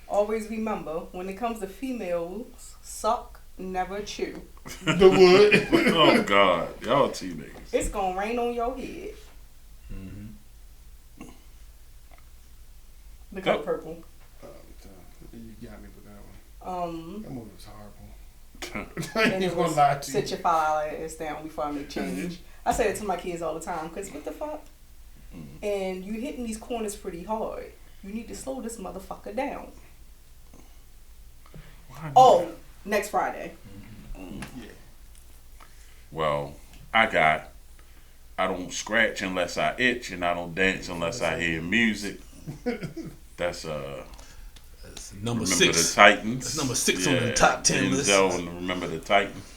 Always remember, when it comes to females, suck never chew. The wood. Oh God, y'all teenagers. It's gonna rain on your head. The color purple. You got me with that one. That movie was horrible. I And ain't it gonna was lie to sit you. your $5 down before I make change. I say it to my kids all the time, because what the fuck? And you hitting these corners pretty hard. You need to slow this motherfucker down. Oh, next Friday. Yeah. Well, I don't scratch unless I itch, and I don't dance unless I hear music. That's number Remember 6. the Titans. That's number 6 on the top 10 list. And Remember the Titans.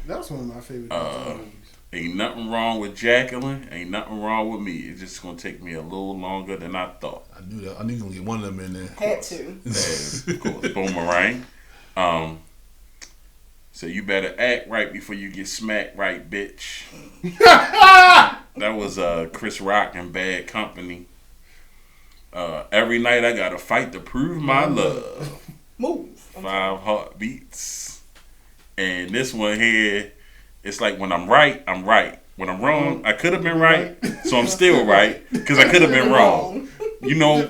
That was one of my favorite movies. Ain't nothing wrong with Jacqueline. Ain't nothing wrong with me. It's just gonna take me a little longer than I thought. I knew that. I knew you were gonna get one of them in there. Had to. Of course, Boomerang. So you better act right before you get smacked right, bitch. That was Chris Rock and Bad Company. Every night I gotta fight to prove my love. Move. 5 heartbeats. And this one here, it's like when I'm right, I'm right. When I'm wrong, I could have been right, so I'm still right, because I could have been wrong. You know,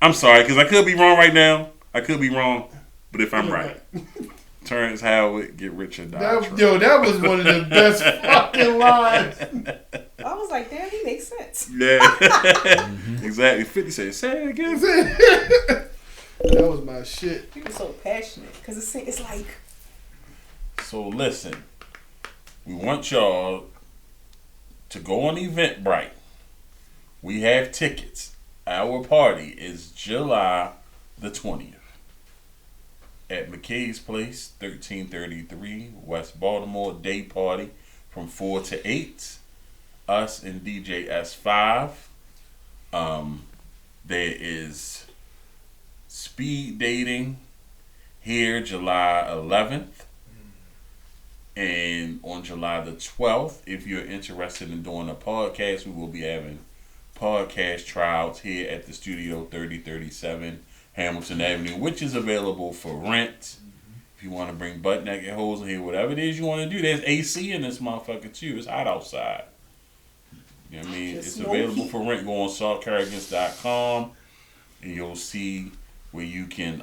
I'm sorry, because I could be wrong right now. I could be wrong, but if I'm right. Terrence Howard, get rich or die. That was one of the best fucking lines. I was like, damn, he makes sense. Yeah. Exactly. 50 said, say it again. That was my shit. He was so passionate, because it's like... So listen, we want y'all to go on Eventbrite. We have tickets. Our party is July the 20th at McKay's Place, 1333 West Baltimore. Day party from 4 to 8. Us and DJ S5. There is speed dating here July 11th. And on July the 12th, if you're interested in doing a podcast, we will be having podcast tryouts here at the studio, 3037 Hamilton Avenue, which is available for rent. If you want to bring butt naked hoes in here, whatever it is you want to do, there's AC in this motherfucker too. It's hot outside. You know what I mean? It's available for rent. Go on saltcarrigans.com and you'll see where you can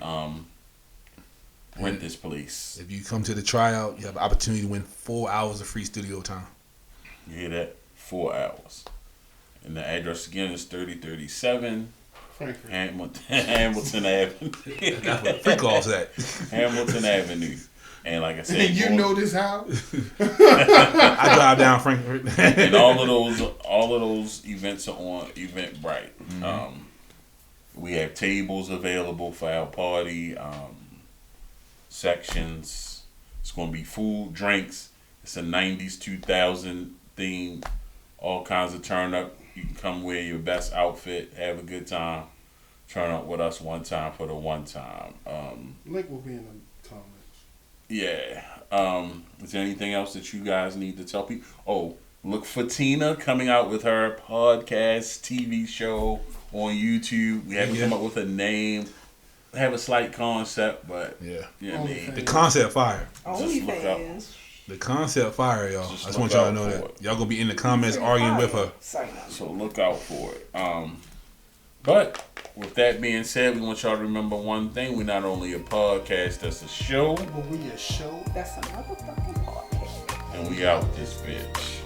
rent this place. If you come to the tryout, you have an opportunity to win 4 hours of free studio time. You hear that? 4 hours. And the address again is 3037 Hamilton Avenue. That's what free calls at. Hamilton Avenue. And like I said, And you know this house? I drive down Frankfurt. And all of those events are on Eventbrite. Mm-hmm. We have tables available for our party. Sections. It's going to be food, drinks. It's a 90s, 2000 theme. All kinds of turn up. You can come wear your best outfit, have a good time. Turn up with us one time for the one time. Link will be in the comments. Yeah. Is there anything else that you guys need to tell people? Oh, look for Tina coming out with her podcast, TV show on YouTube. We haven't come up with a name. Have a slight concept, but yeah, you know what I mean? The concept fire. OnlyFans. The concept fire, y'all. I just want look y'all to out know for that. it. Y'all gonna be in the comments arguing with her. So look out for it. But with that being said, we want y'all to remember one thing. We're not only a podcast, that's a show. But we a show. That's a motherfucking podcast. And we out this bitch.